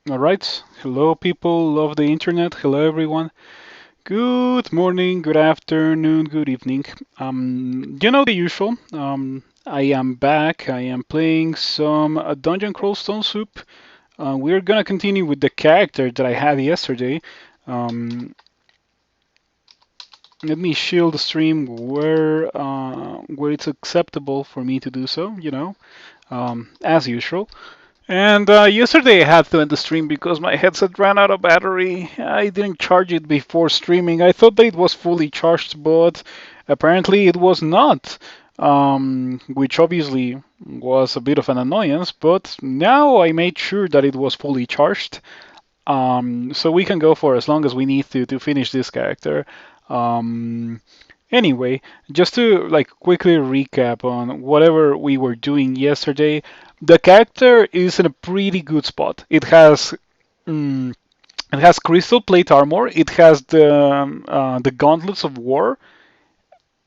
All right. Hello, people of the internet. Hello, everyone. Good morning, good afternoon, good evening. You know the usual. I am back. I am playing some Dungeon Crawl Stone Soup. We're gonna continue with the character that I had yesterday. Um, Let me shield the stream where it's acceptable for me to do so. As usual. And yesterday I had to end the stream because my headset ran out of battery. I didn't charge it before streaming. I thought that it was fully charged, but apparently it was not. Which obviously was a bit of an annoyance, but now I made sure that it was fully charged. So we can go for as long as we need to finish this character. Um, Anyway, just to like quickly recap on whatever we were doing yesterday, the character is in a pretty good spot. Mm, it has crystal plate armor. It has the gauntlets of war.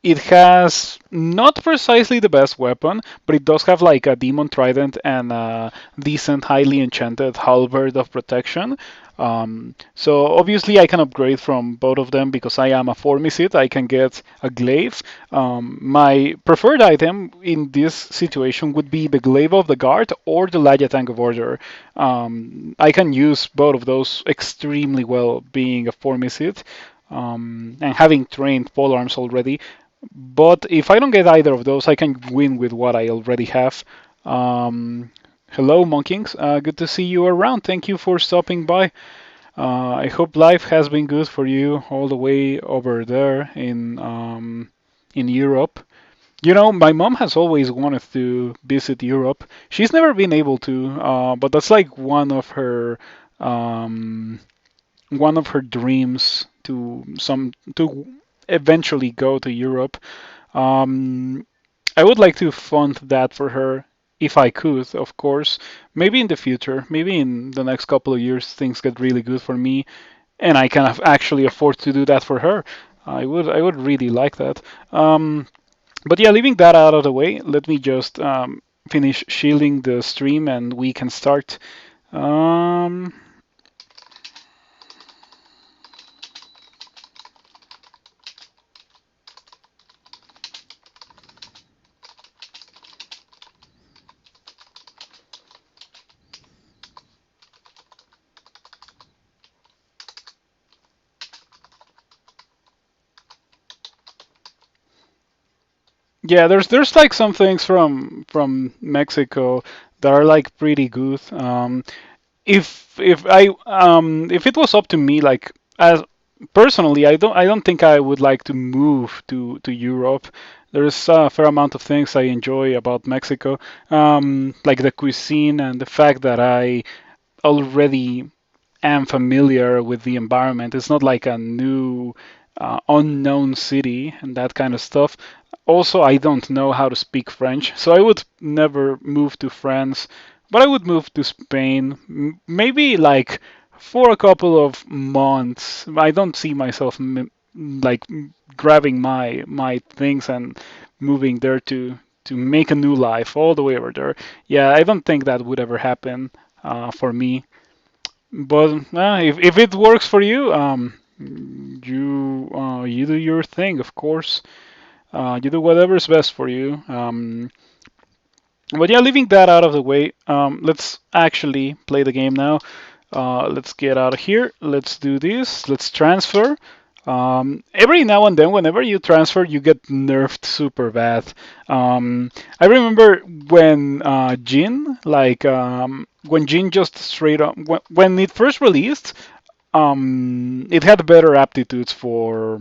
It has not precisely the best weapon, but it does have like a demon trident and a decent, highly enchanted halberd of protection. So obviously I can upgrade from both of them because I am a formicid. I can get a glaive. My preferred item in this situation would be the glaive of the guard or the Tank of order. I can use both of those extremely well, being a formicid. And having trained polearms already, but if I don't get either of those, I can win with what I already have. Hello, Monkings. Good to see you around. Thank you for stopping by. I hope life has been good for you all the way over there in Europe. You know, my mom has always wanted to visit Europe. She's never been able to, but that's like um, one of her dreams to eventually go to Europe. Um, I would like to fund that for her if I could, of course. Maybe in the future, maybe in the next couple of years, things get really good for me, and I can actually afford to do that for her. I would really like that. But yeah, leaving that out of the way, let me just finish shielding the stream and we can start. Um, Yeah, there's like some things from Mexico that are like pretty good. If it was up to me, like as personally, I don't think I would like to move to Europe. There's a fair amount of things I enjoy about Mexico, like the cuisine and the fact that I already am familiar with the environment. It's not like a new, unknown city and that kind of stuff. Also, I don't know how to speak French, so I would never move to France, but I would move to Spain, maybe like for a couple of months. I don't see myself like grabbing my things and moving there to make a new life all the way over there. Yeah, I don't think that would ever happen for me. But if it works for you, you do your thing, of course. You do whatever's best for you. But yeah, leaving that out of the way, let's actually play the game now. Let's get out of here. Let's do this. Let's transfer. Every now and then, whenever you transfer, you get nerfed super bad. I remember when Jin, when Jin just straight up, when it first released, it had better aptitudes for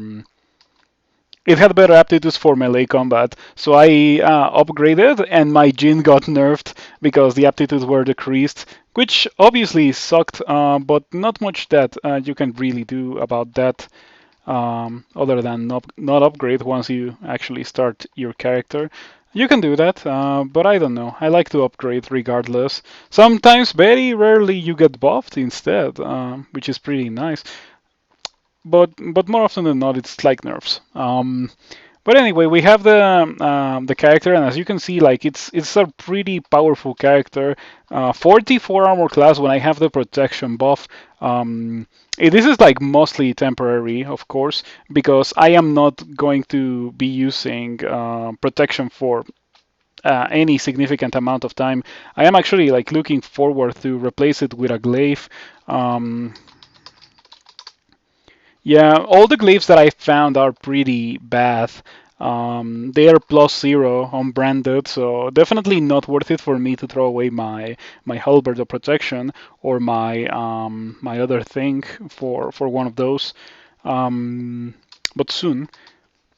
melee combat. So I upgraded, and my Jin got nerfed because the aptitudes were decreased, which obviously sucked, but not much that you can really do about that, other than not upgrade once you actually start your character. You can do that, but I don't know. I like to upgrade regardless. Sometimes, very rarely, you get buffed instead, which is pretty nice. But more often than not, it's like nerfs. But anyway, we have the character, and as you can see, like it's a pretty powerful character. 44 armor class when I have the protection buff. This is like mostly temporary, of course, because I am not going to be using protection for any significant amount of time. I am actually like looking forward to replace it with a glaive. Um, yeah, all the glaives that I found are pretty bad. They are +0 unbranded, so definitely not worth it for me to throw away my halberd of protection or my other thing for one of those. But soon.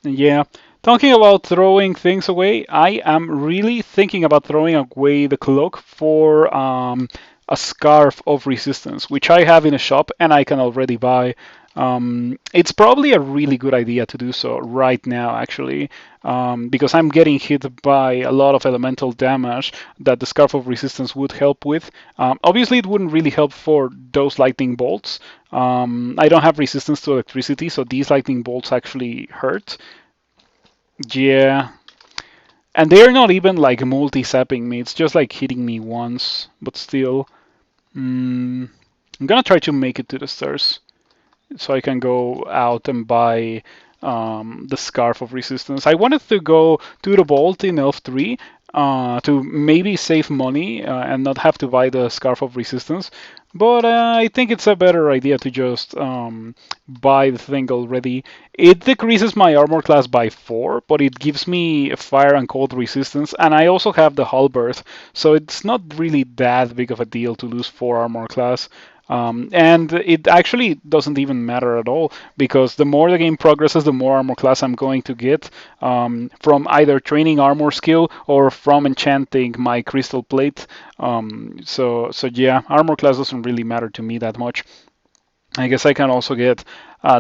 Yeah. Talking about throwing things away, I am really thinking about throwing away the cloak for a scarf of resistance, which I have in a shop and I can already buy. It's probably a really good idea to do so right now, actually, because I'm getting hit by a lot of elemental damage that the Scarf of Resistance would help with. Obviously, it wouldn't really help for those lightning bolts. I don't have resistance to electricity, so these lightning bolts actually hurt. Yeah. And they're not even like multi-sapping me, it's just like hitting me once, but still. I'm gonna try to make it to the stairs so I can go out and buy the Scarf of Resistance. I wanted to go to the Vault in Elf 3 to maybe save money and not have to buy the Scarf of Resistance, but I think it's a better idea to just buy the thing already. It decreases my armor class by 4, but it gives me fire and cold resistance, and I also have the halberd, so it's not really that big of a deal to lose 4 armor class. And it actually doesn't even matter at all because the more the game progresses, the more armor class I'm going to get from either training armor skill or from enchanting my crystal plate. So yeah, armor class doesn't really matter to me that much. I guess I can also get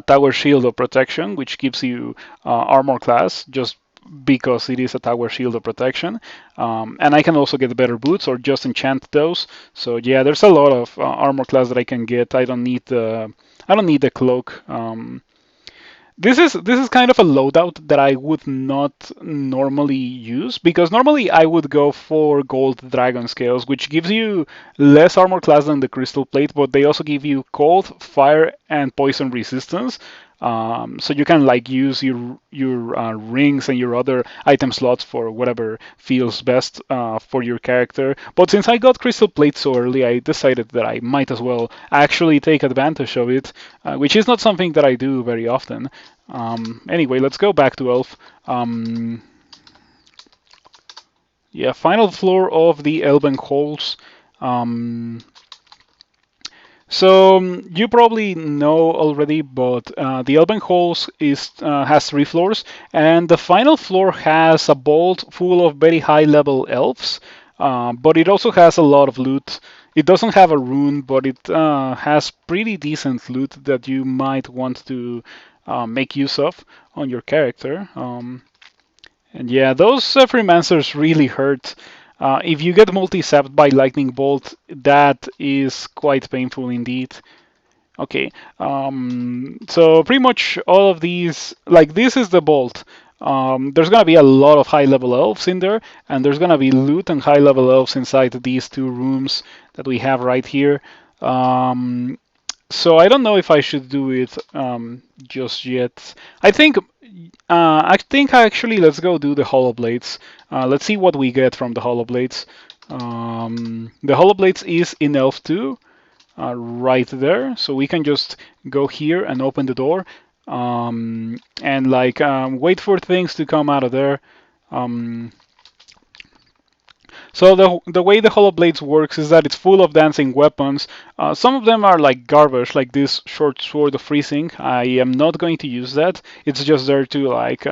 Tower Shield of Protection, which gives you armor class just because it is a Tower Shield of Protection. And I can also get better boots or just enchant those. So yeah, there's a lot of armor class that I can get. I don't need the cloak. This is kind of a loadout that I would not normally use because normally I would go for gold dragon scales, which gives you less armor class than the crystal plate, but they also give you cold, fire, and poison resistance. So you can like use your rings and your other item slots for whatever feels best for your character. But since I got crystal plate so early, I decided that I might as well actually take advantage of it, which is not something that I do very often. Anyway, let's go back to Elf. Yeah, final floor of the Elven Halls. So you probably know already, but the Elven Halls has 3 floors, and the final floor has a vault full of very high level elves, but it also has a lot of loot. It doesn't have a rune, but it has pretty decent loot that you might want to make use of on your character. And yeah, those Freemancers really hurt. If you get multi-sapped by Lightning Bolt, that is quite painful indeed. Okay, so pretty much all of these, like this is the Bolt. There's gonna be a lot of high-level elves in there, and there's gonna be loot and high-level elves inside these 2 rooms that we have right here. So I don't know if I should do it just yet. I think actually let's go do the Hollow Blades. Let's see what we get from the Hollow Blades. The Hollow Blades is in Elf 2, right there. So we can just go here and open the door, and like wait for things to come out of there. So the way the Hollow Blades works is that it's full of dancing weapons. Some of them are like garbage, like this short sword of freezing. I am not going to use that. It's just there to like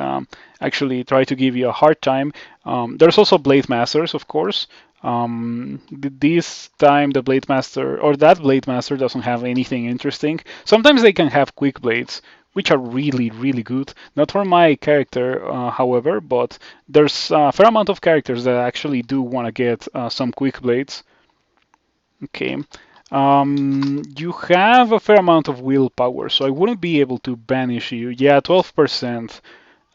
actually try to give you a hard time. There's also Blademasters, of course. This time the Blademaster or that Blademaster doesn't have anything interesting. Sometimes they can have quick blades, which are really, really good. Not for my character, however, but there's a fair amount of characters that actually do want to get some quick blades. Okay. You have a fair amount of willpower, so I wouldn't be able to banish you. Yeah, 12%.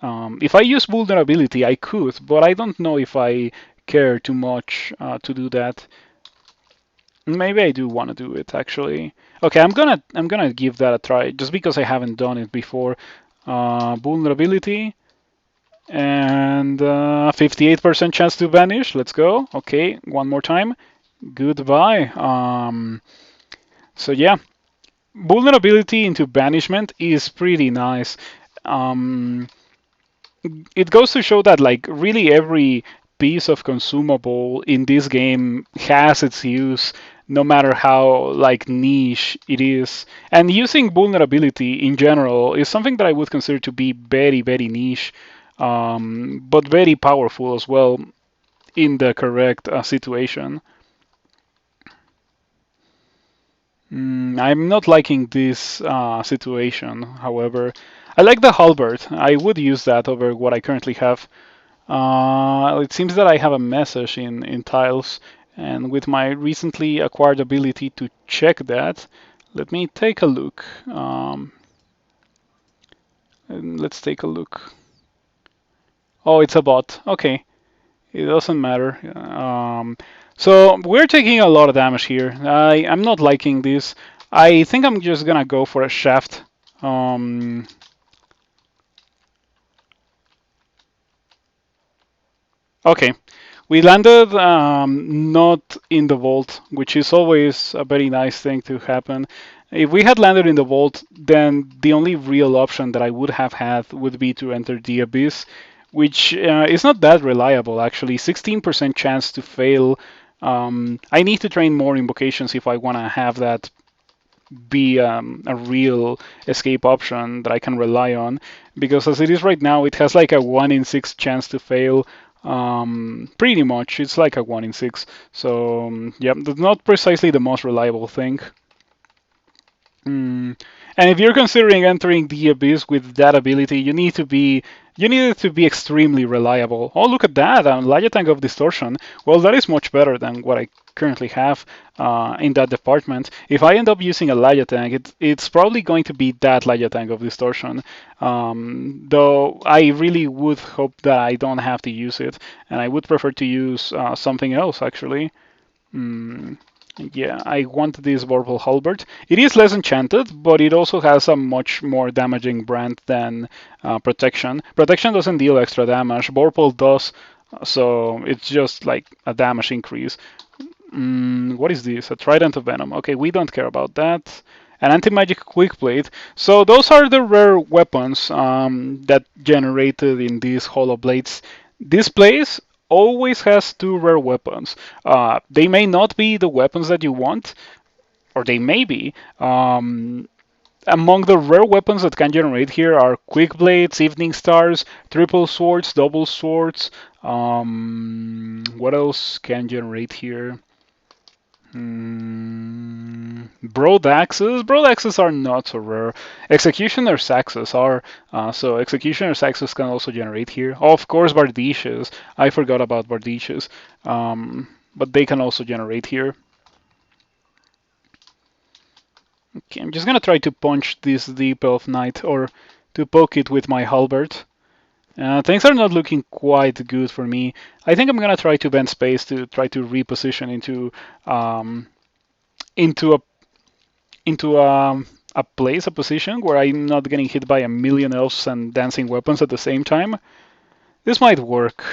If I use vulnerability, I could, but I don't know if I care too much to do that. Maybe I do want to do it actually. Okay, I'm gonna give that a try just because I haven't done it before. Vulnerability and 58% chance to vanish. Let's go. Okay, one more time. Goodbye. So yeah, vulnerability into banishment is pretty nice. Um, it goes to show that like really every piece of consumable in this game has its use, no matter how like niche it is. And using vulnerability in general is something that I would consider to be very very niche, but very powerful as well in the correct situation. I'm not liking this situation, however. I like the halberd. I would use that over what I currently have. It seems that I have a message in tiles, and with my recently acquired ability to check that, let me take a look. And let's take a look. Oh, it's a bot. Okay, it doesn't matter. So we're taking a lot of damage here. I'm not liking this. I think I'm just gonna go for a shaft. Um, okay, we landed not in the vault, which is always a very nice thing to happen. If we had landed in the vault, then the only real option that I would have had would be to enter the abyss, which is not that reliable actually. 16% chance to fail. I need to train more invocations if I want to have that be a real escape option that I can rely on. Because as it is right now, it has like a 1 in 6 chance to fail. Pretty much, it's like a 1 in 6. So, yeah, that's not precisely the most reliable thing. And if you're considering entering the abyss with that ability, you need it to be extremely reliable. Oh, look at that! Tank of Distortion. Well, that is much better than what I currently have in that department. If I end up using a Tank, it's probably going to be that Tank of Distortion. Though I really would hope that I don't have to use it, and I would prefer to use something else actually. Mm, yeah, I want this Vorpal Halberd. It is less enchanted, but it also has a much more damaging brand than Protection. Protection doesn't deal extra damage. Vorpal does, so it's just like a damage increase. What is this? A Trident of Venom. Okay, we don't care about that. An Anti-Magic Quick Blade. So those are the rare weapons that generated in these Hollow Blades. This place always has two rare weapons. They may not be the weapons that you want, or they may be. Among the rare weapons that can generate here are Quick Blades, Evening Stars, Triple Swords, Double Swords. What else can generate here? Broad axes. Broad axes are not so rare. Executioner's axes are. So executioner's axes can also generate here. Oh, of course, bardiches. I forgot about bardiches. But they can also generate here. Okay, I'm just gonna try to punch this Deep Elf Knight or to poke it with my halberd. Things are not looking quite good for me. I think I'm gonna try to bend space to try to reposition into a into a place, a position where I'm not getting hit by a million elves and dancing weapons at the same time. This might work.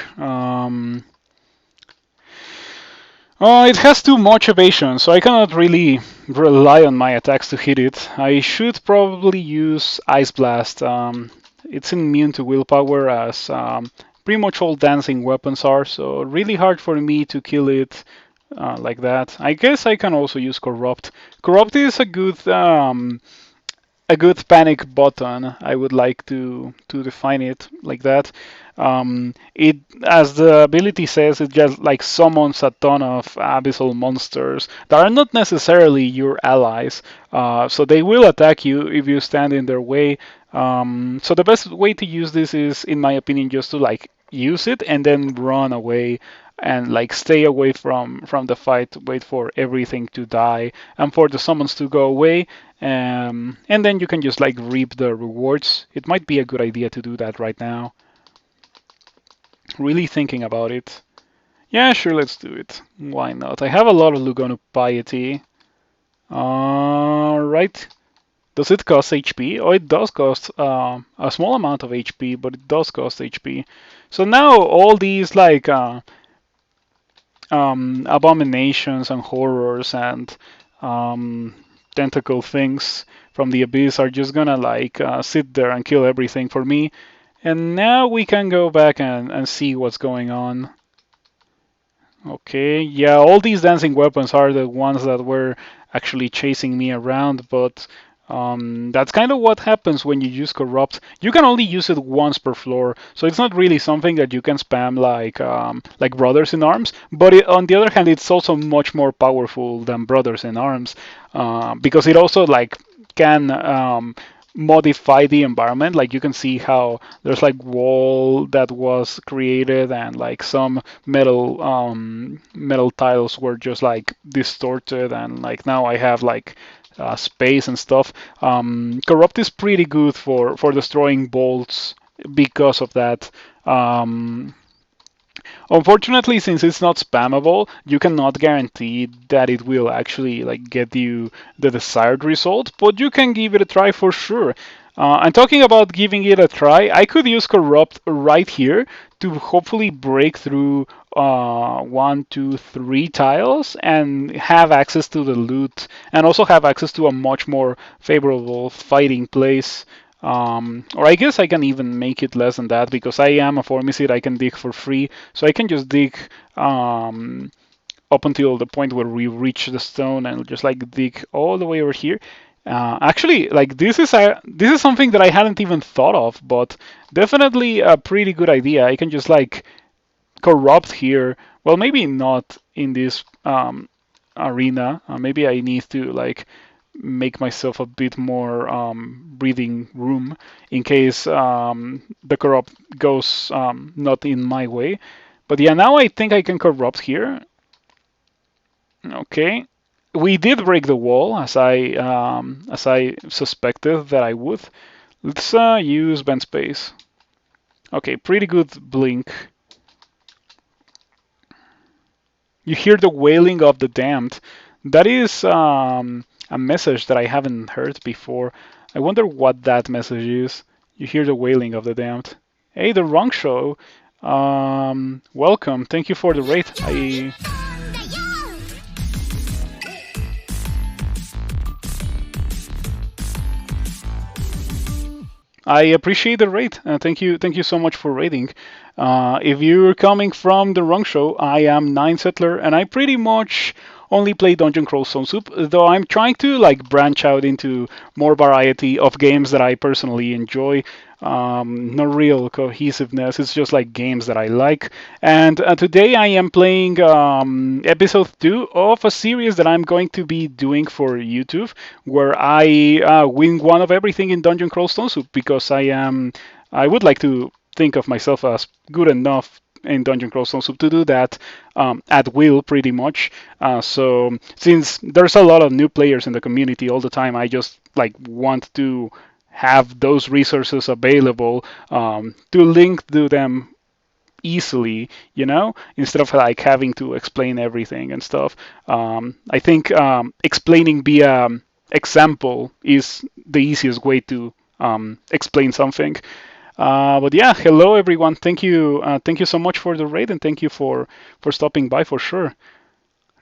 Oh, it has too much evasion, so I cannot really rely on my attacks to hit it. I should probably use Ice Blast. It's immune to willpower, as pretty much all dancing weapons are, so really hard for me to kill it like that. I guess I can also use Corrupt. Corrupt is a good panic button. I would like to define it like that. It, as the ability says, it just like summons a ton of abyssal monsters that are not necessarily your allies. So they will attack you if you stand in their way. So the best way to use this is, in my opinion, just to like use it and then run away. and like stay away from the fight, wait for everything to die and for the summons to go away, and then you can just like reap the rewards. It might be a good idea to do that right now. Really thinking about it. Yeah, sure, let's do it. Why not? I have a lot of Lugonu piety. Right. Does it cost HP? Oh, it does cost a small amount of HP, but it does cost HP. So now all these like abominations and horrors and um, tentacle things from the abyss are just gonna like sit there and kill everything for me. And now we can go back and see what's going on. Okay, yeah, all these dancing weapons are the ones that were actually chasing me around, but that's kind of what happens when you use Corrupt. You can only use it once per floor, so it's not really something that you can spam like Brothers in Arms. But on the other hand, it's also much more powerful than Brothers in Arms because it also like can modify the environment. Like you can see how there's like wall that was created and like some metal tiles were just like distorted, and like now I have like space and stuff. Corrupt is pretty good for destroying bolts because of that. Unfortunately, since it's not spammable, you cannot guarantee that it will actually like get you the desired result, but you can give it a try for sure. And talking about giving it a try, I could use Corrupt right here to hopefully break through one, two, three tiles and have access to the loot, and also have access to a much more favorable fighting place. Or I guess I can even make it less than that because I am a formicid. I can dig for free, so I can just dig up until the point where we reach the stone and just like dig all the way over here. Actually, like this is something that I hadn't even thought of, but definitely a pretty good idea. I can just like corrupt here. Well, maybe not in this arena. Maybe I need to like make myself a bit more breathing room in case the corrupt goes not in my way. But yeah, now I think I can corrupt here. Okay, we did break the wall as I suspected that I would. Let's use bend space. Okay, pretty good blink. You hear the wailing of the damned. That is a message that I haven't heard before. I wonder what that message is. You hear the wailing of the damned. Hey, the wrong show. Welcome. Thank you for the raid. I appreciate the raid. Thank you so much for raiding. If you're coming from the wrong show, I am Nine Settler, and I pretty much only play Dungeon Crawl Stone Soup, though I'm trying to like branch out into more variety of games that I personally enjoy. No real cohesiveness. It's just like games that I like. And today I am playing episode 2 of a series that I'm going to be doing for YouTube, where I win one of everything in Dungeon Crawl Stone Soup because I would like to think of myself as good enough in Dungeon Crawl Stone Soup to do that at will, pretty much. So since there's a lot of new players in the community all the time, I just like want to have those resources available to link to them easily, instead of like having to explain everything and stuff. I think explaining via example is the easiest way to explain something. But yeah, hello everyone. Thank you so much for the raid, and thank you for stopping by for sure.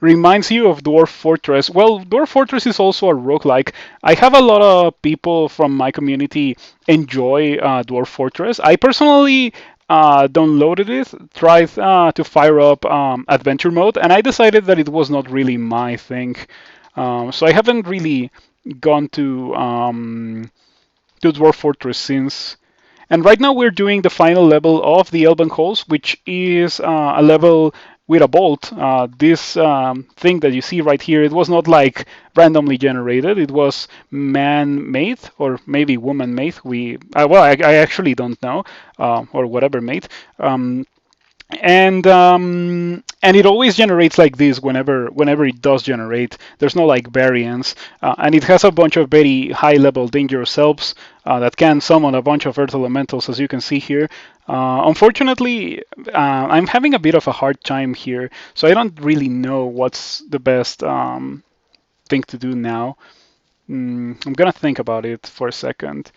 Reminds you of Dwarf Fortress. Well, Dwarf Fortress is also a roguelike. I have a lot of people from my community enjoy Dwarf Fortress. I personally downloaded it, tried to fire up adventure mode, and I decided that it was not really my thing. So I haven't really gone to Dwarf Fortress since. And right now we're doing the final level of the Elven Halls, which is a level with a bolt. This thing that you see right here, it was not like randomly generated. It was man-made or maybe woman-made. I actually don't know, or whatever made. And it always generates like this whenever it does generate. There's no like variance, and it has a bunch of very high level dangerous helps that can summon a bunch of earth elementals, as you can see here. Unfortunately, I'm having a bit of a hard time here, so I don't really know what's the best thing to do now. I'm gonna think about it for a second.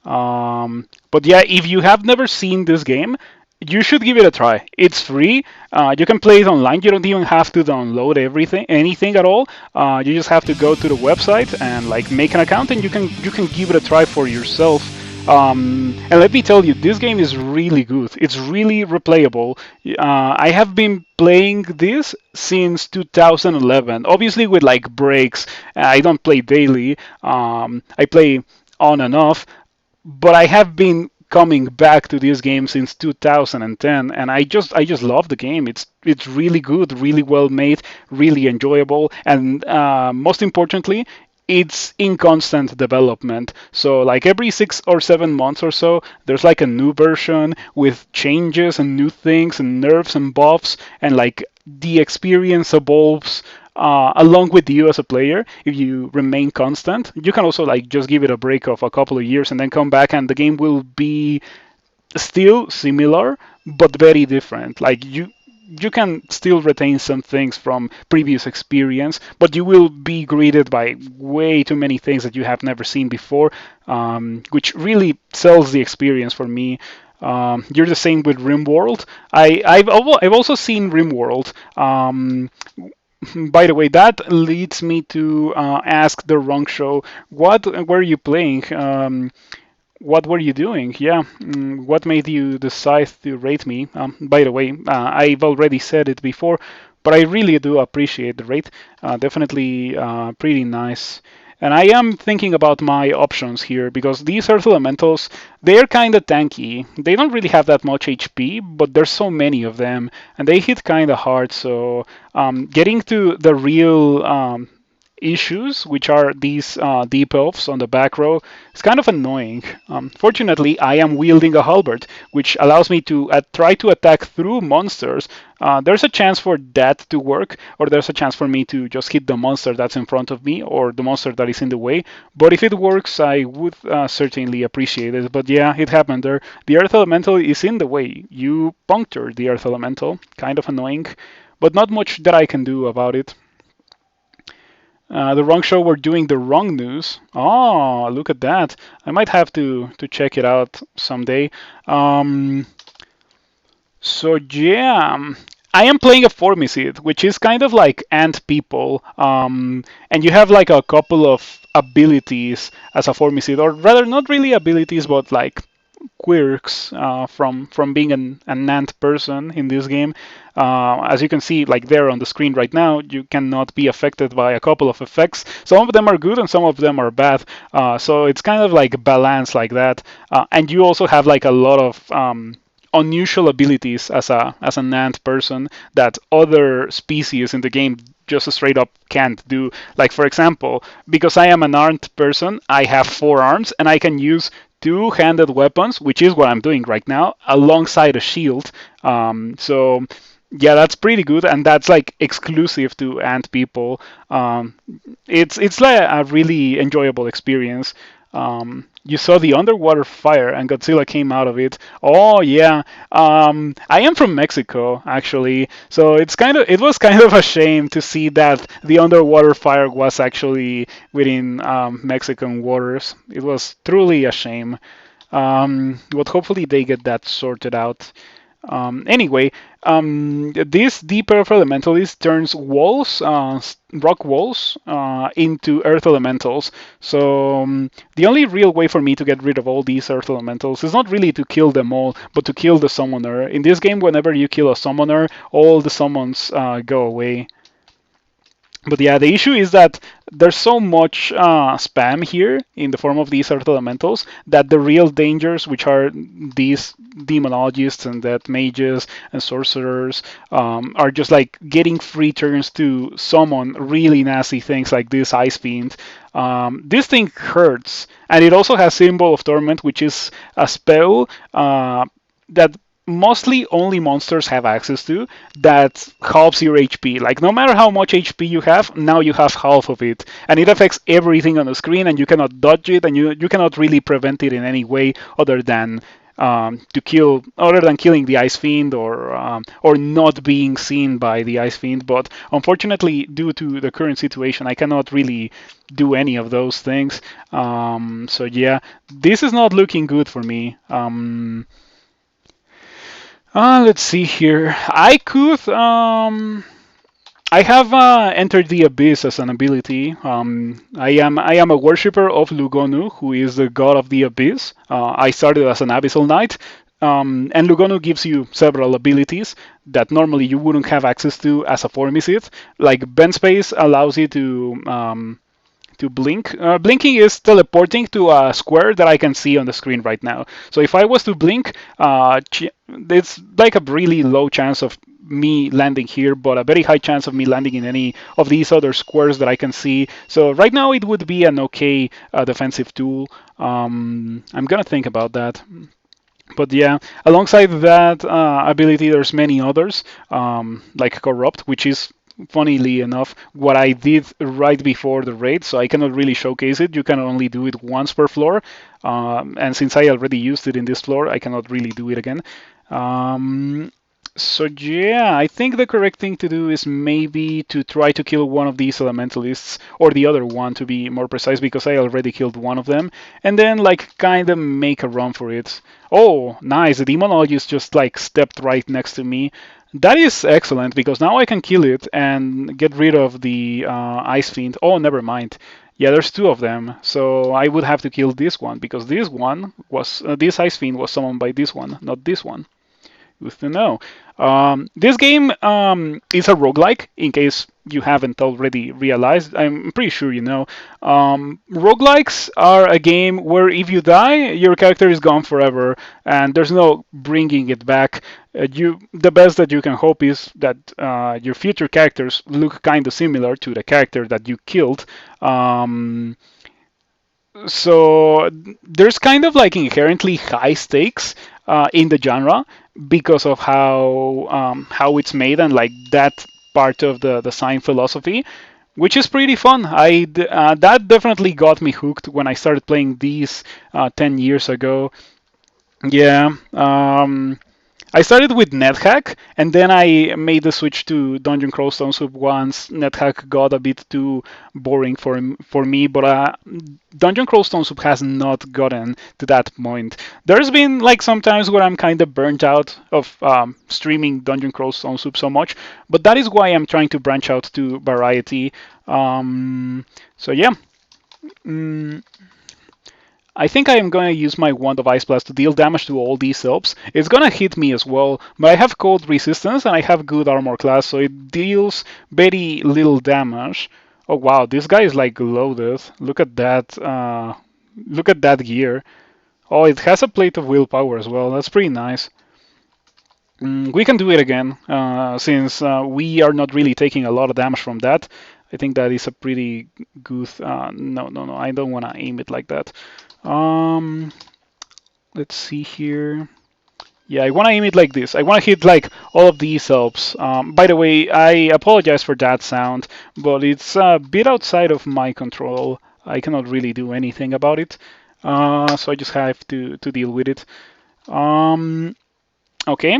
But yeah, if you have never seen this game, you should give it a try. It's free. You can play it online. You don't even have to download anything at all. You just have to go to the website and like make an account, and you can give it a try for yourself. And let me tell you, this game is really good. It's really replayable. I have been playing this since 2011. Obviously, with like breaks. I don't play daily. I play on and off, but I have been coming back to this game since 2010, and I just love the game. It's really good, really well made, really enjoyable, and most importantly, it's in constant development. So like every 6 or 7 months or so, there's like a new version with changes and new things and nerfs and buffs, and like the experience evolves along with you as a player. If you remain constant, you can also like just give it a break of a couple of years and then come back, and the game will be still similar but very different. Like you can still retain some things from previous experience, but you will be greeted by way too many things that you have never seen before, which really sells the experience for me. You're the same with RimWorld. I've also seen RimWorld. By the way, that leads me to ask the wrong show. What were you playing? What were you doing? Yeah, what made you decide to rate me? By the way, I've already said it before, but I really do appreciate the rate. Definitely pretty nice. And I am thinking about my options here because these Earth Elementals, they're kind of tanky. They don't really have that much HP, but there's so many of them, and they hit kind of hard. So getting to the real issues, which are these deep elves on the back row, is kind of annoying. Fortunately, I am wielding a halberd, which allows me to try to attack through monsters. There's a chance for that to work, or there's a chance for me to just hit the monster that's in front of me, or the monster that is in the way. But if it works, I would certainly appreciate it. But yeah, it happened there. The Earth Elemental is in the way. You punctured the Earth Elemental. Kind of annoying, but not much that I can do about it. The wrong show were doing the wrong news. Oh, look at that. I might have to check it out someday. So yeah, I am playing a Formicid, which is kind of like Ant People, and you have like a couple of abilities as a Formicid, or rather, not really abilities, but like quirks from being an ant person in this game. As you can see, like there on the screen right now, you cannot be affected by a couple of effects. Some of them are good and some of them are bad. So it's kind of like balance like that. And you also have like a lot of unusual abilities as an ant person that other species in the game just straight up can't do. Like for example, because I am an ant person, I have 4 arms and I can use two-handed weapons, which is what I'm doing right now, alongside a shield. So yeah, that's pretty good, and that's like exclusive to Ant People. It's like a really enjoyable experience. You saw the underwater fire, and Godzilla came out of it. Oh yeah, I am from Mexico actually, so it was kind of a shame to see that the underwater fire was actually within Mexican waters. It was truly a shame. But hopefully they get that sorted out. Anyway, this deep earth elementalist turns walls, rock walls, into earth elementals. So the only real way for me to get rid of all these earth elementals is not really to kill them all, but to kill the summoner. In this game, whenever you kill a summoner, all the summons go away. But yeah, the issue is that there's so much spam here in the form of these earth elementals that the real dangers, which are these demonologists and death mages and sorcerers, are just like getting free turns to summon really nasty things like this ice fiend. This thing hurts, and it also has symbol of torment, which is a spell that mostly only monsters have access to that halves your HP. Like no matter how much HP you have, now you have half of it, and it affects everything on the screen, and you cannot dodge it, and you cannot really prevent it in any way other than other than killing the Ice Fiend or not being seen by the Ice Fiend. But unfortunately, due to the current situation, I cannot really do any of those things. So yeah, this is not looking good for me. Let's see here. I have entered the abyss as an ability. I am a worshipper of Lugonu, who is the god of the abyss. I started as an abyssal knight, and Lugonu gives you several abilities that normally you wouldn't have access to as a Formicid. Like Bend Space allows you to blink. Blinking is teleporting to a square that I can see on the screen right now. So if I was to blink, it's like a really low chance of me landing here, but a very high chance of me landing in any of these other squares that I can see. So right now it would be an okay defensive tool. I'm gonna think about that. But yeah, alongside that ability, there's many others, like Corrupt, which is funnily enough what I did right before the raid, so I cannot really showcase it. You can only do it once per floor, and since I already used it in this floor, I cannot really do it again. Um, so yeah, I think the correct thing to do is maybe to try to kill one of these elementalists, or the other one to be more precise, because I already killed one of them, and then like kind of make a run for it. Oh, nice! The demonologist just like stepped right next to me. That is excellent because now I can kill it and get rid of the Ice Fiend. Oh, never mind. Yeah, there's two of them, so I would have to kill this one because this Ice Fiend was summoned by this one, not this one. Good to know. This game is a roguelike, in case you haven't already realized. I'm pretty sure you know. Roguelikes are a game where if you die, your character is gone forever, and there's no bringing it back. The best that you can hope is that your future characters look kind of similar to the character that you killed. So there's kind of like inherently high stakes in the genre because of how it's made and like that part of the design philosophy, which is pretty fun. That definitely got me hooked when I started playing these 10 years ago. Yeah. I started with NetHack, and then I made the switch to Dungeon Crawl Stone Soup once NetHack got a bit too boring for me. But Dungeon Crawl Stone Soup has not gotten to that point. There's been like some times where I'm kind of burnt out of streaming Dungeon Crawl Stone Soup so much, but that is why I'm trying to branch out to variety. So yeah. Mm, I think I am going to use my Wand of Ice Blast to deal damage to all these helps. It's going to hit me as well, but I have cold resistance and I have good armor class, so it deals very little damage. Oh wow, this guy is like loaded. Look at that. Look at that gear. Oh, it has a plate of willpower as well. That's pretty nice. We can do it again, since we are not really taking a lot of damage from that. I think that is a pretty good. No, no, no. I don't want to aim it like that. Um, let's see here. Yeah, I want to aim it like this. I want to hit like all of these helps. By the way, I apologize for that sound, but it's a bit outside of my control. I cannot really do anything about it, so I just have to deal with it. Um, okay.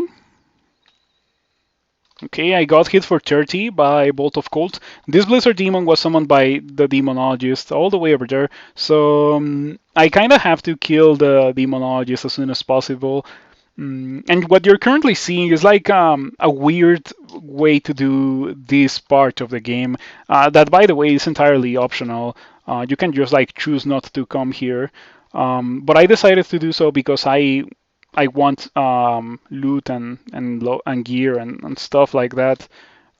Okay, I got hit for 30 by Bolt of Cold. This Blizzard Demon was summoned by the Demonologist all the way over there, so I kind of have to kill the Demonologist as soon as possible. And what you're currently seeing is like a weird way to do this part of the game. That, by the way, is entirely optional. You can just like choose not to come here. But I decided to do so because I want loot and gear and stuff like that.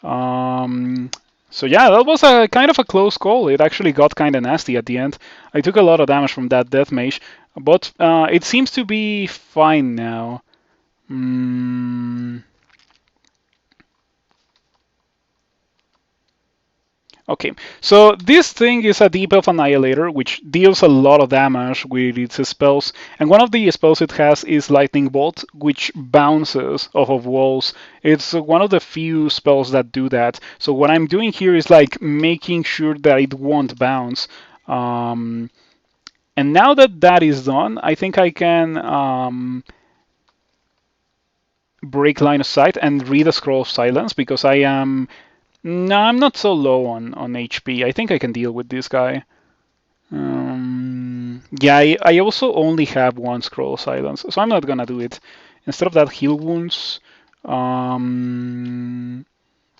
Um, so yeah, that was a kind of a close call. It actually got kind of nasty at the end. I took a lot of damage from that death mage, but it seems to be fine now. Mm, Okay, so this thing is a Deep Elf Annihilator, which deals a lot of damage with its spells. And one of the spells it has is Lightning Bolt, which bounces off of walls. It's one of the few spells that do that. So what I'm doing here is like making sure that it won't bounce. Um, and now that that is done, I think I can break line of sight and read a Scroll of Silence because I am. No, I'm not so low on HP. I think I can deal with this guy. Yeah, I also only have one Scroll of Silence, so I'm not gonna do it. Instead of that, heal wounds. Um,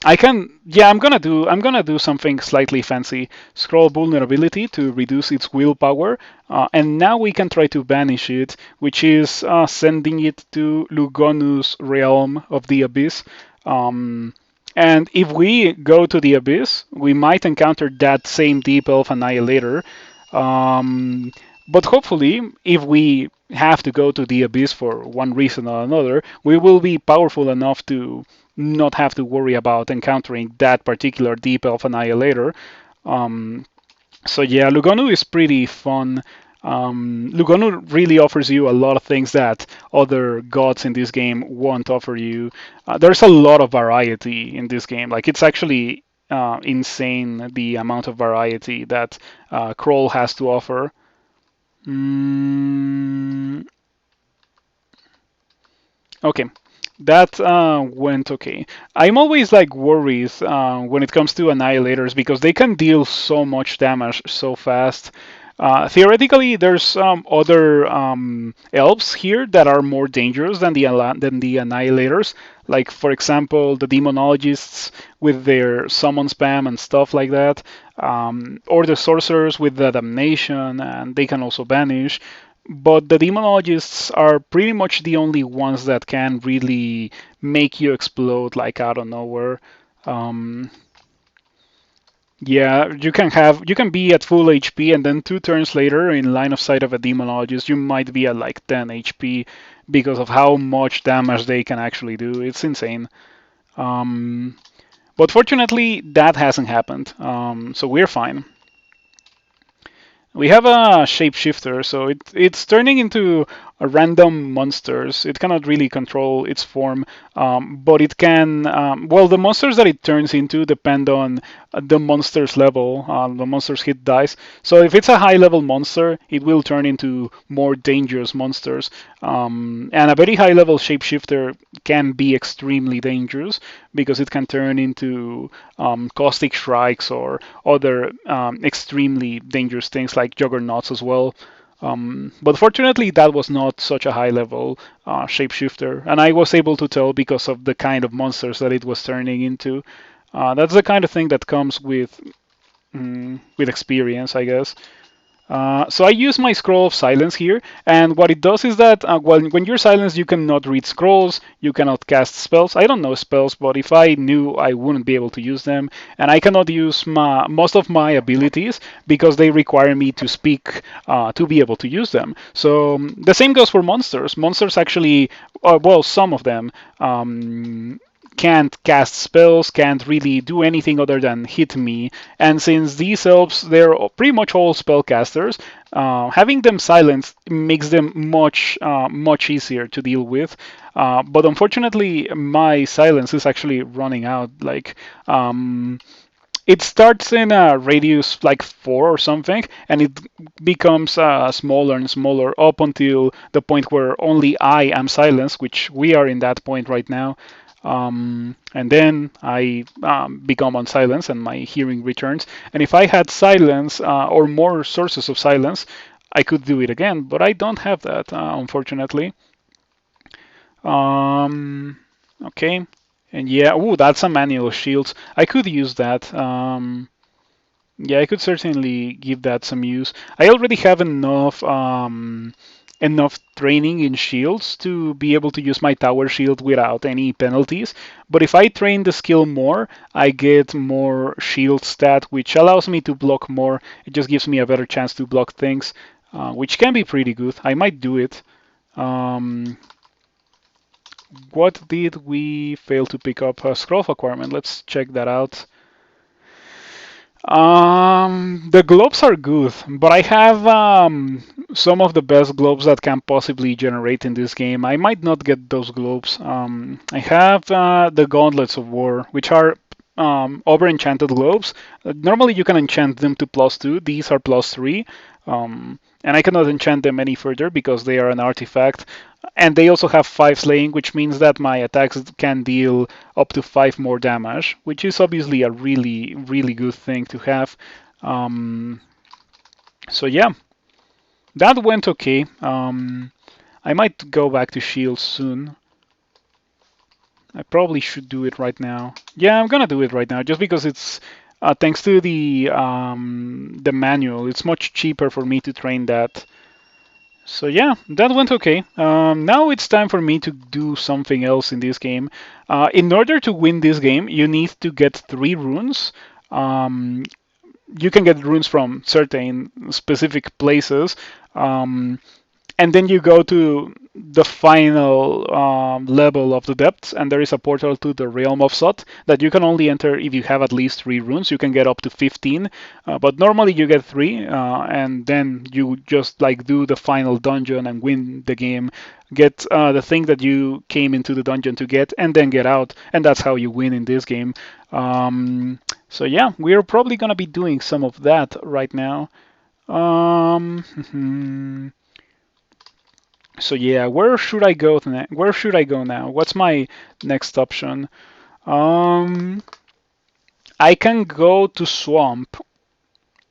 I can. Yeah, I'm gonna do something slightly fancy. Scroll vulnerability to reduce its willpower, and now we can try to banish it, which is sending it to Lugonu's realm of the abyss. Um, and if we go to the abyss, we might encounter that same Deep Elf Annihilator. Um, but hopefully, if we have to go to the abyss for one reason or another, we will be powerful enough to not have to worry about encountering that particular Deep Elf Annihilator. Um, so yeah, Lugonu is pretty fun. Lugonu really offers you a lot of things that other gods in this game won't offer you. There's a lot of variety in this game. Like it's actually insane the amount of variety that Kroll has to offer. Mm, okay, that went okay. I'm always like worried when it comes to annihilators because they can deal so much damage so fast. Theoretically, there's some other elves here that are more dangerous than the annihilators. Like for example, the demonologists with their summon spam and stuff like that, or the sorcerers with the damnation, and they can also banish. But the demonologists are pretty much the only ones that can really make you explode like out of nowhere. Um, yeah, you can be at full HP and then 2 turns later in line of sight of a demonologist, you might be at like 10 HP because of how much damage they can actually do. It's insane. Um, but fortunately, that hasn't happened, so we're fine. We have a shapeshifter, so it's turning into a random monsters. It cannot really control its form, but it can. Well, the monsters that it turns into depend on the monster's level, the monster's hit dice. So if it's a high level monster, it will turn into more dangerous monsters. And a very high level shapeshifter can be extremely dangerous because it can turn into caustic strikes or other extremely dangerous things like juggernauts as well. But fortunately, that was not such a high level shapeshifter, and I was able to tell because of the kind of monsters that it was turning into. That's the kind of thing that comes with experience, I guess. So I use my scroll of silence here, and what it does is that when you're silenced, you cannot read scrolls, you cannot cast spells. I don't know spells, but if I knew, I wouldn't be able to use them, and I cannot use most of my abilities because they require me to speak to be able to use them. So the same goes for monsters. Monsters actually, well, some of them. Can't cast spells, can't really do anything other than hit me. And since these elves, they're pretty much all spellcasters, having them silenced makes them much easier to deal with. But unfortunately, my silence is actually running out. Like, it starts in a radius like 4 or something, and it becomes smaller and smaller up until the point where only I am silenced, which we are in that point right now. And then I become on silence and my hearing returns. And if I had silence or more sources of silence, I could do it again, but I don't have that, unfortunately. Um, okay. And yeah, oh, that's a manual shields. I could use that. Yeah, I could certainly give that some use. I already have enough training in shields to be able to use my tower shield without any penalties. But if I train the skill more, I get more shield stat, which allows me to block more. It just gives me a better chance to block things, which can be pretty good. I might do it. Um, what did we fail to pick up? A scroll of acquirement. Let's check that out. The globes are good, but I have some of the best globes that can possibly generate in this game. I might not get those globes. I have the Gauntlets of War, which are over enchanted globes. Normally you can enchant them to +2. These are +3. And I cannot enchant them any further because they are an artifact. And they also have 5 slaying, which means that my attacks can deal up to 5 more damage, which is obviously a really, really good thing to have. Um, so yeah, that went okay. I might go back to shield soon. I probably should do it right now. Yeah, I'm gonna do it right now, just because it's thanks to the manual. It's much cheaper for me to train that. So yeah, that went okay. Now it's time for me to do something else in this game. In order to win this game, you need to get 3 runes. Um, you can get runes from certain specific places. And then you go to the final level of the depths, and there is a portal to the realm of Sot that you can only enter if you have at least 3 runes. You can get up to 15, but normally you get 3, and then you just like do the final dungeon and win the game. Get the thing that you came into the dungeon to get, and then get out, and that's how you win in this game. So yeah, we're probably gonna be doing some of that right now. So yeah, where should I go where should I go now? What's my next option? Um, I can go to Swamp.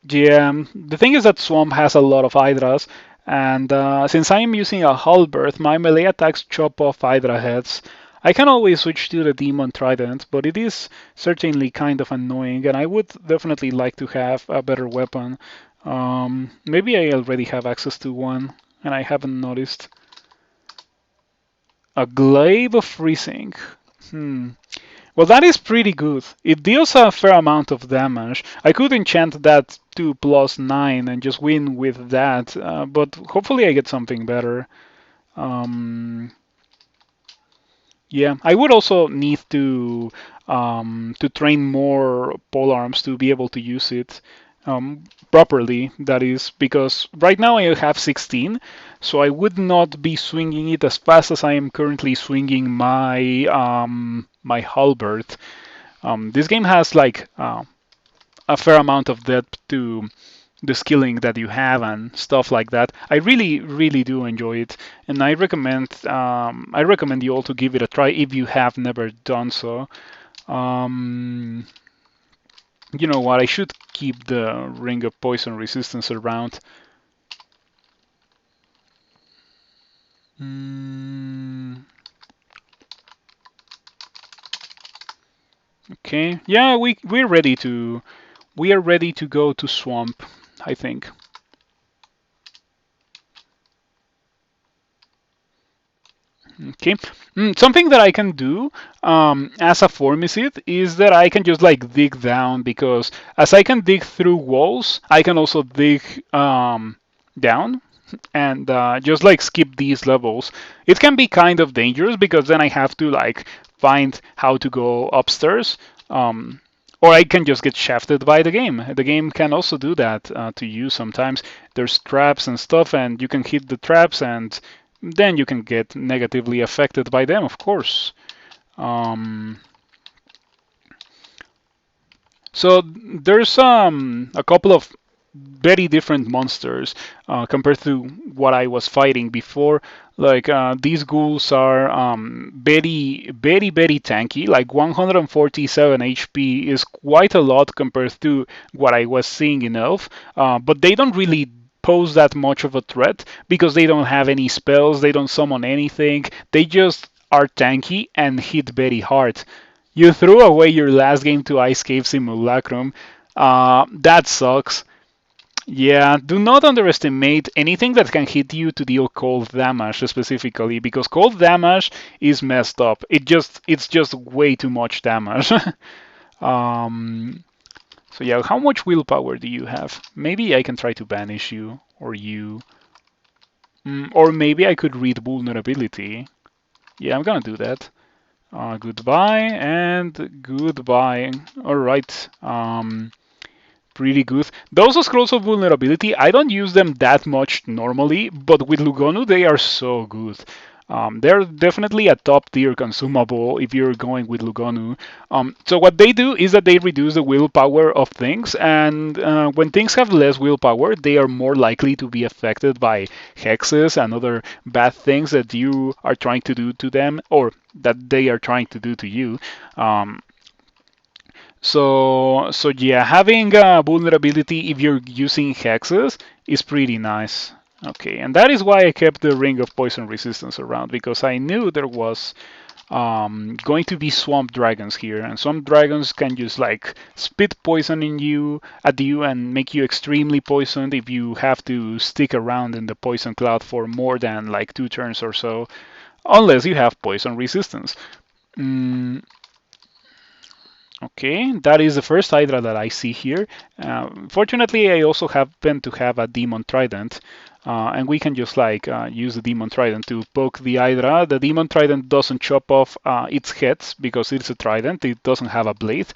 Yeah, the thing is that Swamp has a lot of Hydras, and since I am using a Halberd, my melee attacks chop off Hydra heads. I can always switch to the Demon Trident, but it is certainly kind of annoying, and I would definitely like to have a better weapon. Maybe I already have access to one, and I haven't noticed. A Glaive of Freezing. Hmm. Well, that is pretty good. It deals a fair amount of damage. I could enchant that to +9 and just win with that, but hopefully I get something better. Um, yeah, I would also need to train more polearms to be able to use it properly. That is because right now I have 16, so I would not be swinging it as fast as I am currently swinging my halberd. This game has like a fair amount of depth to the skilling that you have and stuff like that. I really, really do enjoy it, and I recommend you all to give it a try if you have never done so. Um, you know what? I should keep the Ring of Poison Resistance around. Mm, okay. Yeah, we are ready to go to Swamp, I think. Okay. Something that I can do as a Formicid is that I can just like dig down, because as I can dig through walls, I can also dig down and just like skip these levels. It can be kind of dangerous because then I have to like find how to go upstairs. Or I can just get shafted by the game. The game can also do that to you sometimes. There's traps and stuff, and you can hit the traps, and then you can get negatively affected by them, of course. Um, so there's a couple of very different monsters compared to what I was fighting before. Like these ghouls are very, very, very tanky. Like 147 HP is quite a lot compared to what I was seeing in Elf. But they don't really pose that much of a threat because they don't have any spells. They don't summon anything. They just are tanky and hit very hard. You threw away your last game to Ice Cave Simulacrum. That sucks. Yeah, do not underestimate anything that can hit you to deal cold damage specifically, because cold damage is messed up. It's just way too much damage. um, so yeah, how much willpower do you have? Maybe I can try to banish you or you. Or maybe I could read vulnerability. Yeah, I'm gonna do that. Goodbye and goodbye. All right. pretty good. Those scrolls of vulnerability, I don't use them that much normally, but with Lugonu they are so good. They're definitely a top tier consumable if you're going with Lugonu. So what they do is that they reduce the willpower of things, and when things have less willpower, they are more likely to be affected by hexes and other bad things that you are trying to do to them, or that they are trying to do to you. Um, so yeah, having vulnerability if you're using hexes is pretty nice. Okay, and that is why I kept the Ring of Poison Resistance around, because I knew there was going to be swamp dragons here, and swamp dragons can just like spit poison in you at you and make you extremely poisoned if you have to stick around in the poison cloud for more than like 2 turns or so, unless you have poison resistance. Mm, Okay, that is the first Hydra that I see here. Fortunately, I also happen to have a Demon Trident, and we can just like use the Demon Trident to poke the Hydra. The Demon Trident doesn't chop off its heads because it's a trident. It doesn't have a blade.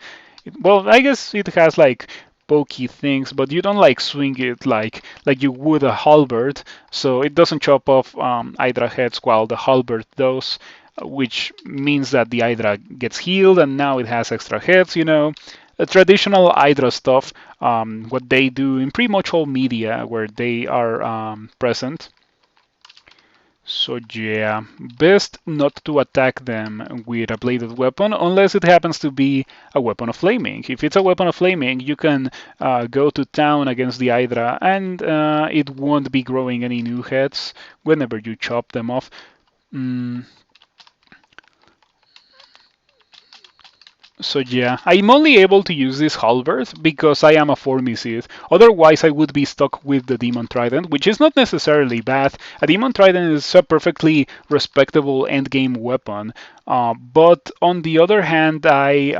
Well, I guess it has like pokey things, but you don't like swing it like you would a halberd. So it doesn't chop off Hydra heads while the halberd does, which means that the Hydra gets healed and now it has extra heads, you know. The traditional Hydra stuff, what they do in pretty much all media where they are present. So yeah, best not to attack them with a bladed weapon unless it happens to be a weapon of flaming. If it's a weapon of flaming, you can go to town against the Hydra and it won't be growing any new heads whenever you chop them off. Mm, So yeah, I'm only able to use this halberd because I am a Formicid. Otherwise, I would be stuck with the Demon Trident, which is not necessarily bad. A Demon Trident is a perfectly respectable endgame weapon. But on the other hand, I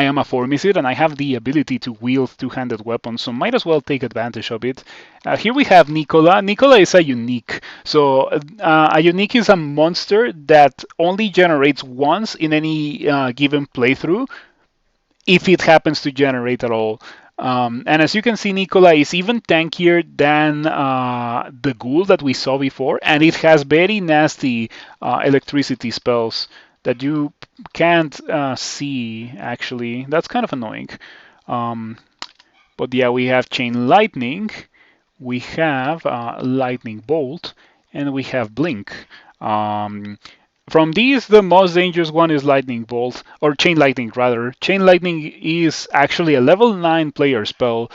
am a Formicid and I have the ability to wield two-handed weapons, so might as well take advantage of it. Here we have Nikola. Nikola is a unique. So a unique is a monster that only generates once in any given playthrough, if it happens to generate at all. And as you can see, Nikola is even tankier than the ghoul that we saw before, and it has very nasty electricity spells that you can't see, actually. That's kind of annoying. Um, but yeah, we have Chain Lightning, we have Lightning Bolt, and we have Blink. Um, from these, the most dangerous one is Lightning Bolt, or Chain Lightning rather. Chain Lightning is actually a level 9 player spell.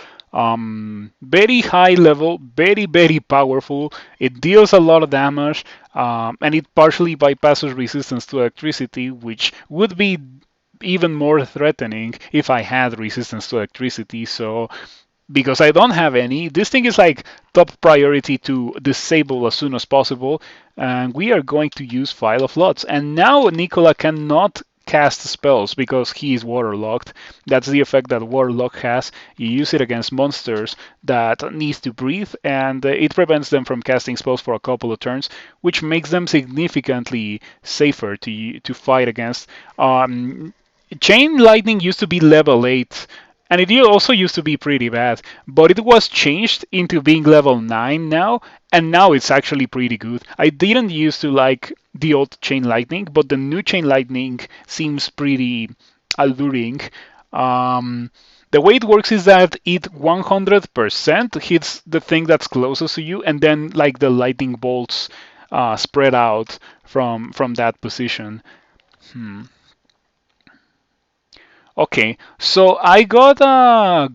Very high level, very powerful. It deals a lot of damage, and it partially bypasses resistance to electricity, which would be even more threatening if I had resistance to electricity. So because I don't have any, this thing is like top priority to disable as soon as possible. And we are going to use File of Lots. And now Nikola cannot cast spells because he is waterlogged. That's the effect that Waterlock has. You use it against monsters that needs to breathe, and it prevents them from casting spells for a couple of turns, which makes them significantly safer to fight against. Chain Lightning used to be level 8, and it also used to be pretty bad, but it was changed into being level 9 now, and now it's actually pretty good. I didn't used to like the old Chain Lightning, but the new Chain Lightning seems pretty alluring. The way it works is that it 100% hits the thing that's closest to you, and then like the lightning bolts spread out from that position. Hmm. Okay, so I got a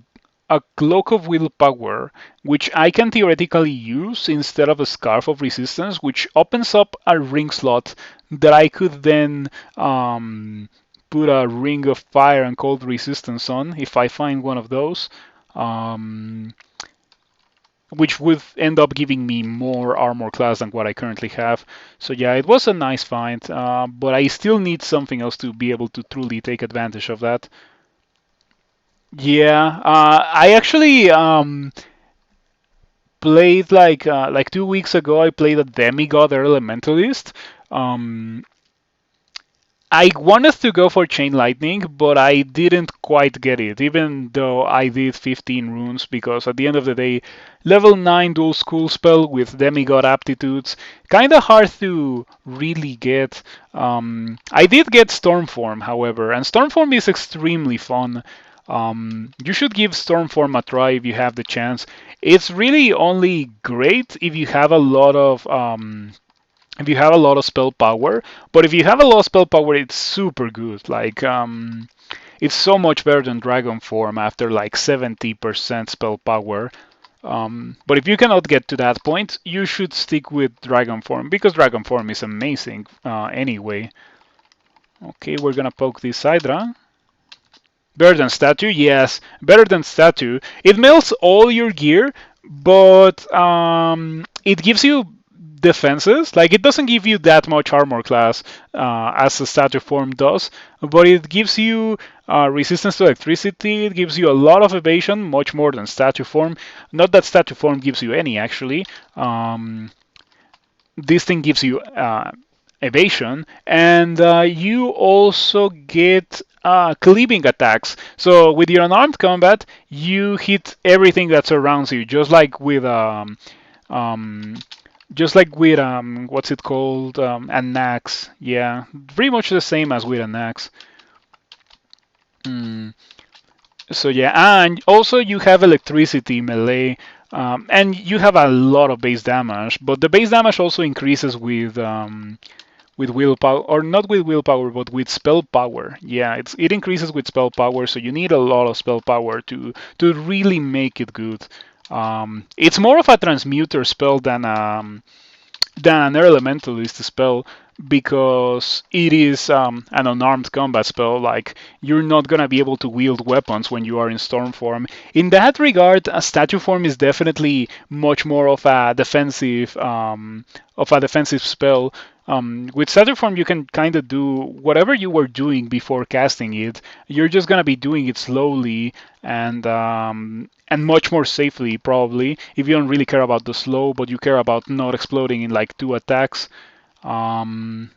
Cloak of Willpower, which I can theoretically use instead of a Scarf of Resistance, which opens up a ring slot that I could then put a Ring of Fire and Cold Resistance on if I find one of those, um, which would end up giving me more armor class than what I currently have. So yeah, it was a nice find, but I still need something else to be able to truly take advantage of that. Yeah, I actually played like 2 weeks ago. I played a demigod elementalist. Um, I wanted to go for Chain Lightning, but I didn't quite get it, even though I did 15 runes, because at the end of the day, level 9 dual school spell with demigod aptitudes, kinda hard to really get. I did get Stormform, however, and Stormform is extremely fun. You should give Stormform a try if you have the chance. It's really only great if you have a lot of spell power, but if you have a lot of spell power, it's super good. Like, it's so much better than Dragon Form after like 70% spell power. But if you cannot get to that point, you should stick with Dragon Form because Dragon Form is amazing anyway. Okay, we're gonna poke this Hydra. Better than statue? Yes, better than statue. It melts all your gear, but it gives you defenses. Like it doesn't give you that much armor class as a statue form does, but it gives you resistance to electricity. It gives you a lot of evasion, much more than statue form. Not that statue form gives you any actually. This thing gives you evasion, and you also get cleaving attacks. So with your unarmed combat, you hit everything that surrounds you, um, just like with what's it called, an axe. Yeah, pretty much the same as with an axe. Mm. So yeah, and also you have electricity melee, and you have a lot of base damage. But the base damage also increases with willpower, or not with willpower, but with spell power. Yeah, it increases with spell power, so you need a lot of spell power to really make it good. It's more of a transmuter spell than an elementalist spell because it is an unarmed combat spell. Like you're not gonna be able to wield weapons when you are in storm form. In that regard, a statue form is definitely much more of a defensive spell. With statue form, you can kind of do whatever you were doing before casting it. You're just gonna be doing it slowly and much more safely probably if you don't really care about the slow, but you care about not exploding in like 2 attacks. Um,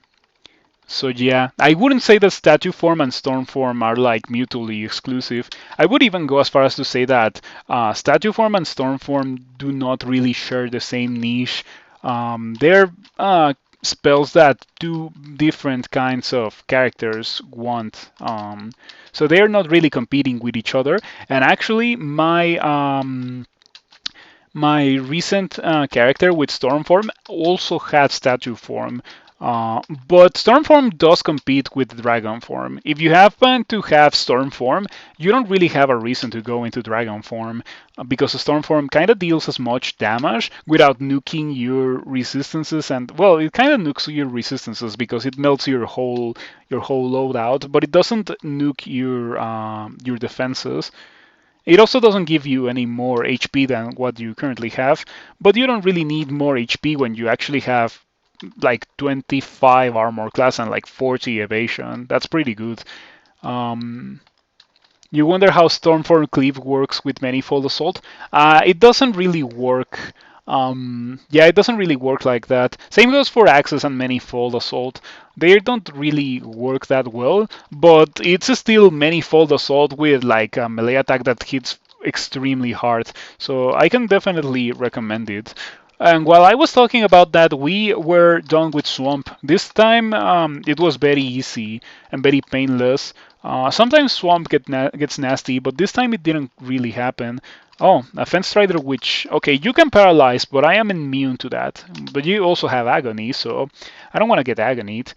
so yeah, I wouldn't say that statue form and storm form are like mutually exclusive. I would even go as far as to say that statue form and storm form do not really share the same niche. They're spells that two different kinds of characters want. So they are not really competing with each other. And actually, my recent character with Stormform also had Statue Form. But Stormform does compete with Dragon Form. If you happen to have Stormform, you don't really have a reason to go into Dragon Form because Stormform kind of deals as much damage without nuking your resistances, and well, it kind of nukes your resistances because it melts your whole loadout, but it doesn't nuke your defenses. It also doesn't give you any more HP than what you currently have, but you don't really need more HP when you actually have like 25 armor class and like 40 evasion. That's pretty good. Um, you wonder how Stormform Cleave works with Manifold Assault? It doesn't really work. Yeah, it doesn't really work like that. Same goes for Access and Manifold Assault. They don't really work that well, but it's still Manifold Assault with like a melee attack that hits extremely hard. So I can definitely recommend it. And while I was talking about that, we were done with Swamp. This time it was very easy and very painless. Sometimes Swamp gets nasty, but this time it didn't really happen. Oh, a Fence Strider, which, okay, you can paralyze, but I am immune to that. But you also have Agony, so I don't want to get Agonied.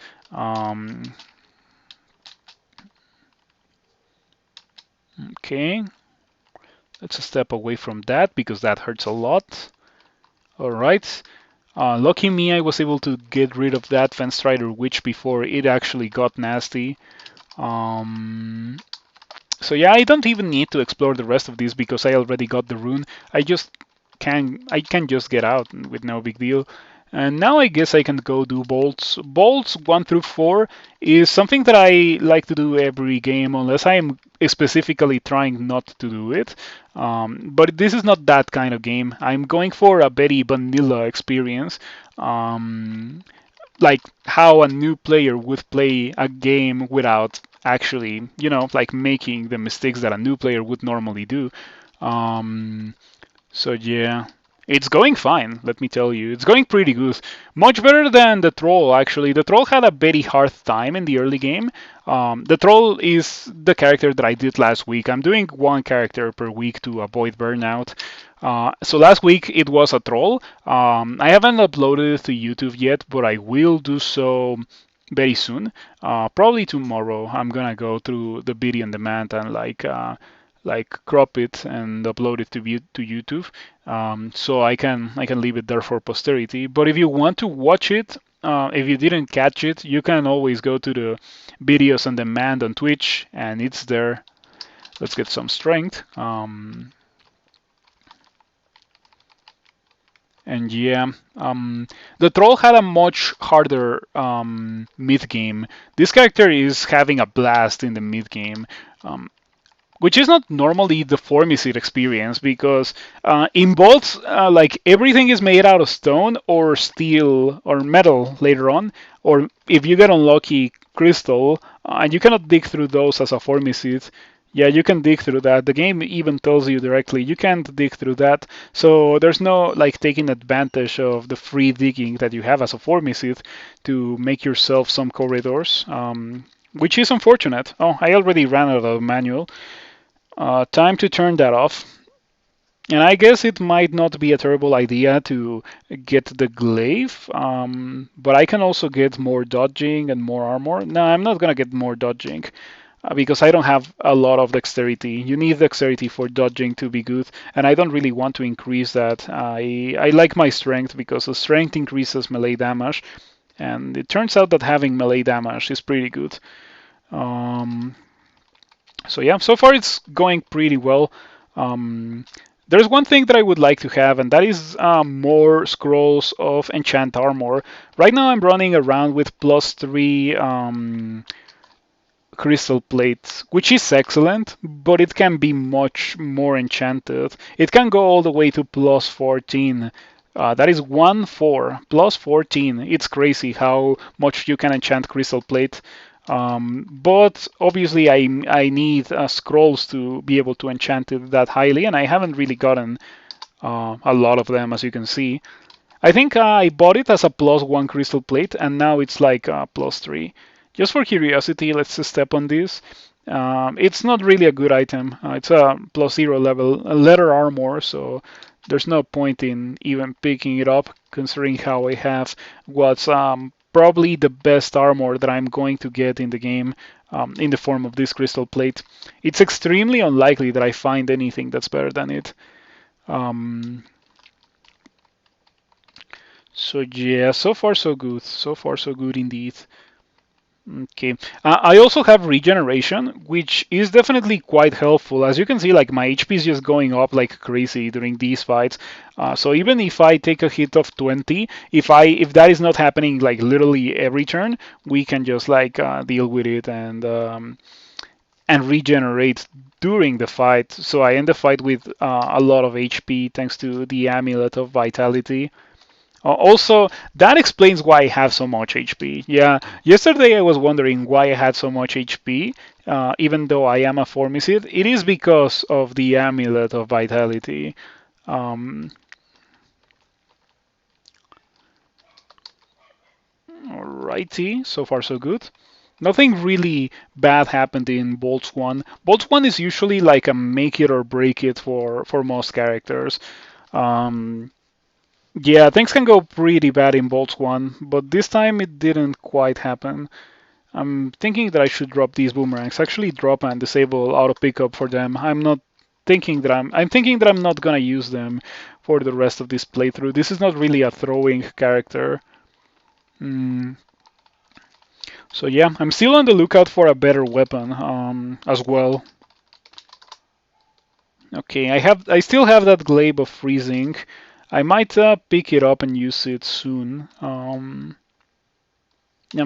Okay, let's step away from that because that hurts a lot. Alright. Lucky me, I was able to get rid of that Fence Strider Witch before it actually got nasty. Um, so yeah, I don't even need to explore the rest of this because I already got the rune. I can just get out with no big deal. And now I guess I can go do bolts. Bolts 1 through 4 is something that I like to do every game unless I am specifically trying not to do it. But this is not that kind of game. I'm going for a very vanilla experience. Um, like how a new player would play a game without actually, like making the mistakes that a new player would normally do. Um, so yeah, it's going fine. Let me tell you, it's going pretty good. Much better than the troll. Actually, the troll had a very hard time in the early game. The troll is the character that I did last week. I'm doing one character per week to avoid burnout. So last week it was a troll. I haven't uploaded it to YouTube yet, but I will do so very soon. Probably tomorrow. I'm gonna go through the video on demand and like crop it and upload it to YouTube, so I can leave it there for posterity. But if you want to watch it, if you didn't catch it, you can always go to the videos on demand on Twitch, and it's there. Let's get some strength. And yeah, the troll had a much harder mid game. This character is having a blast in the mid game. Which is not normally the Formicid experience because in bolts, like everything is made out of stone or steel or metal later on, or if you get unlucky, crystal, and you cannot dig through those as a Formicid. Yeah, you can dig through that. The game even tells you directly you can't dig through that. So there's no like taking advantage of the free digging that you have as a Formicid to make yourself some corridors, which is unfortunate. Oh, I already ran out of manual. Time to turn that off. And I guess it might not be a terrible idea to get the glaive, but I can also get more dodging and more armor. No, I'm not gonna get more dodging because I don't have a lot of dexterity. You need dexterity for dodging to be good, and I don't really want to increase that. I like my strength because the strength increases melee damage, and it turns out that having melee damage is pretty good. Um, so yeah, so far it's going pretty well. Um, there's one thing that I would like to have, and that is more scrolls of enchant armor. Right now I'm running around with +3 crystal plates, which is excellent, but it can be much more enchanted. It can go all the way to +14. That is 1 4 +14. It's crazy how much you can enchant crystal plate. But obviously, I need scrolls to be able to enchant it that highly, and I haven't really gotten a lot of them, as you can see. I think I bought it as a +1 crystal plate, and now it's like +3. Just for curiosity, let's step on this. It's not really a good item. It's a +0 level leather armor, so there's no point in even picking it up, considering how I have what's probably the best armor that I'm going to get in the game in the form of this crystal plate. It's extremely unlikely that I find anything that's better than it. So yeah, so far so good. So far so good indeed. Okay. I also have regeneration, which is definitely quite helpful. As you can see, like my HP is just going up like crazy during these fights. So even if I take a hit of 20, if that is not happening like literally every turn, we can just like deal with it and regenerate during the fight. So I end the fight with a lot of HP thanks to the Amulet of Vitality. Also, that explains why I have so much HP. Yeah, yesterday I was wondering why I had so much HP, even though I am a Formicid. It is because of the Amulet of Vitality. Um, Alrighty, so far so good. Nothing really bad happened in Bolts 1. Bolts 1 is usually like a make it or break it for most characters. Um, Yeah, things can go pretty bad in Bolts 1, but this time it didn't quite happen. I'm thinking that I should drop these boomerangs. Actually drop and disable auto pickup for them. I'm thinking that I'm not gonna use them for the rest of this playthrough. This is not really a throwing character. Mm. So yeah, I'm still on the lookout for a better weapon as well. Okay, I still have that glaive of freezing. I might pick it up and use it soon. I'm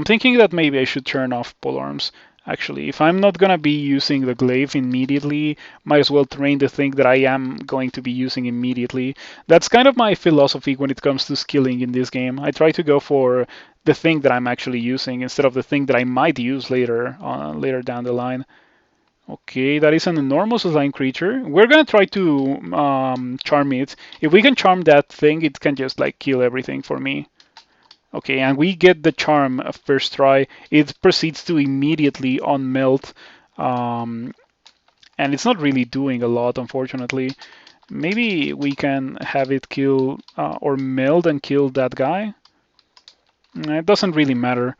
thinking that maybe I should turn off polearms Actually, if I'm not gonna be using the glaive immediately, might as well train the thing that I am going to be using immediately. That's kind of my philosophy when it comes to skilling in this game. I try to go for the thing that I'm actually using instead of the thing that I might use later down the line. Okay, that is an enormous slime creature. We're gonna try to charm it. If we can charm that thing, it can just like kill everything for me. Okay, and we get the charm first try. It proceeds to immediately unmelt, um, and it's not really doing a lot, unfortunately. Maybe we can have it kill or melt and kill that guy. It doesn't really matter.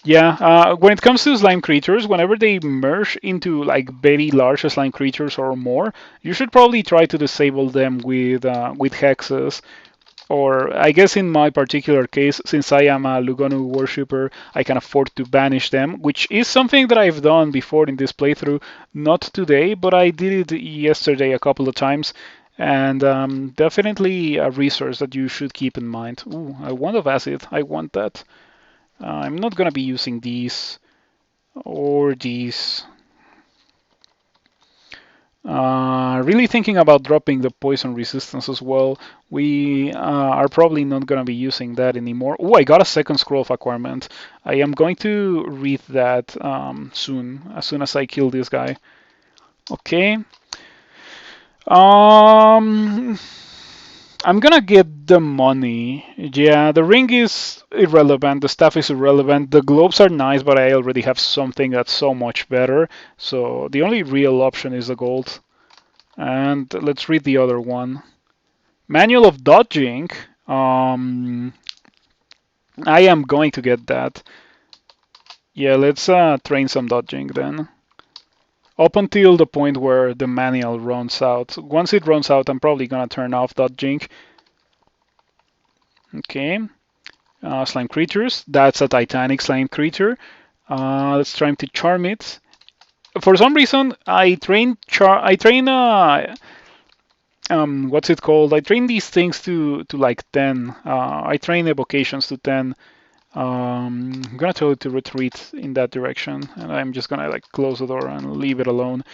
Yeah, when it comes to slime creatures, whenever they merge into like very large slime creatures or more, you should probably try to disable them with hexes. Or I guess in my particular case, since I am a Lugonu worshipper, I can afford to banish them, which is something that I've done before in this playthrough. Not today, but I did it yesterday a couple of times. And definitely a resource that you should keep in mind. Ooh, I want of acid. I want that. I'm not gonna be using these or these. Really thinking about dropping the poison resistance as well. We are probably not going to be using that anymore. Oh, I got a second scroll of acquirement. I am going to read that soon, as soon as I kill this guy. Okay. Um, I'm gonna get the money. Yeah, the ring is irrelevant, the staff is irrelevant, the gloves are nice, but I already have something that's so much better. So the only real option is the gold. And let's read the other one. Manual of dodging. I am going to get that. Yeah, let's train some dodging then. Up until the point where the manual runs out. Once it runs out, I'm probably gonna turn off dodging. Okay. Slime creatures. That's a titanic slime creature. Let's try to charm it. For some reason, I train what's it called? I train these things to like 10. I train evocations to 10. I'm gonna tell it to retreat in that direction, and I'm just gonna like close the door and leave it alone.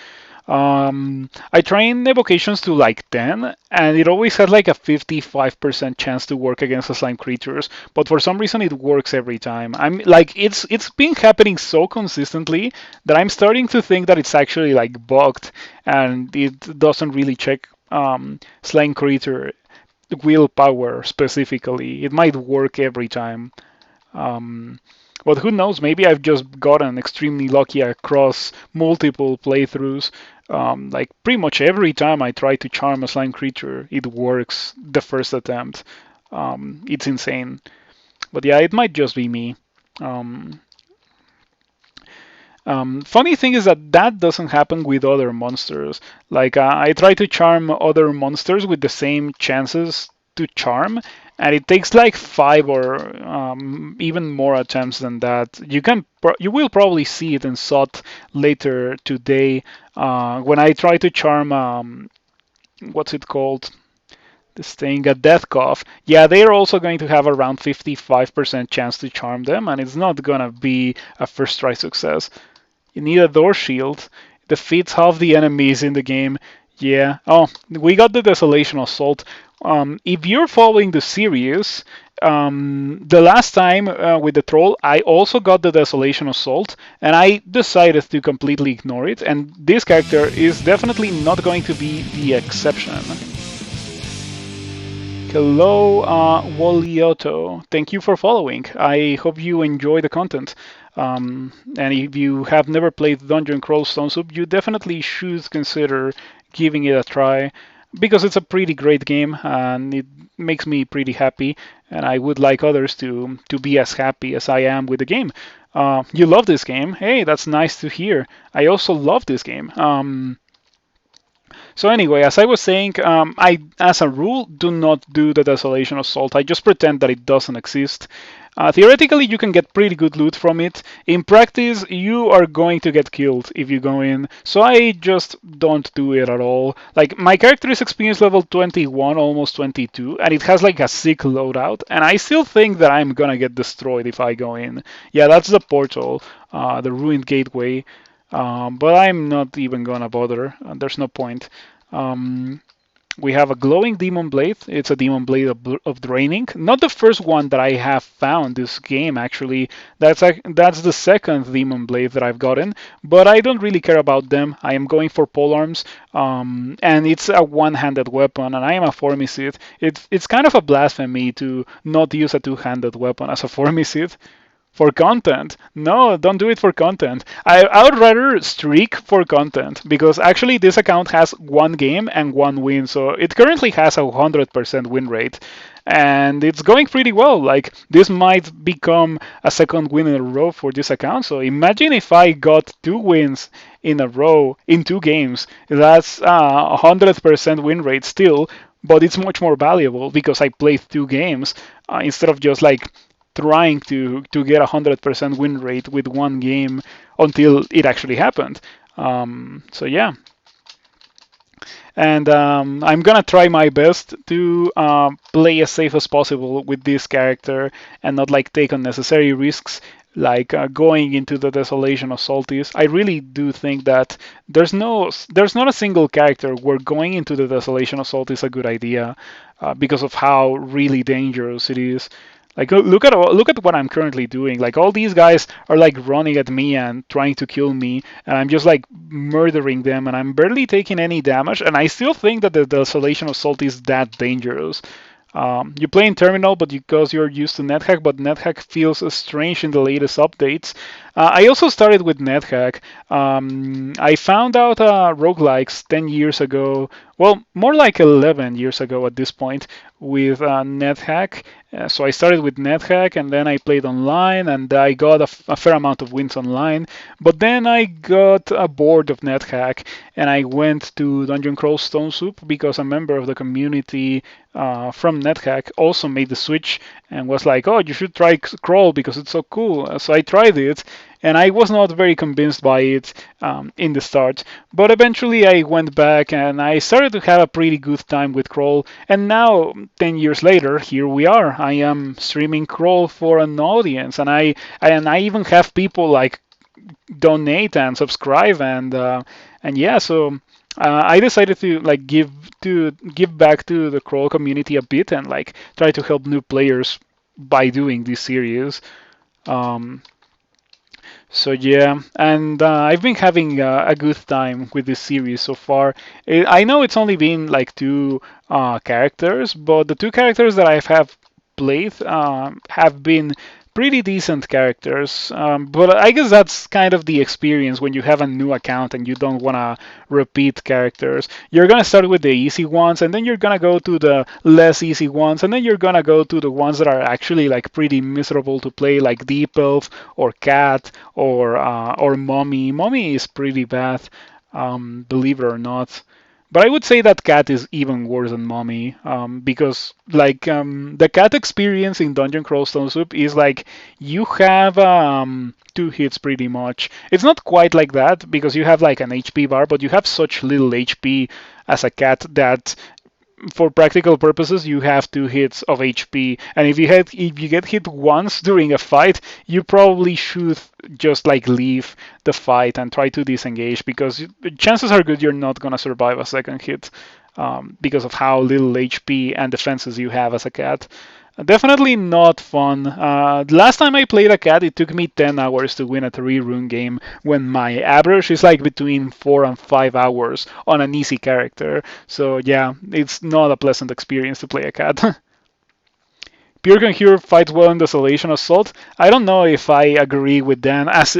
I train evocations to like 10, and it always has like a 55% chance to work against the slime creatures, but for some reason it works every time. I'm like it's been happening so consistently that I'm starting to think that it's actually like bugged and it doesn't really check slime creature willpower specifically. It might work every time. Um, but who knows? Maybe I've just gotten extremely lucky across multiple playthroughs. Like pretty much every time I try to charm a slime creature, it works the first attempt. It's insane. But yeah, it might just be me. Um, Funny thing is that that doesn't happen with other monsters. Like I try to charm other monsters with the same chances to charm, and it takes like 5 or even more attempts than that. You will probably see it in SOT later today when I try to charm what's it called? This thing, a death cough. Yeah, they're also going to have around 55% chance to charm them, and it's not gonna be a first try success. You need a door shield. Defeats half the enemies in the game. Yeah. Oh, we got the Desolation Assault. If you're following the series, the last time with the troll, I also got the Desolation Assault, and I decided to completely ignore it. And this character is definitely not going to be the exception. Hello, Wolioto. Thank you for following. I hope you enjoy the content. And if you have never played Dungeon Crawl Stone Soup, you definitely should consider giving it a try because it's a pretty great game and it makes me pretty happy. And I would like others to be as happy as I am with the game. You love this game? Hey, that's nice to hear. I also love this game. So anyway, as I was saying, I, as a rule, do not do the Desolation Assault. I just pretend that it doesn't exist. Theoretically, you can get pretty good loot from it. In practice, you are going to get killed if you go in. So I just don't do it at all. Like, my character is experience level 21, almost 22, and it has like a sick loadout. And I still think that I'm gonna get destroyed if I go in. Yeah, that's the portal. the Ruined Gateway. But I'm not even gonna bother. There's no point. Um, we have a glowing demon blade. It's a demon blade of draining. Not the first one that I have found this game actually. That's the second demon blade that I've gotten. But I don't really care about them. I am going for polearms, and it's a one-handed weapon, and I am a formicid. It's kind of a blasphemy to not use a two-handed weapon as a formicid. For content. No, don't do it for content. I would rather streak for content because actually this account has one game and one win, so it currently has a 100% win rate. And it's going pretty well. Like, this might become a second win in a row for this account. So imagine if I got 2 wins in a row in 2 games. That's a 100% win rate still, but it's much more valuable because I played 2 games instead of just like trying to get a 100% win rate with one game until it actually happened. So yeah, and I'm gonna try my best to play as safe as possible with this character and not like take unnecessary risks. Like going into the Desolation of Saltis, I really do think that there's not a single character where going into the Desolation of Saltis is a good idea because of how really dangerous it is. Like look at what I'm currently doing. Like all these guys are like running at me and trying to kill me, and I'm just like murdering them, and I'm barely taking any damage. And I still think that the Desolation Assault is that dangerous. You play in Terminal, but because you're used to NetHack, but NetHack feels strange in the latest updates. I also started with NetHack. I found out roguelikes 10 years ago, well, more like 11 years ago at this point, with NetHack. So I started with NetHack, and then I played online, and I got a fair amount of wins online. But then I got bored of NetHack, and I went to Dungeon Crawl Stone Soup because a member of the community from NetHack also made the switch and was like, "Oh, you should try Crawl because it's so cool." So I tried it, and I was not very convinced by it in the start. But eventually I went back and I started to have a pretty good time with Crawl. And now, 10 years later, here we are. I am streaming Crawl for an audience, and I even have people like donate and subscribe, and yeah, so I decided to like give back to the Crawl community a bit and like try to help new players by doing this series. Um, so yeah, and I've been having a good time with this series so far. I know it's only been like 2 characters, but the 2 characters that I have played have been pretty decent characters. But I guess that's kind of the experience when you have a new account and you don't want to repeat characters. You're gonna start with the easy ones, and then you're gonna go to the less easy ones, and then you're gonna go to the ones that are actually like pretty miserable to play, like Deep Elf or Cat or Mummy. Mummy is pretty bad, believe it or not. But I would say that Cat is even worse than Mummy, because like the Cat experience in Dungeon Crawl Stone Soup is like you have 2 hits pretty much. It's not quite like that because you have like an HP bar, but you have such little HP as a cat that for practical purposes, you have 2 hits of HP, and if you get hit once during a fight, you probably should just like leave the fight and try to disengage because chances are good you're not gonna survive a second hit because of how little HP and defenses you have as a cat. Definitely not fun. The last time I played a cat, it took me 10 hours to win a 3-rune game when my average is like between 4 and 5 hours on an easy character. So yeah, it's not a pleasant experience to play a cat. Pure Conjure fights well in Desolation Assault. I don't know if I agree with Dan, as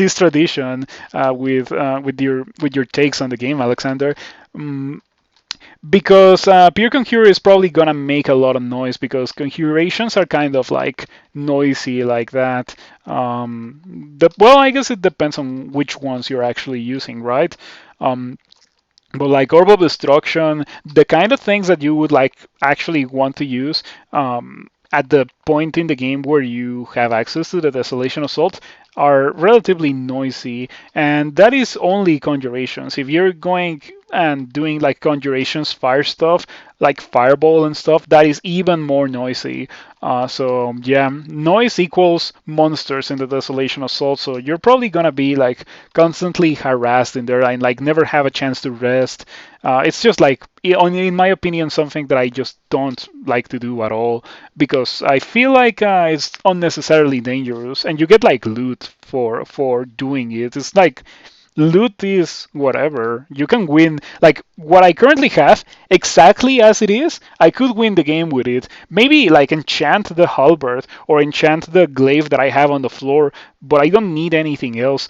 is tradition with your takes on the game, Alexander. Um, because Pure Conjure is probably gonna make a lot of noise because conjurations are kind of like noisy like that. Well, I guess it depends on which ones you're actually using, right? Um, but like Orb of Destruction, the kind of things that you would like actually want to use at the point in the game where you have access to the Desolation Assault are relatively noisy, and that is only conjurations. If you're going and doing like conjurations fire stuff, like fireball and stuff, that is even more noisy. So yeah, noise equals monsters in the Desolation Assault. So you're probably gonna be like constantly harassed in there and like never have a chance to rest. It's just like, in my opinion, something that I just don't like to do at all because I feel like it's unnecessarily dangerous, and you get like loot for doing it. It's like loot is whatever. You can win. Like what I currently have, exactly as it is, I could win the game with it. Maybe like enchant the halberd or enchant the glaive that I have on the floor, but I don't need anything else.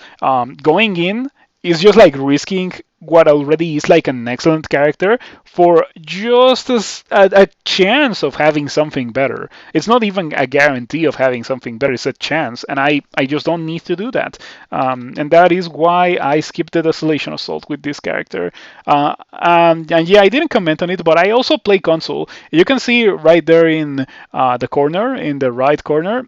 Going in is just like risking what already is like an excellent character for just a chance of having something better. It's not even a guarantee of having something better, it's a chance, and I just don't need to do that. And that is why I skipped the Desolation Assault with this character. And yeah, I didn't comment on it, but I also play console. You can see right there in the corner, in the right corner,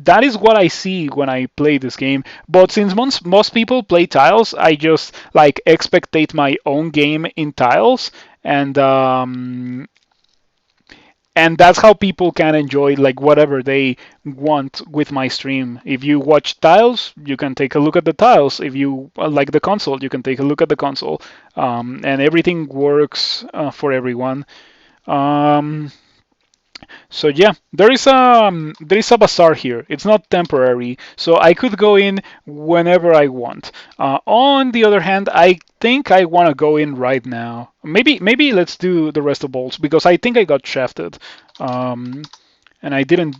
that is what I see when I play this game. But since most people play tiles, I just like expectate my own game in tiles, and that's how people can enjoy like whatever they want with my stream. If you watch tiles, you can take a look at the tiles. If you like the console, you can take a look at the console, and everything works for everyone. Um, so yeah, there is a bazaar here. It's not temporary, so I could go in whenever I want. On the other hand, I think I want to go in right now. Maybe let's do the rest of balls because I think I got shafted, um, and I didn't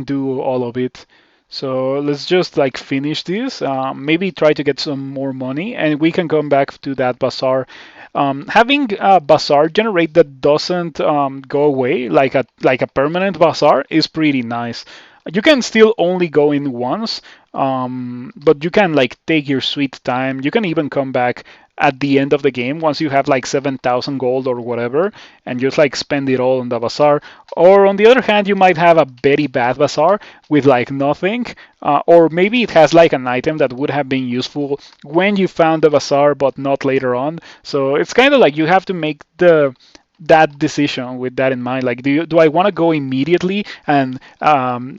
do all of it. So let's just like finish this. Maybe try to get some more money, and we can come back to that bazaar. Having a bazaar generate that doesn't go away like a permanent bazaar is pretty nice. You can still only go in once, but you can like take your sweet time. You can even come back at the end of the game once you have like 7,000 gold or whatever, and just like spend it all on the bazaar. Or on the other hand, you might have a very bad bazaar with like nothing, or maybe it has like an item that would have been useful when you found the bazaar, but not later on. So it's kind of like you have to make that decision with that in mind. Like, do I want to go immediately and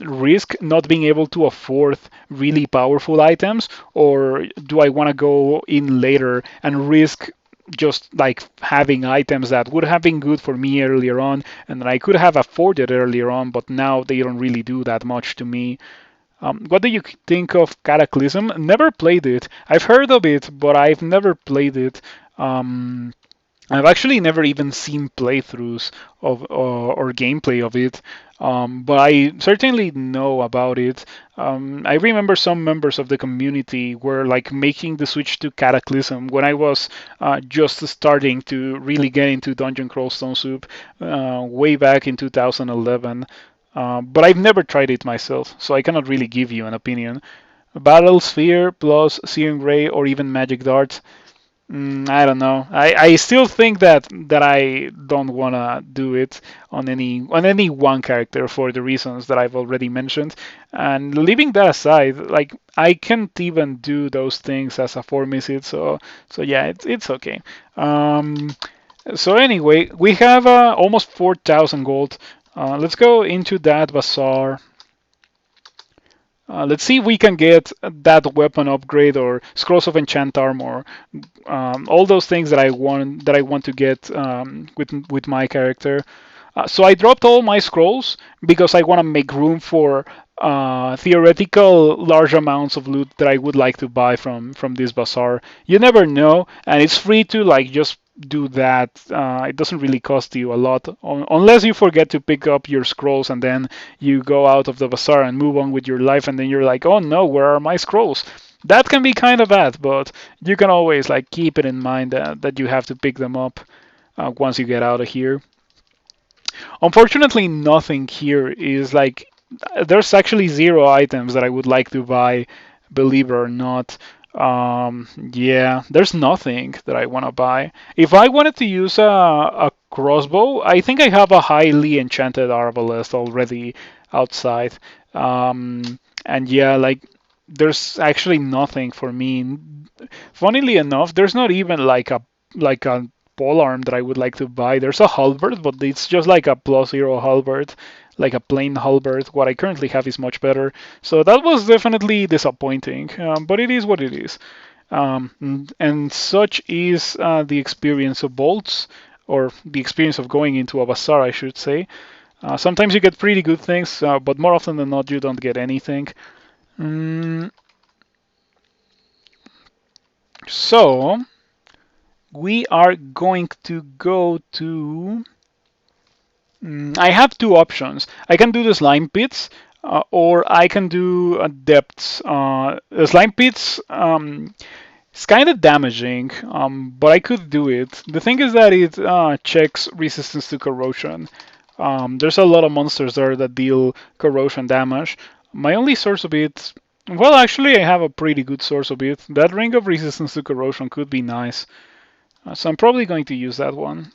risk not being able to afford really powerful items, or do I want to go in later and risk just like having items that would have been good for me earlier on and that I could have afforded earlier on, but now they don't really do that much to me. What do you think of Cataclysm? Never played it. I've heard of it, but I've never played it. Um, I've actually never even seen playthroughs of or gameplay of it, but I certainly know about it. I remember some members of the community were like making the switch to Cataclysm when I was just starting to really get into Dungeon Crawl Stone Soup way back in 2011. But I've never tried it myself, so I cannot really give you an opinion. Battle Sphere plus Searing Ray or even Magic Dart. I don't know. I still think that I don't wanna do it on any one character for the reasons that I've already mentioned. And leaving that aside, like I can't even do those things as a formicid, so yeah, it's okay. So anyway, we have almost 4,000 gold. Let's go into that bazaar. Let's see if we can get that weapon upgrade or scrolls of enchant armor. All those things that I want to get with my character. So I dropped all my scrolls because I want to make room for theoretical large amounts of loot that I would like to buy from this bazaar. You never know, and it's free to like just do that. It doesn't really cost you a lot unless you forget to pick up your scrolls and then you go out of the bazaar and move on with your life, and then you're like, oh no, where are my scrolls? That can be kind of bad, but you can always like keep it in mind that you have to pick them up once you get out of here. Unfortunately, nothing here is like there's actually zero items that I would like to buy, believe it or not. Yeah, there's nothing that I want to buy. If I wanted to use a crossbow, I think I have a highly enchanted arbalest already outside. And yeah, like there's actually nothing for me. Funnily enough, there's not even like a pole arm that I would like to buy. There's a halberd, but it's just like a +0 halberd, like a plain halberd. What I currently have is much better. So that was definitely disappointing, but it is what it is. And such is the experience of bolts, or the experience of going into a bazaar, I should say. Sometimes you get pretty good things, but more often than not, you don't get anything. Mm, so we are going to go to. I have two options. I can do the slime pits, or I can do depths. The slime pits. It's kind of damaging, but I could do it. The thing is that it checks resistance to corrosion. There's a lot of monsters there that deal corrosion damage. My only source of it, well, actually, I have a pretty good source of it. That ring of resistance to corrosion could be nice. So I'm probably going to use that one.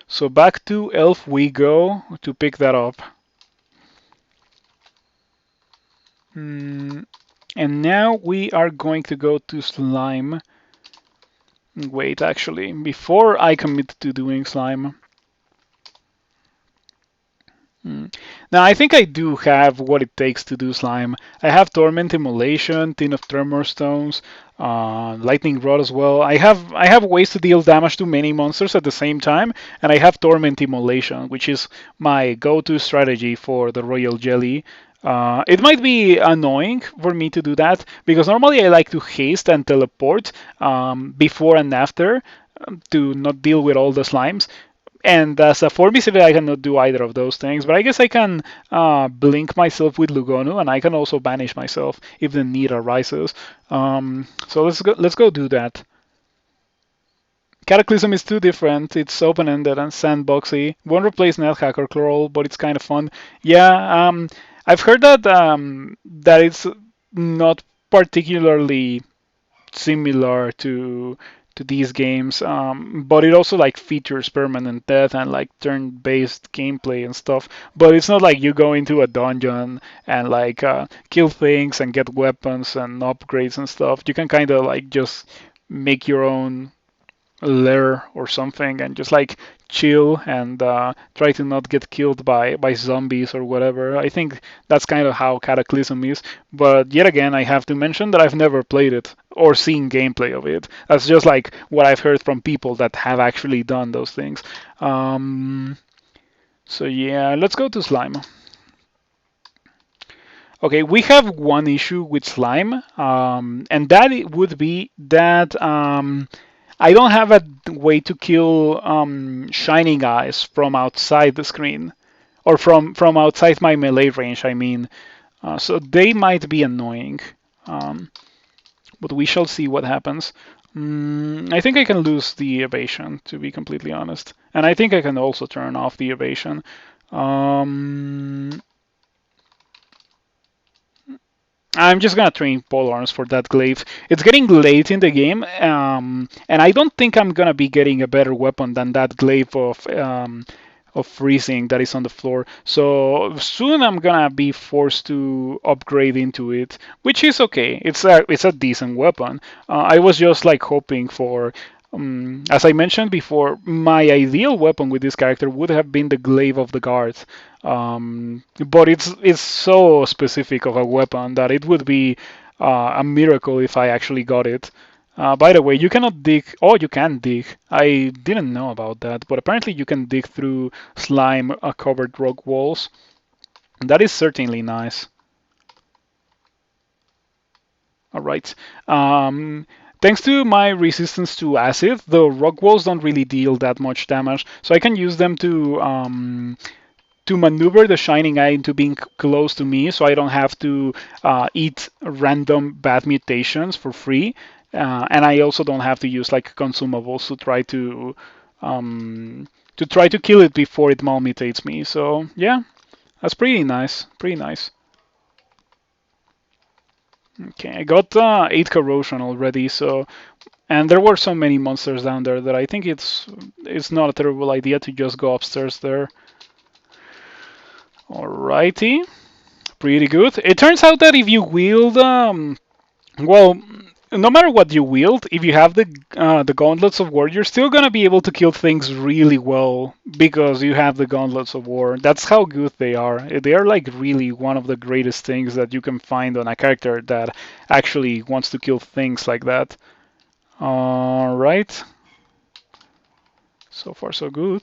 So back to Elf we go to pick that up. And now we are going to go to slime. Wait, actually, before I commit to doing slime. Now, I think I do have what it takes to do slime. I have Torment, Emulation, Tin of Tremor Stones, Lightning Rod as well. I have ways to deal damage to many monsters at the same time, and I have Torment Immolation, which is my go-to strategy for the Royal Jelly. It might be annoying for me to do that, because normally I like to haste and teleport before and after to not deal with all the slimes. And as a 4 civil, I cannot do either of those things, but I guess I can blink myself with Lugonu, and I can also banish myself if the need arises. So let's go do that. Cataclysm is too different. It's open-ended and sandboxy. Won't replace NetHacker Crawl, but it's kind of fun. Yeah, I've heard that it's not particularly similar to these games, but it also like features permanent death and like turn-based gameplay and stuff. But it's not like you go into a dungeon and like kill things and get weapons and upgrades and stuff. You can kind of like just make your own lair or something and just like chill and try to not get killed by zombies or whatever. I think that's kind of how Cataclysm is. But yet again, I have to mention that I've never played it or seen gameplay of it. That's just like what I've heard from people that have actually done those things. So yeah, let's go to slime. Okay, we have one issue with slime, and that it would be that I don't have a way to kill shining eyes from outside the screen, or from outside my melee range, I mean. So they might be annoying, but we shall see what happens. I think I can lose the evasion, to be completely honest. And I think I can also turn off the evasion. I'm just gonna train polearms for that glaive. It's getting late in the game, and I don't think I'm gonna be getting a better weapon than that glaive of freezing that is on the floor. So soon I'm gonna be forced to upgrade into it, which is okay. It's a decent weapon. I was just like hoping for. As I mentioned before, my ideal weapon with this character would have been the Glaive of the Guard, but it's so specific of a weapon that it would be a miracle if I actually got it. By the way, you cannot dig. Oh, you can dig. I didn't know about that, but apparently you can dig through slime covered rock walls. That is certainly nice. All right. Thanks to my resistance to acid, the rock walls don't really deal that much damage, so I can use them to maneuver the Shining Eye into being close to me, so I don't have to eat random bad mutations for free, and I also don't have to use like consumables to try to kill it before it malmutates me. So yeah, that's pretty nice. Pretty nice. Okay, I got 8 corrosion already, so and there were so many monsters down there that I think it's not a terrible idea to just go upstairs there. Alrighty, pretty good. It turns out that if you wield, well, no matter what you wield, if you have the gauntlets of war, you're still gonna be able to kill things really well because you have the gauntlets of war. That's how good they are. They are like really one of the greatest things that you can find on a character that actually wants to kill things like that. All right, so far so good.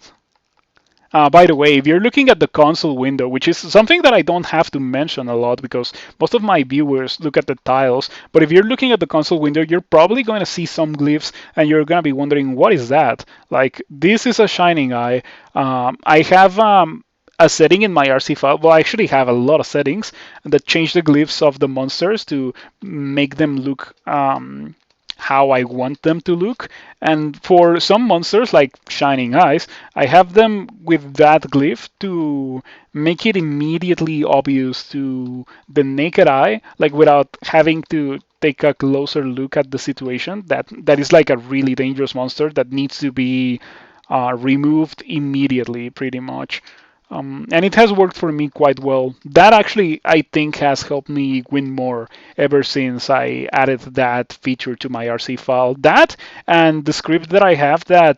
By the way, if you're looking at the console window, which is something that I don't have to mention a lot because most of my viewers look at the tiles, but if you're looking at the console window, you're probably going to see some glyphs and you're going to be wondering, what is that? Like, this is a shining eye. I have a setting in my RC file. Well, I actually have a lot of settings that change the glyphs of the monsters to make them look how I want them to look. And for some monsters, like Shining Eyes, I have them with that glyph to make it immediately obvious to the naked eye, like without having to take a closer look at the situation. That is like a really dangerous monster that needs to be removed immediately, pretty much. And it has worked for me quite well. That actually, I think, has helped me win more ever since I added that feature to my RC file. That and the script that I have that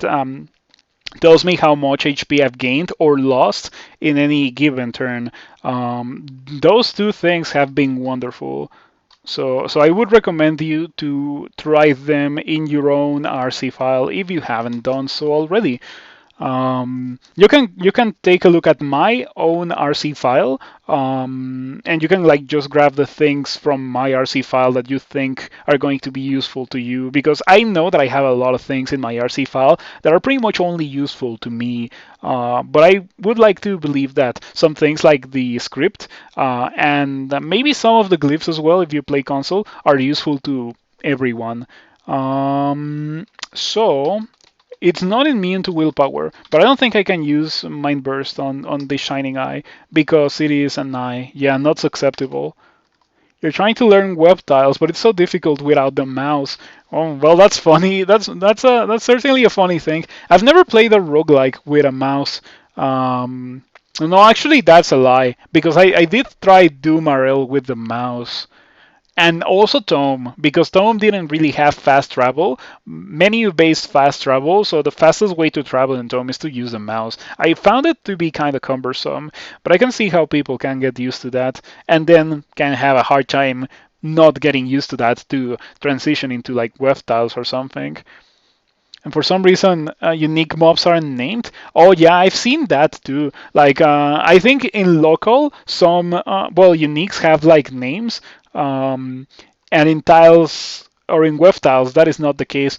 tells me how much HP I've gained or lost in any given turn. Those two things have been wonderful. So I would recommend you to try them in your own RC file if you haven't done so already. You can take a look at my own RC file, and you can like just grab the things from my RC file that you think are going to be useful to you. Because I know that I have a lot of things in my RC file that are pretty much only useful to me. But I would like to believe that some things like the script and maybe some of the glyphs as well, if you play console, are useful to everyone. So. It's not immune to willpower, but I don't think I can use Mind Burst on the Shining Eye because it is an eye. Yeah, not susceptible. You're trying to learn web tiles, but it's so difficult without the mouse. Oh, well, that's funny. That's certainly a funny thing. I've never played a roguelike with a mouse. No, actually, that's a lie because I did try Doomarel with the mouse. And also Tome, because Tome didn't really have fast travel, menu-based fast travel, so the fastest way to travel in Tome is to use the mouse. I found it to be kind of cumbersome, but I can see how people can get used to that, and then can have a hard time not getting used to that to transition into like web tiles or something. And for some reason, unique mobs aren't named. Oh yeah, I've seen that too. Like I think in local, some uniques have like names, and in tiles or in web tiles that is not the case.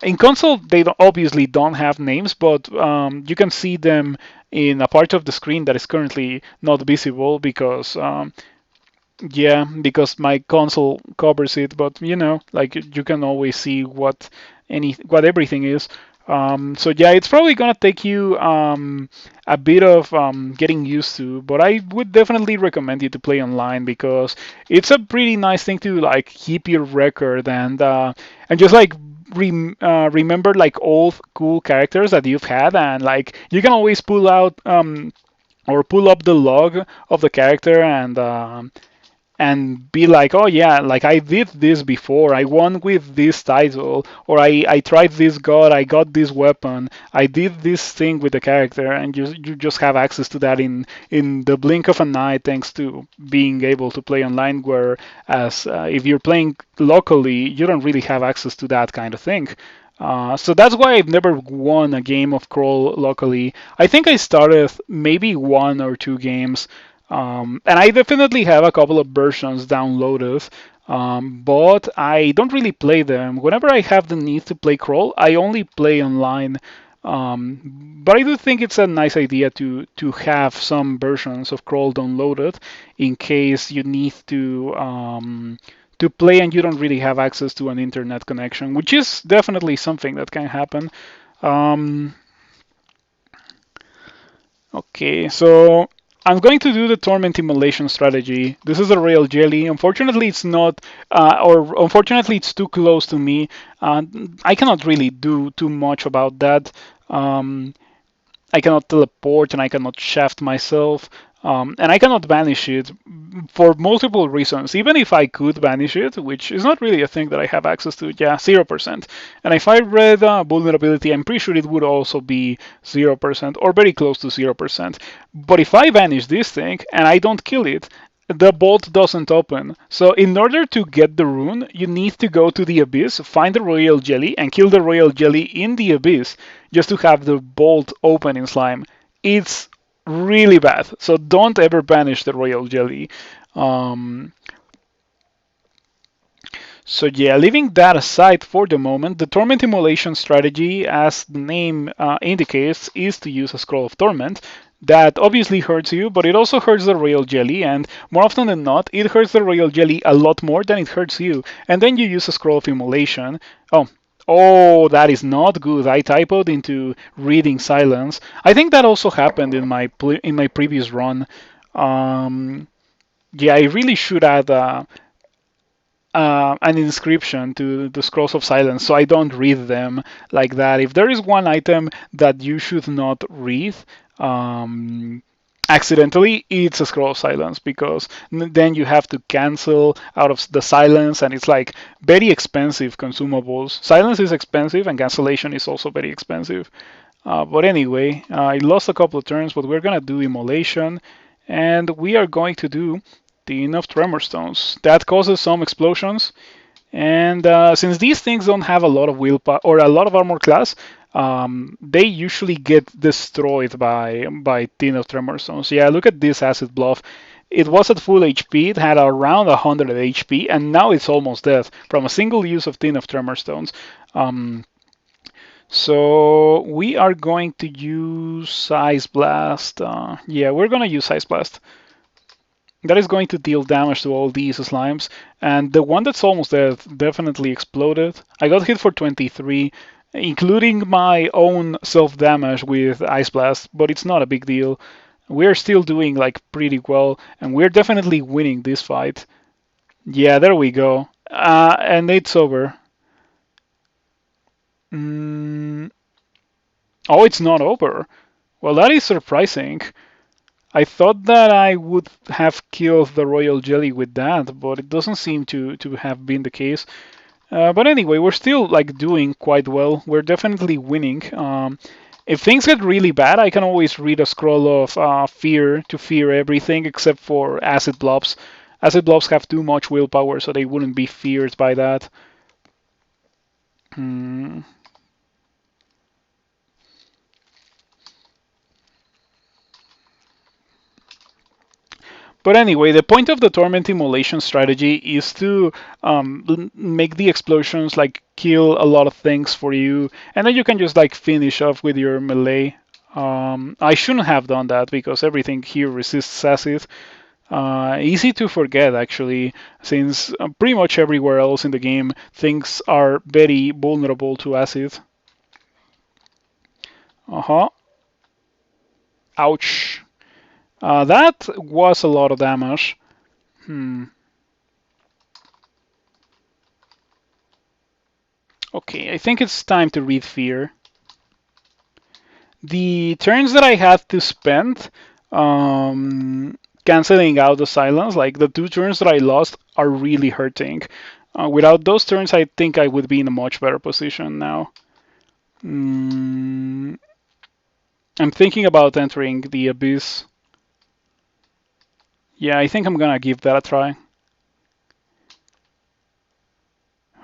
In console, they obviously don't have names, but you can see them in a part of the screen that is currently not visible because because my console covers it, but like you can always see what everything is. So yeah, it's probably gonna take you a bit of getting used to, but I would definitely recommend you to play online because it's a pretty nice thing to like keep your record and just like remember like old cool characters that you've had, and like you can always pull out or pull up the log of the character and be like, oh yeah, like I did this before, I won with this title, or I tried this god, I got this weapon, I did this thing with the character, and you just have access to that in the blink of an eye thanks to being able to play online, whereas if you're playing locally, you don't really have access to that kind of thing. So that's why I've never won a game of Crawl locally. I think I started maybe one or two games, and I definitely have a couple of versions downloaded, but I don't really play them. Whenever I have the need to play Crawl, I only play online. But I do think it's a nice idea to have some versions of Crawl downloaded in case you need to play and you don't really have access to an internet connection, which is definitely something that can happen. Um, okay, so I'm going to do the Torment Emulation strategy. This is a real jelly. Unfortunately, it's not, or unfortunately, it's too close to me. I cannot really do too much about that. Um, I cannot teleport and I cannot shaft myself. And I cannot banish it for multiple reasons. Even if I could banish it, which is not really a thing that I have access to, yeah, 0%. And if I read vulnerability, I'm pretty sure it would also be 0% or very close to 0%. But if I banish this thing and I don't kill it, the bolt doesn't open. So in order to get the rune, you need to go to the abyss, find the royal jelly, and kill the royal jelly in the abyss just to have the bolt open in slime. It's really bad. So don't ever banish the royal jelly. Um, so yeah, leaving that aside for the moment, the Torment Emulation strategy, as the name indicates, is to use a Scroll of Torment. That obviously hurts you, but it also hurts the royal jelly, and more often than not, it hurts the royal jelly a lot more than it hurts you. And then you use a Scroll of Immolation. Oh, that is not good. I typoed into reading silence. I think that also happened in my previous run. Um, yeah, I really should add an inscription to the scrolls of silence so I don't read them like that. If there is one item that you should not read um, accidentally, it's a scroll of silence because then you have to cancel out of the silence and it's like very expensive consumables. Silence is expensive and cancellation is also very expensive. But anyway, I lost a couple of turns, but we're gonna do immolation and we are going to do Tin of Tremor Stones. That causes some explosions, and since these things don't have a lot of willpower or a lot of armor class, they usually get destroyed by Tin of Tremor Stones. Yeah, look at this acid bluff. It was at full HP, it had around 100 HP, and now it's almost dead from a single use of Tin of Tremor Stones. So we are going to use Ice Blast. Yeah, we're going to use Ice Blast. That is going to deal damage to all these slimes. And the one that's almost dead definitely exploded. I got hit for 23, including my own self-damage with Ice Blast, but it's not a big deal. We're still doing like pretty well, and we're definitely winning this fight. Yeah, there we go. And it's over. Mm. Oh, it's not over. Well, that is surprising. I thought that I would have killed the royal jelly with that, but it doesn't seem to have been the case. But anyway, we're still like doing quite well. We're definitely winning. If things get really bad, I can always read a scroll of fear to fear everything except for acid blobs. Acid blobs have too much willpower, so they wouldn't be feared by that. Hmm. But anyway, the point of the Torment Immolation strategy is to make the explosions like kill a lot of things for you, and then you can just like finish off with your melee. I shouldn't have done that because everything here resists acid. Easy to forget actually, since pretty much everywhere else in the game things are very vulnerable to acid. Uh-huh. Ouch. That was a lot of damage. Hmm. Okay, I think it's time to read Fear. The turns that I had to spend canceling out the silence, like the 2 turns that I lost, are really hurting. Without those turns, I think I would be in a much better position now. I'm thinking about entering the Abyss. Yeah, I think I'm gonna give that a try.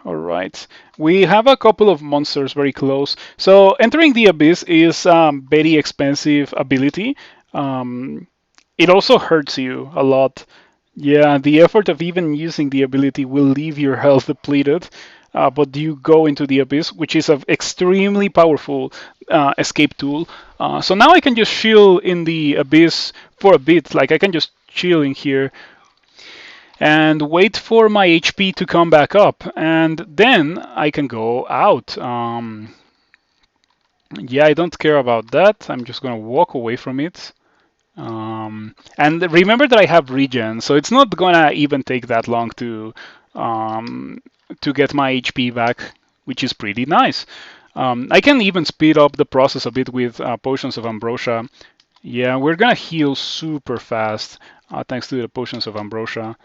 All right. We have a couple of monsters very close. So entering the abyss is very expensive ability. Um, it also hurts you a lot. Yeah, the effort of even using the ability will leave your health depleted. But you go into the abyss, which is an extremely powerful escape tool. So now I can just chill in the abyss for a bit. Like I can just chill in here and wait for my HP to come back up, and then I can go out. Yeah, I don't care about that. I'm just gonna walk away from it. And remember that I have regen, so it's not gonna even take that long to get my HP back, which is pretty nice. I can even speed up the process a bit with Potions of Ambrosia. Yeah, we're gonna heal super fast thanks to the Potions of Ambrosia.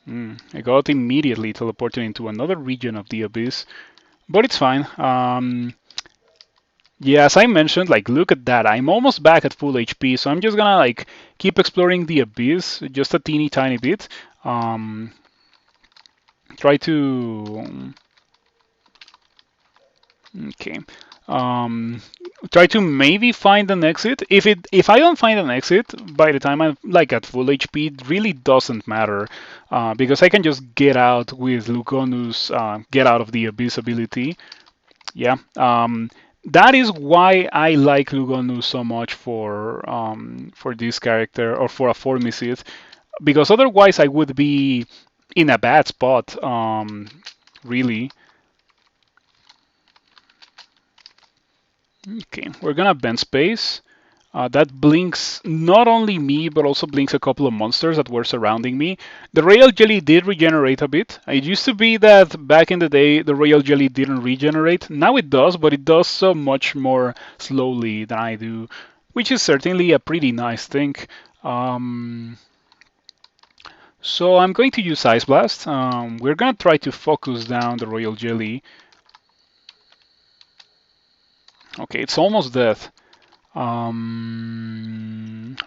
I got immediately teleported into another region of the Abyss, but it's fine. Yeah, as I mentioned, like look at that. I'm almost back at full HP, so I'm just gonna like keep exploring the Abyss just a teeny tiny bit. Um, try to Okay. Um, try to maybe find an exit. If I don't find an exit by the time I'm like at full HP, it really doesn't matter because I can just get out with Lugonu's get out of the abyss ability. Yeah. That is why I like Lugonu so much for this character or for a Formicid, because otherwise I would be in a bad spot. Really. Okay, we're gonna bend space. That blinks not only me, but also blinks a couple of monsters that were surrounding me. The Royal Jelly did regenerate a bit. It used to be that back in the day the Royal Jelly didn't regenerate. Now it does, but it does so much more slowly than I do, which is certainly a pretty nice thing. Um, so I'm going to use Ice Blast. We're gonna try to focus down the Royal Jelly. Okay, it's almost dead.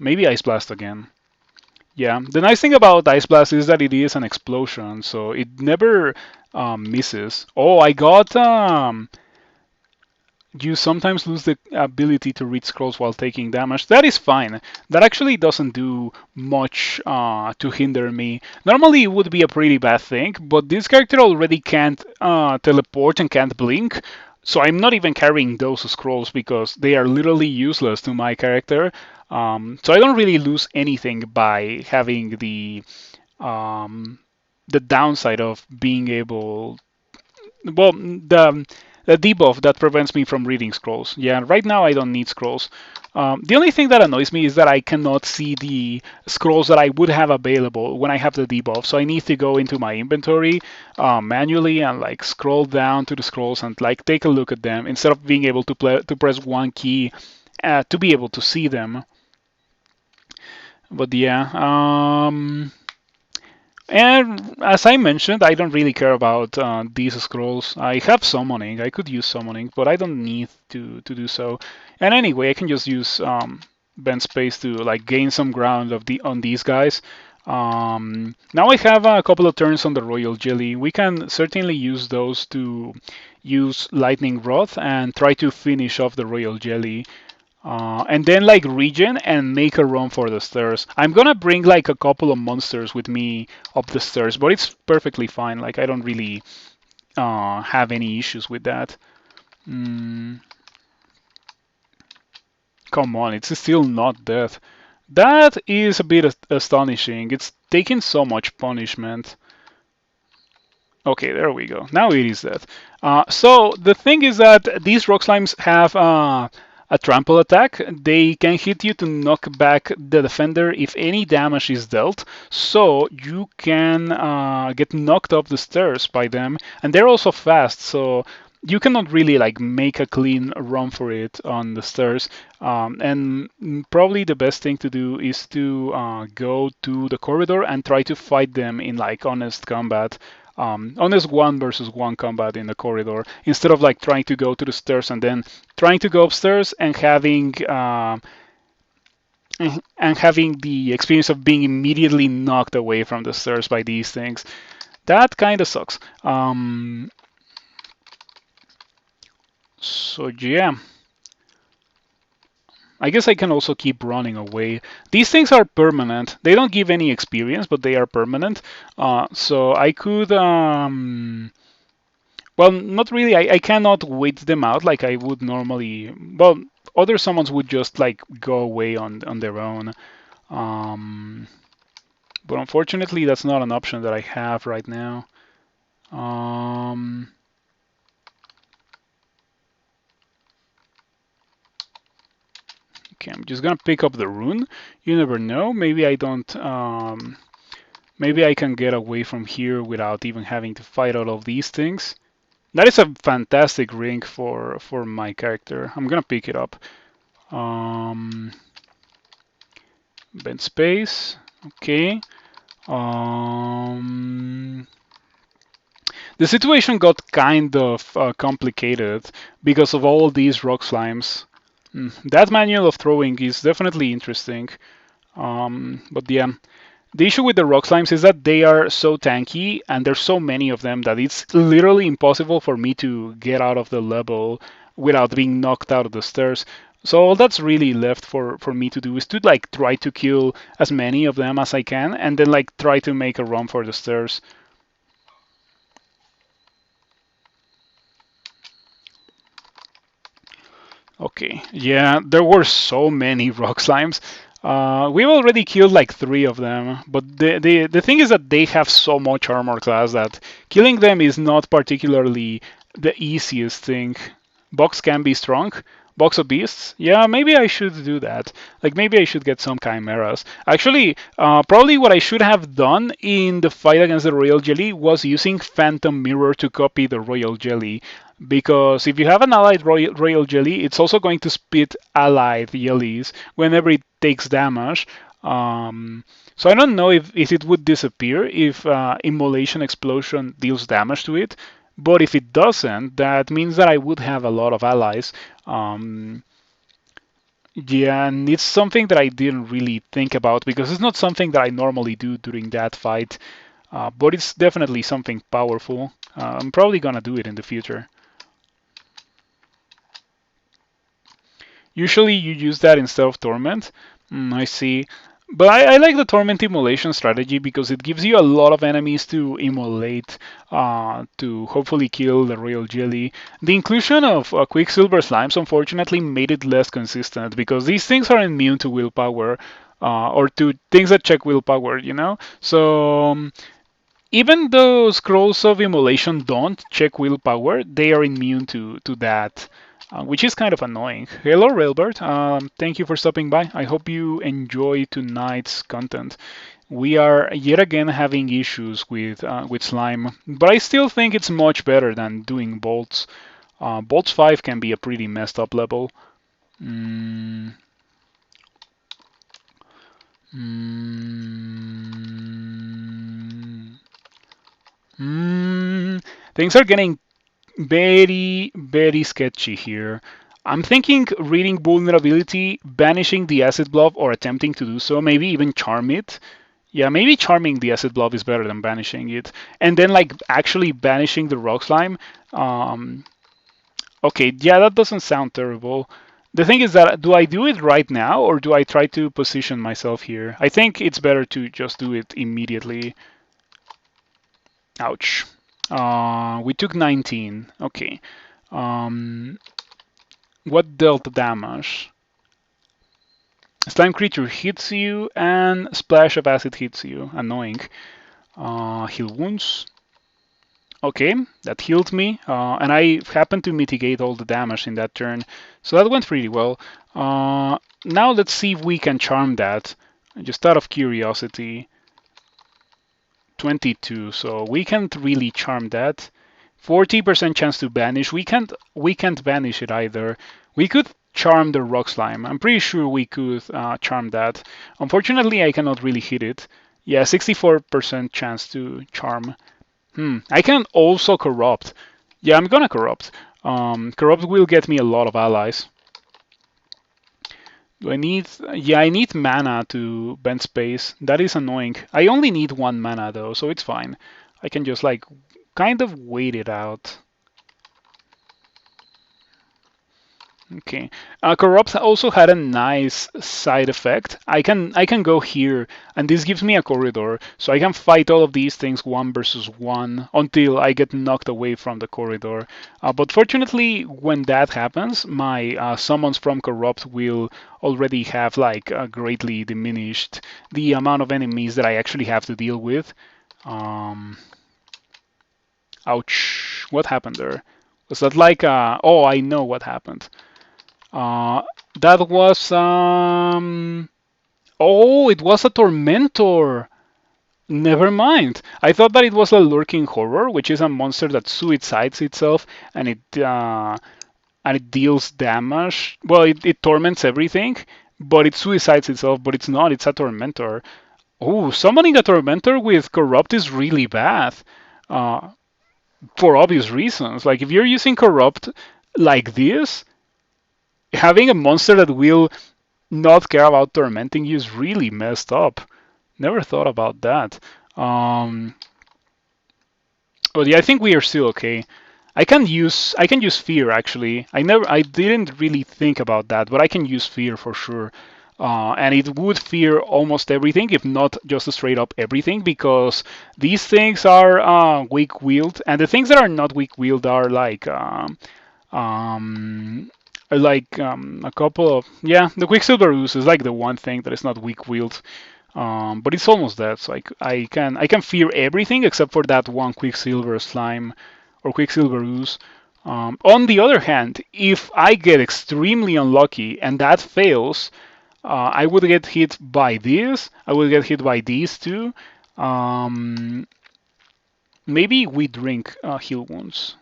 Maybe Ice Blast again. Yeah, the nice thing about Ice Blast is that it is an explosion, so it never misses. Oh, I got. You sometimes lose the ability to read scrolls while taking damage. That is fine. That actually doesn't do much to hinder me. Normally, it would be a pretty bad thing, but this character already can't teleport and can't blink. So I'm not even carrying those scrolls because they are literally useless to my character. So I don't really lose anything by having um, the downside of being able, well, the debuff that prevents me from reading scrolls. Yeah, right now I don't need scrolls. The only thing that annoys me is that I cannot see the scrolls that I would have available when I have the debuff. So I need to go into my inventory manually and like scroll down to the scrolls and like take a look at them instead of being able to press one key to be able to see them. But yeah, and as I mentioned, I don't really care about these scrolls. I have summoning. I could use summoning, but I don't need to do so. And anyway, I can just use bend space to like gain some ground on these guys. Now I have a couple of turns on the Royal Jelly. We can certainly use those to use Lightning Rod and try to finish off the Royal Jelly. And then like regen and make a run for the stairs. I'm gonna bring like a couple of monsters with me up the stairs, but it's perfectly fine. Like I don't really have any issues with that. Mm, come on, it's still not death. That is a bit astonishing. It's taking so much punishment. Okay, there we go. Now it is death. So the thing is that these rock slimes have a trample attack. They can hit you to knock back the defender if any damage is dealt. So you can get knocked off the stairs by them, and they're also fast. So you cannot really like make a clean run for it on the stairs. And probably the best thing to do is to go to the corridor and try to fight them in like honest combat. Honest one versus one combat in the corridor instead of like trying to go to the stairs and then trying to go upstairs and having the experience of being immediately knocked away from the stairs by these things. That kind of sucks. So yeah, I guess I can also keep running away. These things are permanent. They don't give any experience, but they are permanent. So I could, well, not really. I cannot wait them out like I would normally. Well, other summons would just like go away on their own. Um, but unfortunately, that's not an option that I have right now. Okay, I'm just gonna pick up the rune. You never know. Maybe I don't. Maybe I can get away from here without even having to fight all of these things. That is a fantastic ring for my character. I'm gonna pick it up. Um, Bend space. Okay. Um, the situation got kind of complicated because of all these rock slimes. That manual of throwing is definitely interesting. But yeah, the issue with the rock slimes is that they are so tanky and there's so many of them that it's literally impossible for me to get out of the level without being knocked out of the stairs. So all that's really left for me to do is to like try to kill as many of them as I can and then like try to make a run for the stairs. Okay, yeah, there were so many rock slimes. We've already killed like three of them, but the thing is that they have so much armor class that killing them is not particularly the easiest thing. Box can be strong. Box of Beasts? Yeah, maybe I should do that. Like, maybe I should get some chimeras. Actually, probably what I should have done in the fight against the Royal Jelly was using Phantom Mirror to copy the Royal Jelly. Because if you have an allied royal jelly, it's also going to spit allied jellies whenever it takes damage. So I don't know if it would disappear if Immolation Explosion deals damage to it. But if it doesn't, that means that I would have a lot of allies. Um, yeah, and it's something that I didn't really think about because it's not something that I normally do during that fight. But it's definitely something powerful. I'm probably gonna do it in the future. Usually you use that instead of Torment. I see. But I like the Torment Immolation strategy because it gives you a lot of enemies to immolate to hopefully kill the Royal Jelly. The inclusion of Quicksilver Slimes unfortunately made it less consistent because these things are immune to willpower or to things that check willpower, you know? So even though scrolls of immolation don't check willpower, they are immune to that, which is kind of annoying. Hello, Railbird. Thank you for stopping by. I hope you enjoy tonight's content. We are yet again having issues with slime, but I still think it's much better than doing bolts. Bolts 5 can be a pretty messed up level. Mm, mm, Things are getting very sketchy here. I'm thinking reading vulnerability, banishing the acid blob, or attempting to do so, maybe even charm it. Yeah, maybe charming the acid blob is better than banishing it. And then like actually banishing the rock slime. Um, okay, yeah, that doesn't sound terrible. The thing is that do I do it right now or do I try to position myself here? I think it's better to just do it immediately. Ouch. We took 19. Okay. Um, what dealt damage? Slime creature hits you and splash of acid hits you. Annoying. Heal wounds. Okay, that healed me, and I happened to mitigate all the damage in that turn, so that went pretty well. Now let's see if we can charm that, just out of curiosity. 22, so we can't really charm that. 40% chance to banish. We can't banish it either. We could charm the rock slime. I'm pretty sure we could charm that. Unfortunately, I cannot really hit it. Yeah, 64% chance to charm. I can also corrupt. Yeah, I'm gonna corrupt. Corrupt will get me a lot of allies. Do I need? Yeah, I need mana to bend space. That is annoying. I only need one mana though, so it's fine. I can just like kind of wait it out. Okay. Corrupt also had a nice side effect. I can go here, and this gives me a corridor, so I can fight all of these things one versus one until I get knocked away from the corridor. But fortunately, when that happens, my summons from Corrupt will already have like greatly diminished the amount of enemies that I actually have to deal with. Um, Ouch! What happened there? Was that like oh, I know what happened. Uh, that was oh, it was a Tormentor. Never mind. I thought that it was a lurking horror, which is a monster that suicides itself and it deals damage. Well, it torments everything, but it suicides itself. But it's not. It's a tormentor. Oh, summoning a tormentor with corrupt is really bad, uh, for obvious reasons. Like if you're using corrupt like this, having a monster that will not care about tormenting you is really messed up. Never thought about that. Um, but yeah, I think we are still okay. I can use fear actually. I didn't really think about that, but I can use fear for sure. And it would fear almost everything, if not just straight up everything, because these things are weak willed, and the things that are not weak willed um, are like a couple of yeah. The Quicksilver Ooze is like the one thing that is not weak willed. But it's almost that. So I can fear everything except for that one Quicksilver slime or Quicksilver ooze. On the other hand, if I get extremely unlucky and that fails, I would get hit by this. I would get hit by these two. Um, Maybe we drink heal wounds.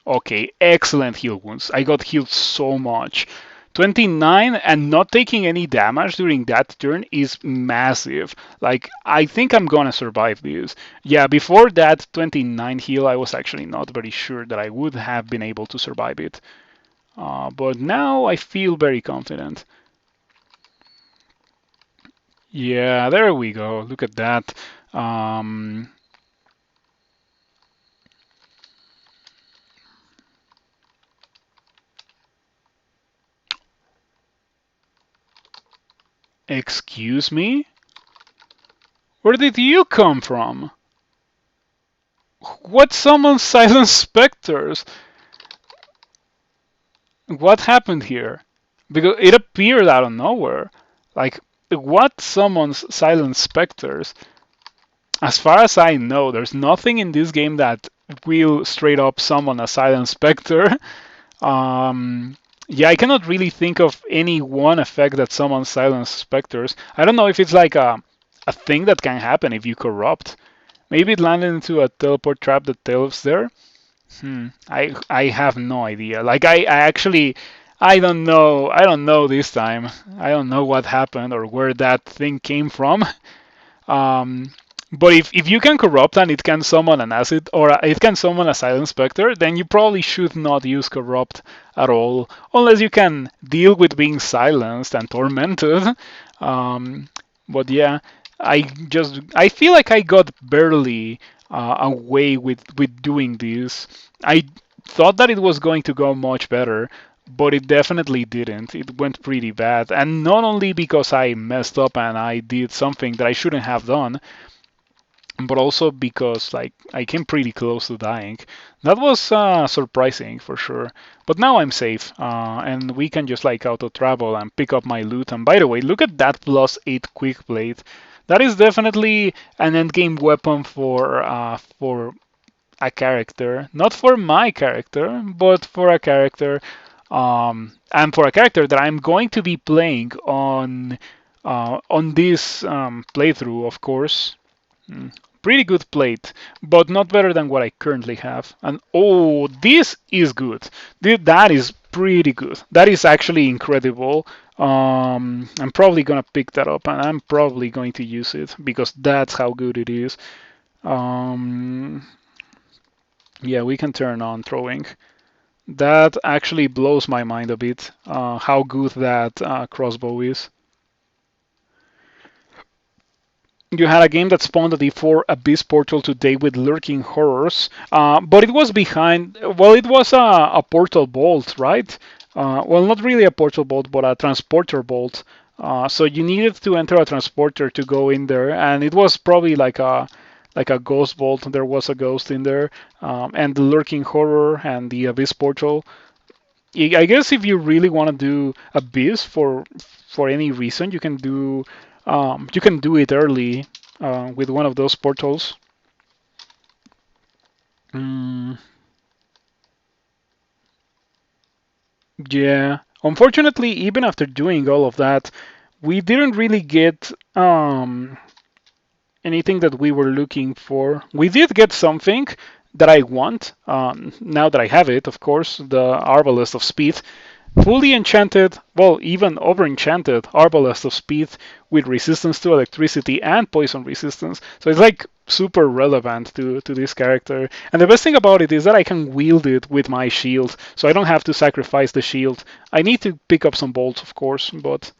Okay, excellent heal wounds. I got healed so much. 29 and not taking any damage during that turn is massive. Like, I think I'm gonna survive this. Yeah, before that 29 heal, I was actually not very sure that I would have been able to survive it. But now I feel very confident. Yeah, there we go. Look at that. Um, Excuse me? Where did you come from? What summons silent specters? What happened here? Because it appeared out of nowhere. Like, what summons silent specters? As far as I know, there's nothing in this game that will straight up summon a silent specter. Yeah, I cannot really think of any one effect that summons silent specters. I don't know if it's like a thing that can happen if you corrupt. Maybe it landed into a teleport trap that teleports there. I have no idea. Like I actually I don't know. I don't know this time. I don't know what happened or where that thing came from. Um, but if you can corrupt and it can summon an acid or it can summon a silent specter, then you probably should not use corrupt at all, unless you can deal with being silenced and tormented. Um, but yeah, I feel like I got barely away with doing this. I thought that it was going to go much better, but it definitely didn't. It went pretty bad, and not only because I messed up and I did something that I shouldn't have done, but also because like I came pretty close to dying. That was surprising for sure. But now I'm safe, and we can just like auto travel and pick up my loot. And by the way, look at that +8 quick blade. That is definitely an endgame weapon for a character, not for my character, but for a character, and for a character that I'm going to be playing on this playthrough, of course. Mm, Pretty good plate, but not better than what I currently have. And oh, this is good. That is pretty good. That is actually incredible. I'm probably gonna pick that up and I'm probably going to use it because that's how good it is. Um, yeah, we can turn on throwing. That actually blows my mind a bit, how good that crossbow is. You had a game that spawned a D4 Abyss portal today with lurking horrors, but it was behind. Well, it was a portal bolt, right? Well, not really a portal bolt, but a transporter bolt. So you needed to enter a transporter to go in there, and it was probably like a ghost bolt. There was a ghost in there, and the lurking horror and the Abyss portal. I guess if you really want to do Abyss for any reason, you can do it early with one of those portals. Mm, yeah. Unfortunately, even after doing all of that, we didn't really get anything that we were looking for. We did get something that I want. Now that I have it, of course, the Arbalest of Speed. Fully enchanted, well, even over enchanted Arbalest of Speed with resistance to electricity and poison resistance. So it's like super relevant to this character. And the best thing about it is that I can wield it with my shield, so I don't have to sacrifice the shield. I need to pick up some bolts, of course, but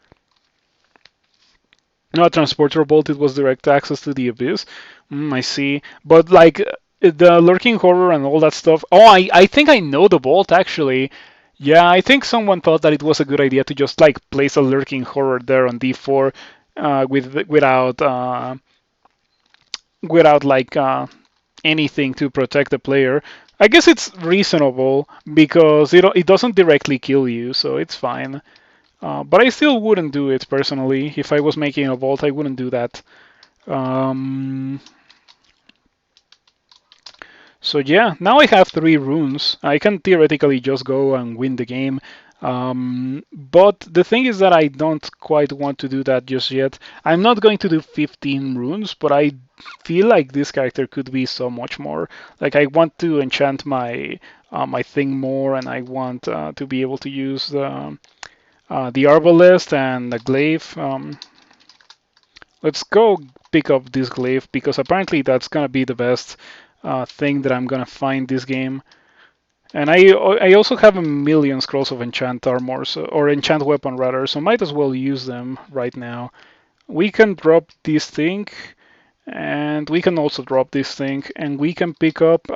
not transporter bolt, it was direct access to the abyss. I see. But like the lurking horror and all that stuff. Oh, I think I know the bolt actually. Yeah, I think someone thought that it was a good idea to just like place a lurking horror there on D4 without like anything to protect the player. I guess it's reasonable because it doesn't directly kill you, so it's fine. But I still wouldn't do it personally. If I was making a vault, I wouldn't do that. Um, so yeah, now I have 3 runes. I can theoretically just go and win the game. But the thing is that I don't quite want to do that just yet. I'm not going to do 15 runes, but I feel like this character could be so much more. Like I want to enchant my thing more, and I want to be able to use the Arbalest and the Glaive. Let's go pick up this Glaive because apparently that's gonna be the best thing that I'm gonna find this game. And I also have a million scrolls of enchant armor, or enchant weapon rather, so might as well use them right now. We can drop this thing, and we can also drop this thing, and we can pick up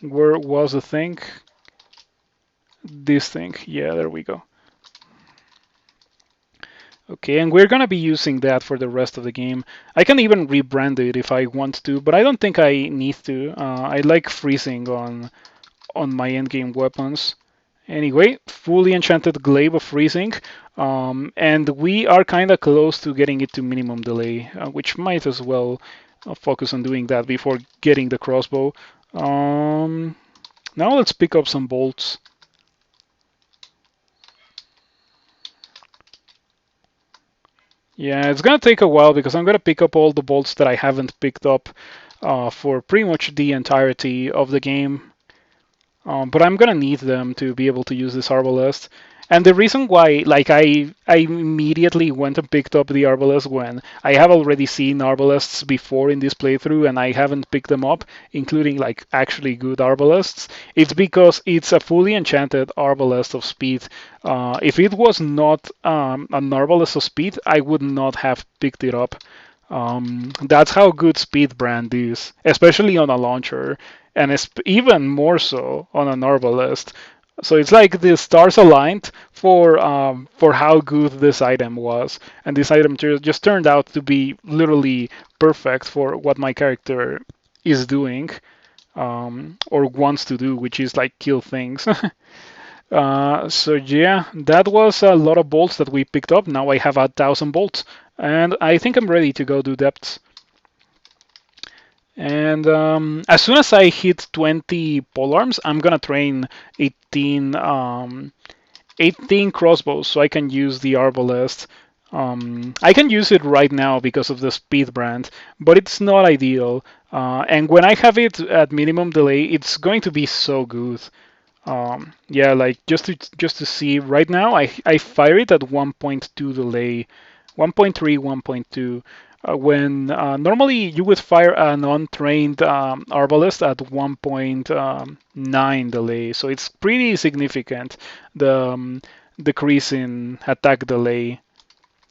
where was the thing? This thing. Yeah, there we go. Okay, and we're gonna be using that for the rest of the game. I can even rebrand it if I want to, but I don't think I need to. I like freezing on my endgame weapons. Anyway, fully enchanted Glaive of Freezing, and we are kind of close to getting it to minimum delay, which might as well focus on doing that before getting the crossbow. Now let's pick up some bolts. Yeah, it's gonna take a while because I'm gonna pick up all the bolts that I haven't picked up for pretty much the entirety of the game. But I'm gonna need them to be able to use this Arbalest. And the reason why, like, I immediately went and picked up the Arbalest when I have already seen Arbalests before in this playthrough and I haven't picked them up, including like actually good Arbalests. It's because it's a fully enchanted Arbalest of Speed. If it was not an Arbalest of Speed, I would not have picked it up. That's how good Speed Brand is, especially on a launcher, and even more so on an Arbalest. So it's like the stars aligned for how good this item was, and this item just turned out to be literally perfect for what my character is doing, or wants to do, which is like kill things. So yeah, that was a lot of bolts that we picked up. Now I have 1,000 bolts, and I think I'm ready to go do depths. And as soon as I hit 20 polearms, I'm gonna train 18 crossbows, so I can use the Arbalest. I can use it right now because of the speed brand, but it's not ideal. And when I have it at minimum delay, it's going to be so good. Yeah, like just to see right now, I fire it at 1.2 delay, 1.3, 1.2. When normally you would fire an untrained arbalest at 1.9 delay, so it's pretty significant, the decrease in attack delay.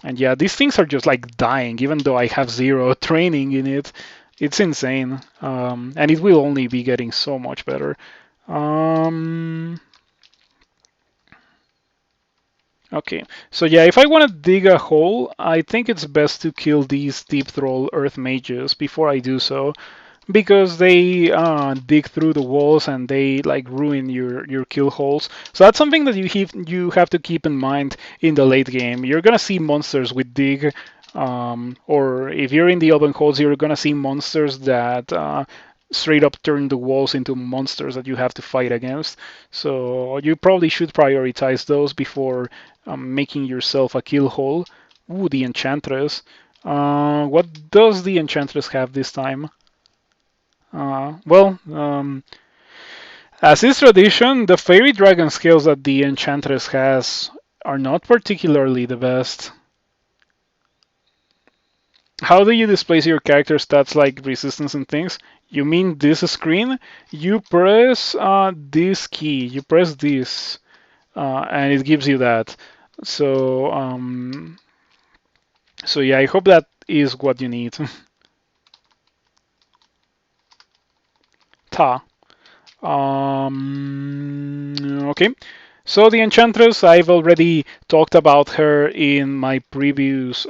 And yeah, these things are just like dying, even though I have 0 training in it. It's insane, and it will only be getting so much better. Okay, so yeah, if I want to dig a hole, I think it's best to kill these Deep Troll Earth Mages before I do so, because they dig through the walls and they like ruin your kill holes. So that's something that you have to keep in mind in the late game. You're gonna see monsters with dig, or if you're in the open holes, you're gonna see monsters that straight up turn the walls into monsters that you have to fight against. So you probably should prioritize those before making yourself a kill hole. Ooh, the Enchantress. What does the Enchantress have this time? Well, as is tradition, the fairy dragon skills that the Enchantress has are not particularly the best. How do you display your character stats like resistance and things? You mean this screen? You press this key, you press this, and it gives you that. So, so yeah, I hope that is what you need. Ta. Okay. So the Enchantress, I've already talked about her in my previous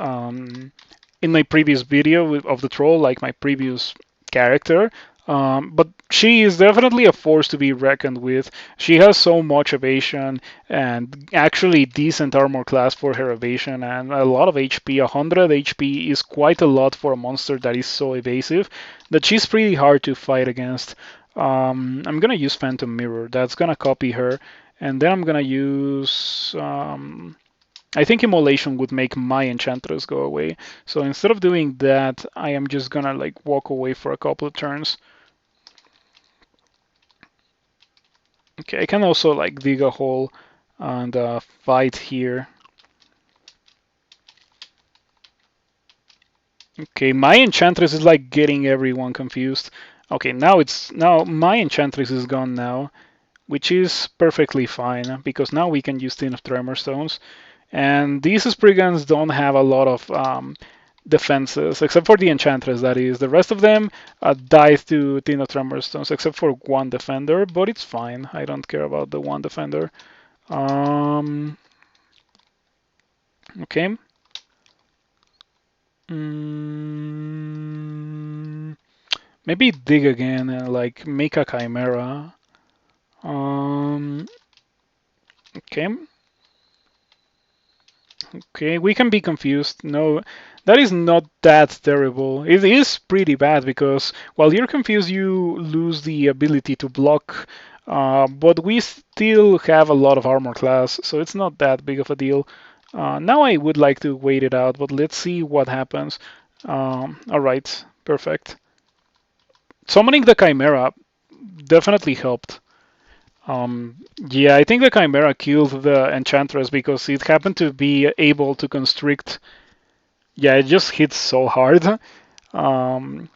video of the troll, like my previous character. But she is definitely a force to be reckoned with. She has so much evasion and actually decent armor class for her evasion and a lot of HP. 100 HP is quite a lot for a monster that is so evasive that she's pretty hard to fight against. I'm gonna use Phantom Mirror. That's gonna copy her, and then I'm gonna use. I think Emulation would make my Enchantress go away. So instead of doing that, I am just gonna like walk away for a couple of turns. Okay, I can also like dig a hole and fight here. Okay, my Enchantress is like getting everyone confused. Okay, now my Enchantress is gone now, which is perfectly fine because now we can use Tin of Tremor Stones. And these Spriggans don't have a lot of defenses, except for the Enchantress, that is. The rest of them die to Tin of Tremor Stones, except for one defender, but it's fine. I don't care about the one defender. Okay. Maybe dig again and like make a Chimera. Okay. Okay, we can be confused. No, that is not that terrible. It is pretty bad because while you're confused, you lose the ability to block. But we still have a lot of armor class, so it's not that big of a deal. Now I would like to wait it out, but let's see what happens. All right, perfect. Summoning the Chimera definitely helped. Yeah, I think the Chimera killed the Enchantress because it happened to be able to constrict. Yeah, it just hits so hard. And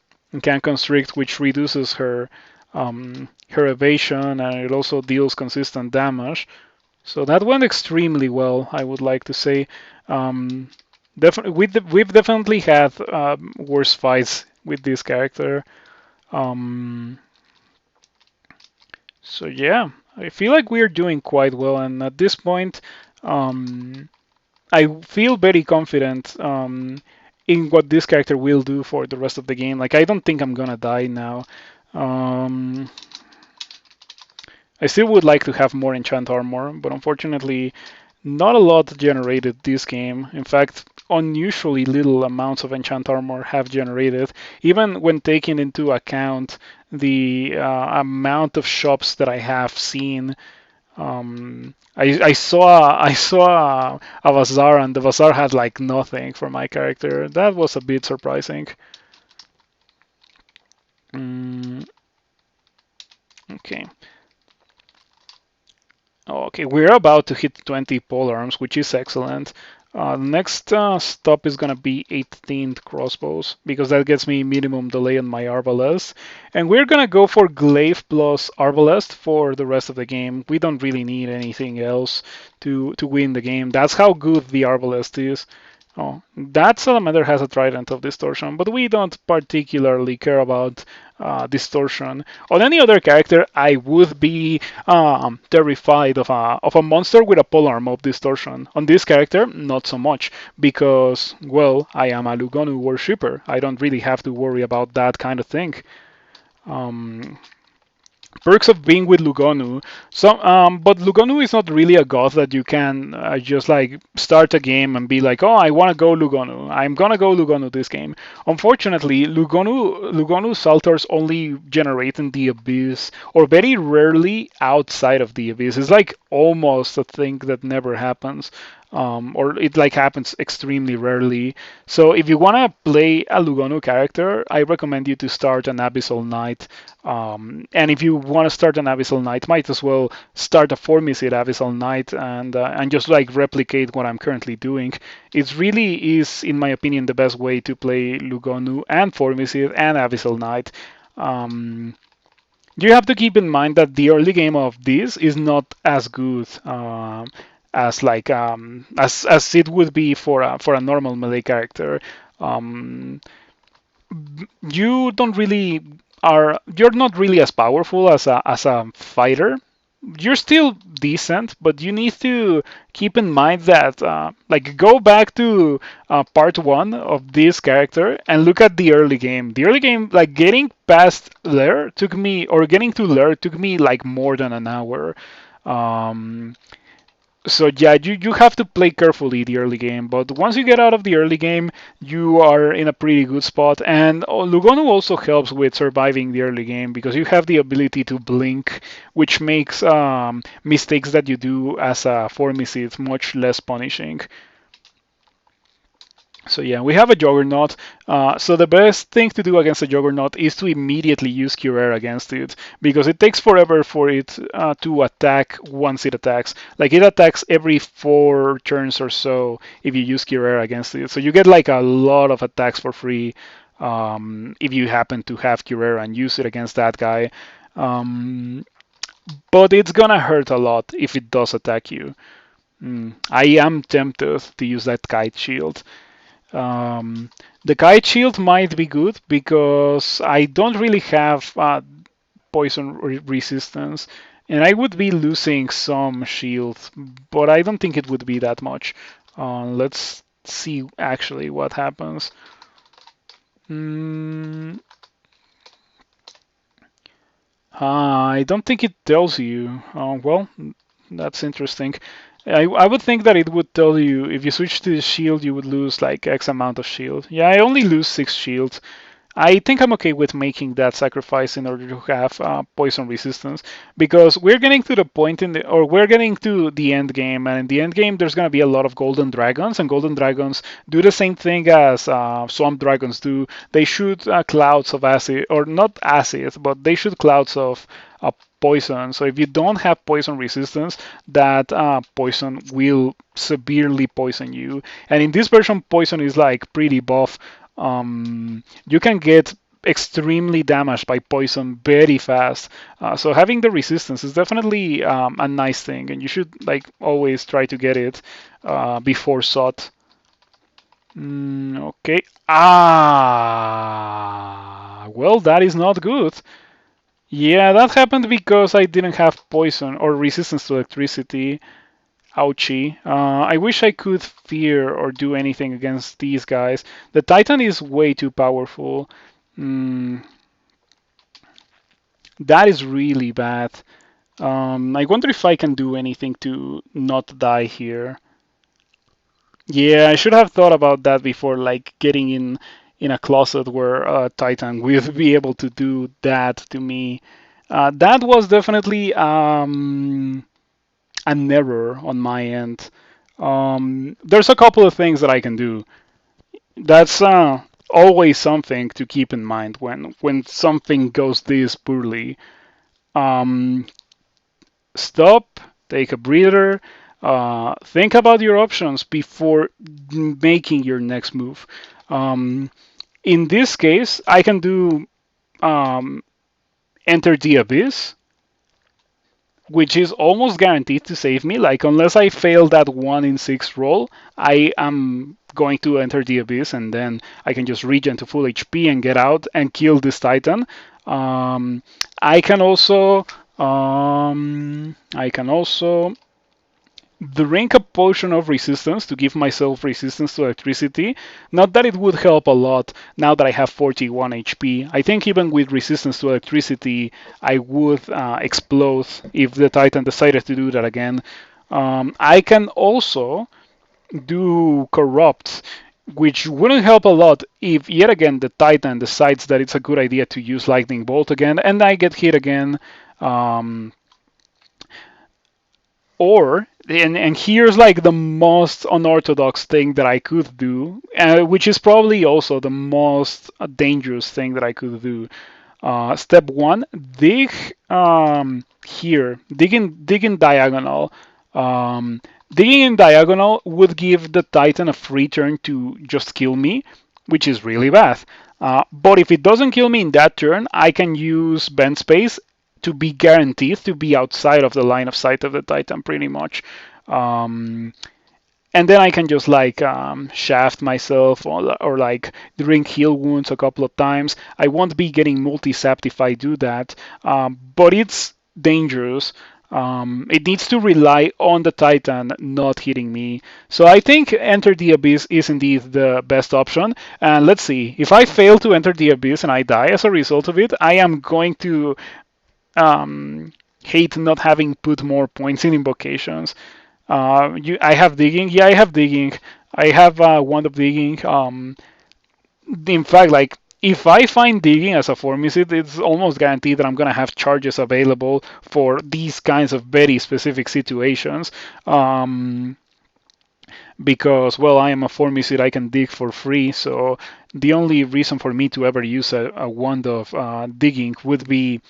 can constrict, which reduces her evasion, and it also deals consistent damage. So that went extremely well, I would like to say. We've definitely had worse fights with this character. Um, So yeah, I feel like we're doing quite well, and at this point, um, I feel very confident in what this character will do for the rest of the game. Like I don't think I'm gonna die now. Um, I still would like to have more enchant armor, but unfortunately, not a lot generated this game. In fact, unusually little amounts of enchant armor have generated, even when taking into account the amount of shops that I have seen. I saw a bazaar, and the bazaar had like nothing for my character. That was a bit surprising. Mm, okay. Okay, we're about to hit 20 polearms, which is excellent. Next stop is gonna be 18th crossbows because that gets me minimum delay on my arbalest, and we're gonna go for glaive plus arbalest for the rest of the game. We don't really need anything else to win the game. That's how good the arbalest is. Oh, that salamander has a trident of distortion, but we don't particularly care about distortion. On any other character, I would be terrified of a monster with a polearm of distortion. On this character, not so much, because, well, I am a Lugonu worshipper. I don't really have to worry about that kind of thing. Um, Perks of being with Lugonu. But Lugonu is not really a god that you can just like start a game and be like, oh, I want to go Lugonu. I'm gonna go Lugonu this game. Unfortunately, Lugonu Saltars only generate in the Abyss, or very rarely outside of the Abyss. It's like almost a thing that never happens. or it like happens extremely rarely. So if you want to play a Lugonu character, I recommend you to start an Abyssal Knight. And if you want to start an Abyssal Knight, might as well start a 4-Missit Abyssal Knight and just like replicate what I'm currently doing. It really is, in my opinion, the best way to play Lugonu and 4-Missit and Abyssal Knight. Um, you have to keep in mind that the early game of this is not as good as like as it would be for a normal melee character. Um, you don't really you're not really as powerful as a fighter. You're still decent, but you need to keep in mind that like go back to part one of this character and look at the early game. The early game, like getting past Lair took me, or getting to Lair took me like more than an hour. Um, so yeah, you have to play carefully the early game, but once you get out of the early game, you are in a pretty good spot. And Lugonu also helps with surviving the early game because you have the ability to blink, which makes mistakes that you do as a Formicid much less punishing. So yeah, we have a Juggernaut. So the best thing to do against a Juggernaut is to immediately use Cure against it, because it takes forever for it to attack once it attacks. Like it attacks every 4 turns or so if you use Cure against it. So you get like a lot of attacks for free if you happen to have Cure and use it against that guy. Um, but it's gonna hurt a lot if it does attack you. I am tempted to use that Kite Shield. Um, the Kite Shield might be good because I don't really have poison resistance, and I would be losing some shield, but I don't think it would be that much. Let's see actually what happens. Mm, I don't think it tells you. Well, that's interesting. I would think that it would tell you if you switch to the shield, you would lose like X amount of shield. Yeah, I only lose 6 shields. I think I'm okay with making that sacrifice in order to have poison resistance, because we're getting to the point or we're getting to the end game, and in the end game there's gonna be a lot of golden dragons, and golden dragons do the same thing as swamp dragons do. They shoot clouds of acid, or not acid, but they shoot clouds of poison. So if you don't have poison resistance, that poison will severely poison you. And in this version, poison is like pretty buff. You can get extremely damaged by poison very fast. So having the resistance is definitely a nice thing, and you should like always try to get it before SOT. Okay. Well, that is not good. Yeah, that happened because I didn't have poison or resistance to electricity. Ouchie. I wish I could fear or do anything against these guys. The Titan is way too powerful. Mm, that is really bad. I wonder if I can do anything to not die here. Yeah, I should have thought about that before, like getting in a closet where a Titan will be able to do that to me. That was definitely an error on my end. There's a couple of things that I can do. That's always something to keep in mind when something goes this poorly. Um, Stop, take a breather, think about your options before making your next move. Um, in this case, I can do um, enter the abyss, which is almost guaranteed to save me. Like, unless I fail that 1 in 6 roll, I am going to enter the abyss, and then I can just regen to full HP and get out and kill this Titan. Um, I can also drink a potion of resistance to give myself resistance to electricity. Not that it would help a lot now that I have 41 HP. I think even with resistance to electricity, I would explode if the Titan decided to do that again. I can also do Corrupt, which wouldn't help a lot if, yet again, the Titan decides that it's a good idea to use Lightning Bolt again, and I get hit again. Or and here's like the most unorthodox thing that I could do, which is probably also the most dangerous thing that I could do. Step one, dig here, dig in diagonal. Um, Digging in diagonal would give the Titan a free turn to just kill me, which is really bad. But if it doesn't kill me in that turn, I can use bend space to be guaranteed to be outside of the line of sight of the Titan, pretty much. Um, and then I can just like shaft myself or like drink heal wounds a couple of times. I won't be getting multi-sapped if I do that, but it's dangerous. It needs to rely on the Titan not hitting me. So I think Enter the Abyss is indeed the best option. And let's see, if I fail to enter the Abyss and I die as a result of it, I am going to hate not having put more points in invocations. I have digging. Yeah, I have digging. I have wand of digging. In fact, like if I find digging as a formicid, it's almost guaranteed that I'm gonna have charges available for these kinds of very specific situations. Because well, I am a formicid, I can dig for free. So the only reason for me to ever use a wand of digging would be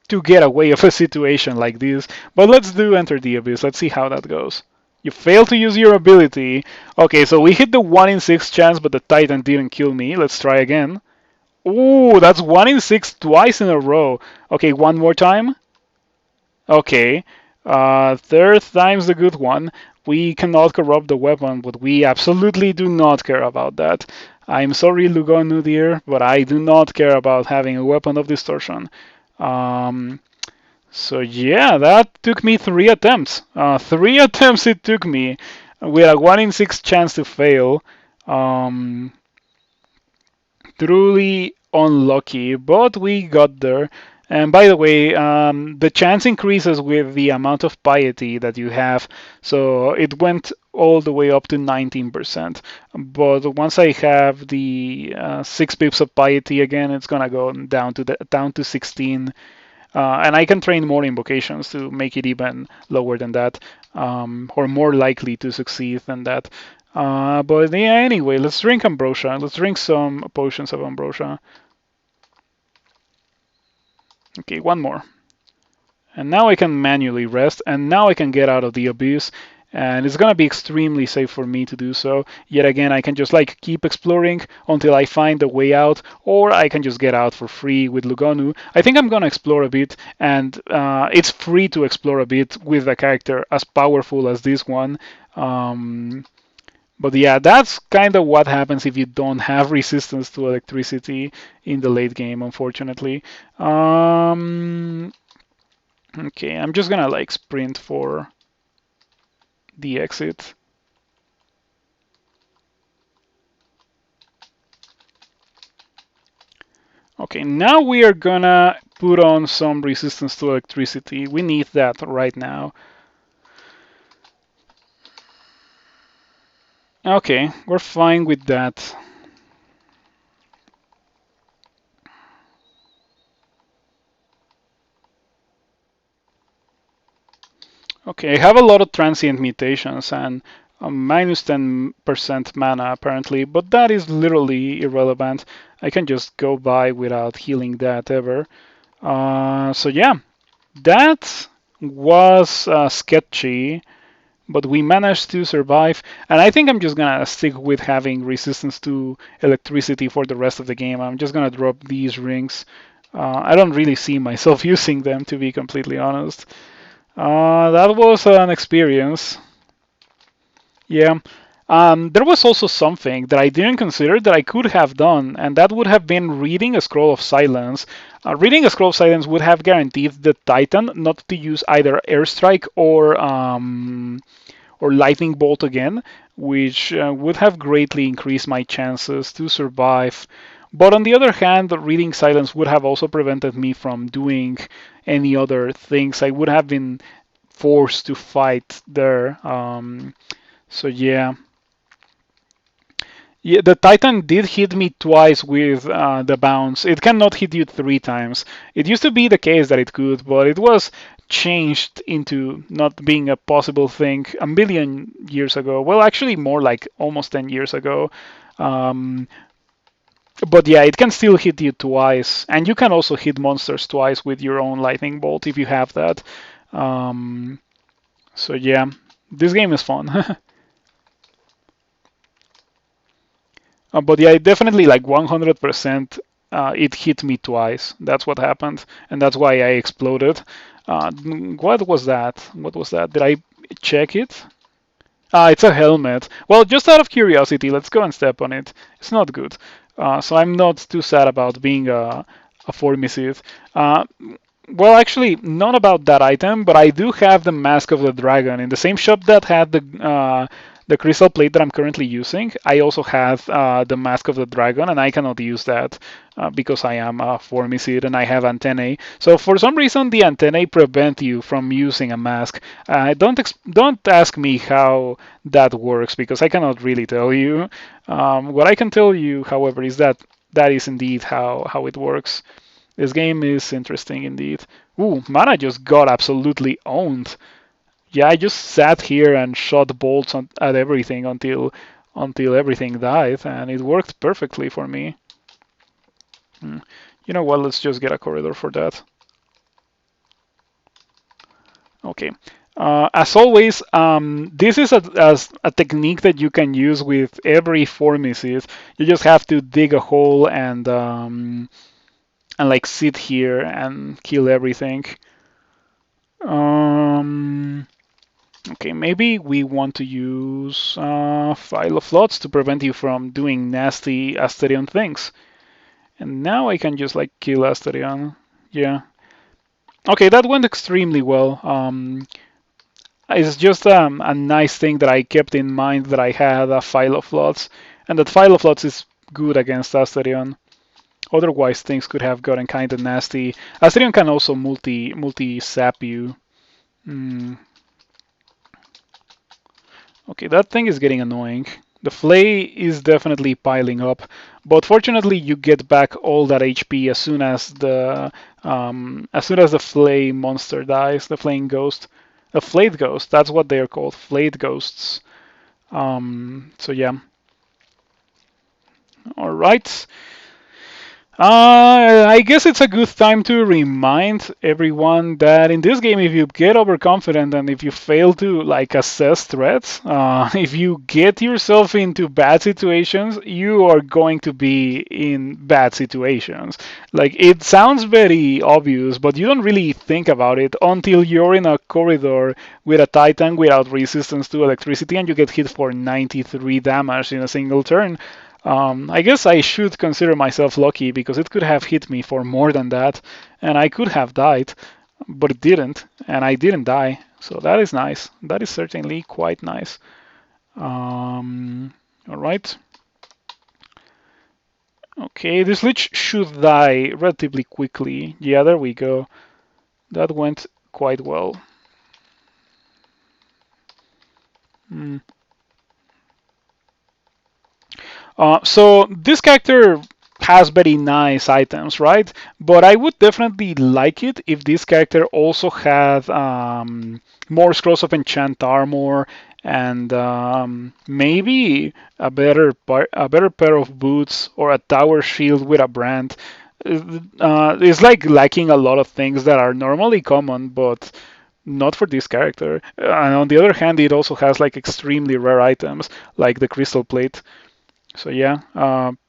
to get away of a situation like this. But let's do Enter the Abyss. Let's see how that goes. You failed to use your ability. Okay, so we hit the 1 in 6 chance, but the Titan didn't kill me. Let's try again. Ooh, that's 1 in 6 twice in a row. Okay, one more time. Okay. Third time's the good one. We cannot corrupt the weapon, but we absolutely do not care about that. I'm sorry, Lugonu dear, but I do not care about having a weapon of distortion. Um, so yeah, that took me 3 attempts. 3 attempts it took me with a 1 in 6 chance to fail. Um, Truly unlucky, but we got there. And by the way, the chance increases with the amount of piety that you have. So it went all the way up to 19%. But once I have the 6 pips of piety again, it's gonna go down to 16. And I can train more invocations to make it even lower than that, or more likely to succeed than that. But yeah, anyway, let's drink Ambrosia. Let's drink some potions of Ambrosia. Okay, one more. And now I can manually rest, and now I can get out of the abyss. And it's gonna be extremely safe for me to do so. Yet again, I can just like keep exploring until I find a way out, or I can just get out for free with Lugonu. I think I'm gonna explore a bit, and it's free to explore a bit with a character as powerful as this one. But yeah, that's kind of what happens if you don't have resistance to electricity in the late game, unfortunately. Okay, I'm just gonna like sprint for the exit. Okay, now we are gonna put on some resistance to electricity. We need that right now. Okay, we're fine with that. Okay, I have a lot of transient mutations and a minus 10% mana apparently, but that is literally irrelevant. I can just go by without healing that ever. So yeah, that was sketchy, but we managed to survive. And I think I'm just gonna stick with having resistance to electricity for the rest of the game. I'm just gonna drop these rings. I don't really see myself using them, to be completely honest. That was an experience. Yeah. There was also something that I didn't consider that I could have done, and that would have been reading a Scroll of Silence. Reading a Scroll of Silence would have guaranteed the Titan not to use either Airstrike or Lightning Bolt again, which would have greatly increased my chances to survive. But on the other hand, reading Silence would have also prevented me from doing any other things. I would have been forced to fight there. So yeah. Yeah, the Titan did hit me twice with the bounce. It cannot hit you 3 times. It used to be the case that it could, but it was changed into not being a possible thing a million years ago. Well, actually, more like almost 10 years ago. Um, but yeah, it can still hit you twice, and you can also hit monsters twice with your own lightning bolt if you have that. Um, so yeah, this game is fun. But yeah, it definitely like 100%. It hit me twice. That's what happened, and that's why I exploded. What was that? What was that? Did I check it? Ah, it's a helmet. Well, just out of curiosity, let's go and step on it. It's not good. So I'm not too sad about being a formicid. Uh, well, actually, not about that item, but I do have the Mask of the Dragon in the same shop that had the crystal plate that I'm currently using. I also have the Mask of the Dragon, and I cannot use that because I am a Formicid and I have antennae. So for some reason, the antennae prevent you from using a mask. Don't ask me how that works because I cannot really tell you. What I can tell you, however, is that that is indeed how it works. This game is interesting indeed. Ooh, Mana just got absolutely owned. Yeah, I just sat here and shot bolts at everything until everything died, and it worked perfectly for me. You know what? Let's just get a corridor for that. Okay. As always, this is a technique that you can use with every formicid. You just have to dig a hole and like sit here and kill everything. Okay, maybe we want to use File of Lots to prevent you from doing nasty Asterion things. And now I can just like kill Asterion. Yeah. Okay, that went extremely well. It's just a nice thing that I kept in mind that I had a File of Lots, and that File of Lots is good against Asterion. Otherwise, things could have gotten kind of nasty. Asterion can also multi sap you. Okay, that thing is getting annoying. The flay is definitely piling up, but fortunately you get back all that HP as soon as the flay monster dies, the flaying ghost, the flayed ghost. That's what they are called, flayed ghosts. So yeah. All right. I guess it's a good time to remind everyone that in this game, if you get overconfident and if you fail to like assess threats, if you get yourself into bad situations, you are going to be in bad situations. Like it sounds very obvious, but you don't really think about it until you're in a corridor with a Titan without resistance to electricity and you get hit for 93 damage in a single turn. I guess I should consider myself lucky because it could have hit me for more than that, and I could have died, but it didn't, and I didn't die. So that is nice. That is certainly quite nice. All right. Okay, this Lich should die relatively quickly. Yeah, there we go. That went quite well. So this character has very nice items, right? But I would definitely like it if this character also had more scrolls of enchant armor and maybe a better pair of boots or a tower shield with a brand. It's like lacking a lot of things that are normally common, but not for this character. And on the other hand, it also has like extremely rare items like the crystal plate. So yeah,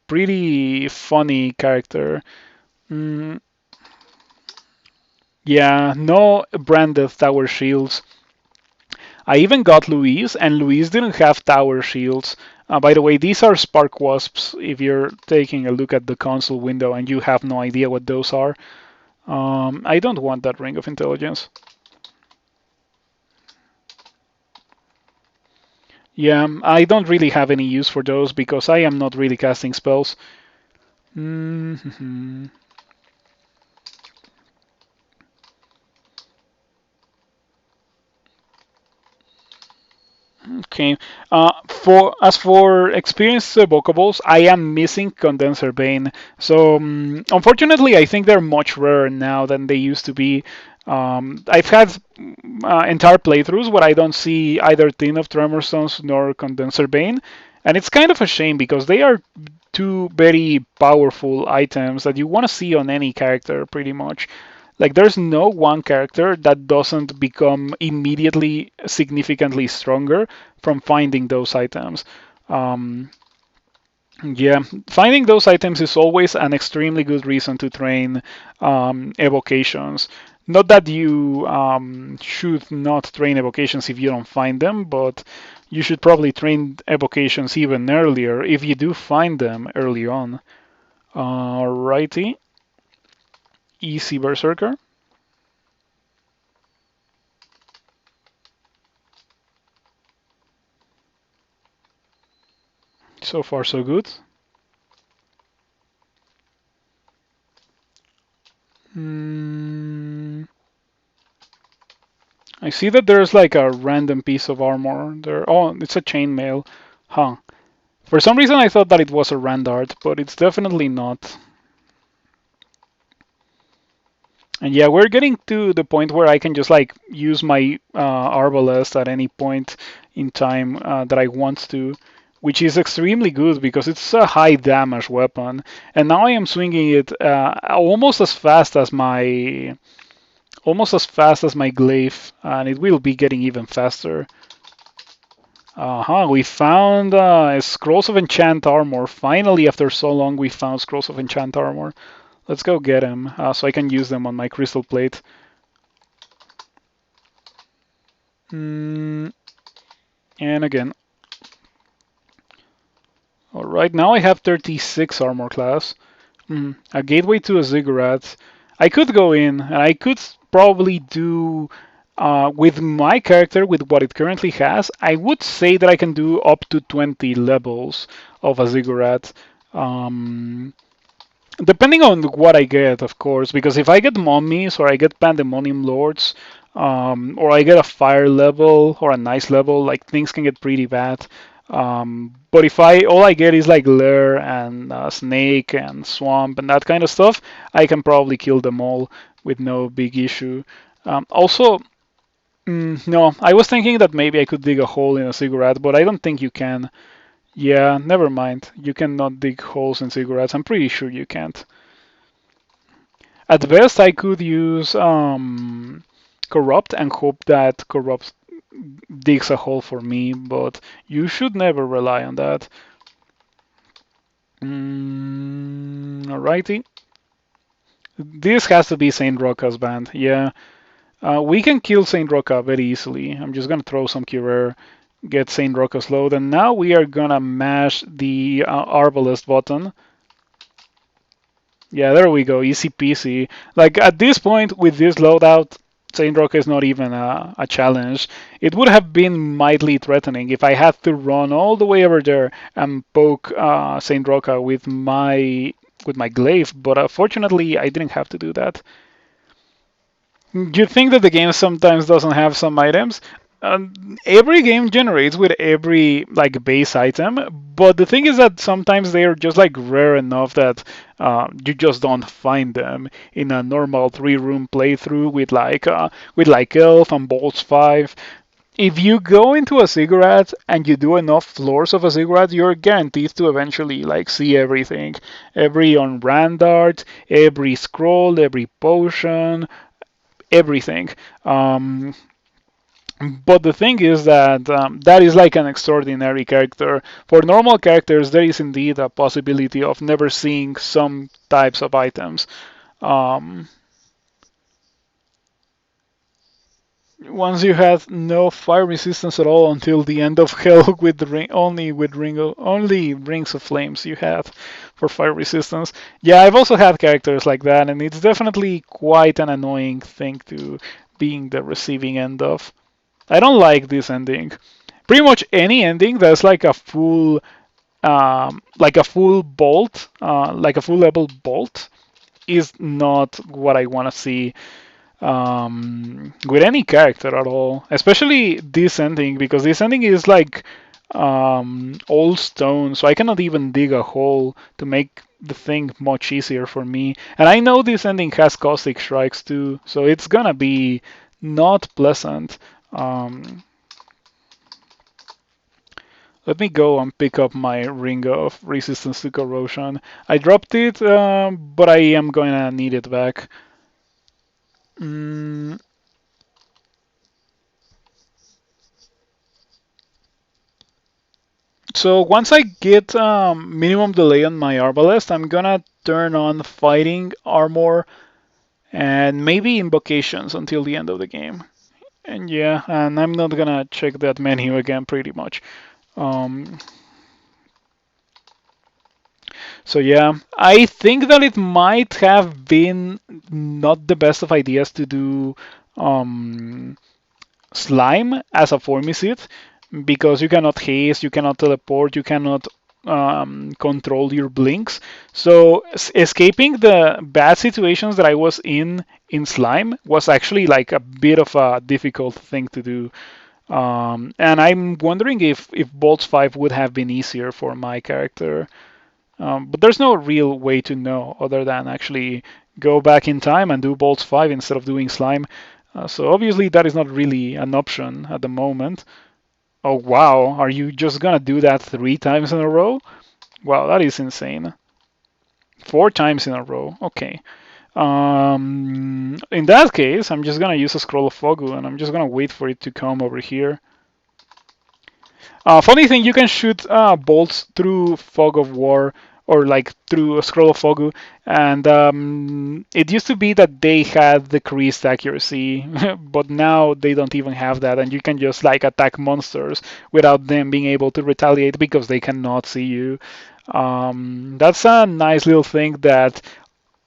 pretty funny character. Mm, yeah, no branded tower shields. I even got Louise, and Louise didn't have tower shields. By the way, these are spark wasps. If you're taking a look at the console window and you have no idea what those are, I don't want that ring of intelligence. Yeah, I don't really have any use for those because I am not really casting spells. Mm-hmm. Okay. For experienced evocables, I am missing Condenser Bane. So unfortunately, I think they're much rarer now than they used to be. I've had entire playthroughs where I don't see either Tin of Tremor Stones nor Condenser Bane, and it's kind of a shame because they are two very powerful items that you want to see on any character pretty much. Like there's no one character that doesn't become immediately significantly stronger from finding those items. Um, yeah, finding those items is always an extremely good reason to train evocations. Not that you should not train evocations if you don't find them, but you should probably train evocations even earlier if you do find them early on. Alrighty, easy Berserker. So far, so good. I see that there's like a random piece of armor there. Oh, it's a chainmail. Huh. For some reason I thought that it was a Randart, but it's definitely not. And yeah, we're getting to the point where I can just like use my Arbalest at any point in time that I want to, which is extremely good because it's a high damage weapon. And now I am swinging it almost as fast as my glaive, and it will be getting even faster. We found Scrolls of Enchant Armor. Finally, after so long, we found Scrolls of Enchant Armor. Let's go get them so I can use them on my crystal plate. And again. Alright, now I have 36 armor class. A gateway to a ziggurat. I could go in and I could probably do with my character, with what it currently has, I would say that I can do up to 20 levels of a ziggurat. Depending on what I get, of course, because if I get mummies or I get pandemonium lords, or I get a fire level or a nice level, like things can get pretty bad. But if all I get is like lair and snake and swamp and that kind of stuff, I can probably kill them all with no big issue. Also, no, I was thinking that maybe I could dig a hole in a ziggurat, but I don't think you can. Yeah, never mind. You cannot dig holes in ziggurats. I'm pretty sure you can't. At best, I could use Corrupt and hope that Corrupt digs a hole for me, but you should never rely on that. Alrighty. This has to be Saint Roca's band. Yeah. We can kill Saint Roca very easily. I'm just gonna throw some Curer, get Saint Roca's load, and now we are gonna mash the Arbalest button. Yeah, there we go, easy peasy. Like at this point with this loadout, Saint Roca is not even a challenge. It would have been mildly threatening if I had to run all the way over there and poke Saint Roca with my glaive, but fortunately I didn't have to do that. You think that the game sometimes doesn't have some items? Every game generates with every like base item, but the thing is that sometimes they are just like rare enough that you just don't find them in a normal 3-room playthrough with like Elf and Bolts 5. If you go into a ziggurat and you do enough floors of a ziggurat, you're guaranteed to eventually like see everything, every on Randart, every scroll, every potion, everything. But the thing is that that is like an extraordinary character. For normal characters, there is indeed a possibility of never seeing some types of items. Um, Once you had no fire resistance at all until the end of Hell with the only rings of flames you had for fire resistance. Yeah, I've also had characters like that, and it's definitely quite an annoying thing to being the receiving end of. I don't like this ending. Pretty much any ending that's like a full bolt, like a full level bolt, is not what I want to see with any character at all. Especially this ending, because this ending is like all stone, so I cannot even dig a hole to make the thing much easier for me. And I know this ending has caustic strikes too, so it's gonna be not pleasant. Um, Let me go and pick up my ring of resistance to corrosion. I dropped it, but I am gonna need it back. Mm, so once I get minimum delay on my arbalest, I'm gonna turn on fighting armor and maybe invocations until the end of the game. And yeah, and I'm not gonna check that menu again pretty much. Um, so yeah, I think that it might have been not the best of ideas to do um, slime as a formicid because you cannot haste, you cannot teleport, you cannot control your blinks. So escaping the bad situations that I was in slime was actually like a bit of a difficult thing to do. And I'm wondering if Bolts 5 would have been easier for my character. But there's no real way to know other than actually go back in time and do Bolts 5 instead of doing Slime. So obviously that is not really an option at the moment. Oh wow, are you just gonna do that 3 times in a row? Wow, that is insane. 4 times in a row. Okay. In that case, I'm just gonna use a scroll of Fogu and I'm just gonna wait for it to come over here. Funny thing, you can shoot bolts through Fog of War or like through a Scroll of Fogu, and it used to be that they had decreased accuracy, but now they don't even have that, and you can just like attack monsters without them being able to retaliate because they cannot see you. That's a nice little thing that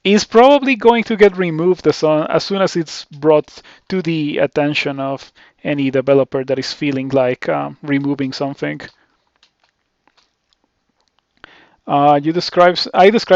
is probably going to get removed as soon as it's brought to the attention of any developer that is feeling like removing something. I described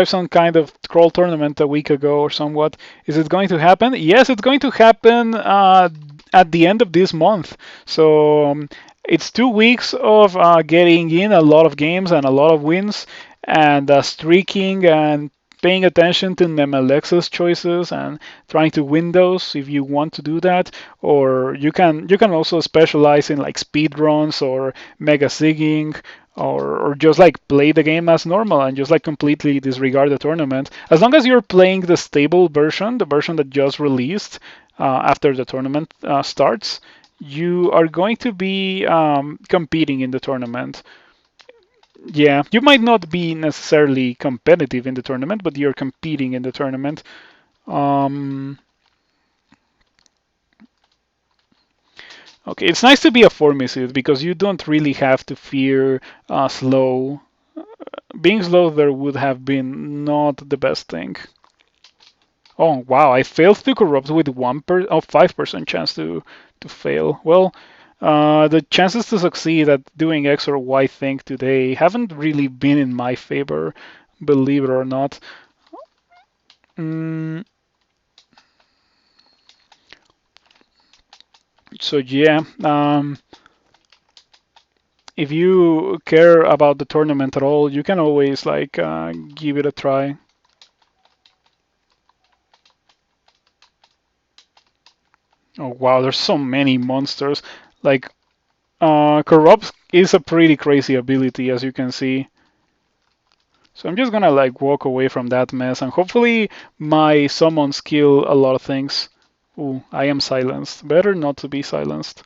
some kind of troll tournament a week ago or somewhat. Is it going to happen? Yes, it's going to happen at the end of this month. So it's 2 weeks of getting in a lot of games and a lot of wins and streaking and paying attention to Nemelex's choices and trying to win those if you want to do that. Or you can also specialize in like speed runs or mega sigging or just like play the game as normal and just like completely disregard the tournament. As long as you're playing the stable version, the version that just released after the tournament starts, you are going to be competing in the tournament. Yeah, you might not be necessarily competitive in the tournament, but you're competing in the tournament. Um, okay, it's nice to be a formicid because you don't really have to fear slow. Being slow there would have been not the best thing. Oh wow, I failed to corrupt with 5% chance to fail. Well, the chances to succeed at doing X or Y thing today haven't really been in my favor, believe it or not. Mm, so yeah, if you care about the tournament at all, you can always like give it a try. Oh wow, there's so many monsters. Like Corrupt is a pretty crazy ability, as you can see. So I'm just gonna like walk away from that mess, and hopefully my summons kill a lot of things. Ooh, I am silenced. Better not to be silenced.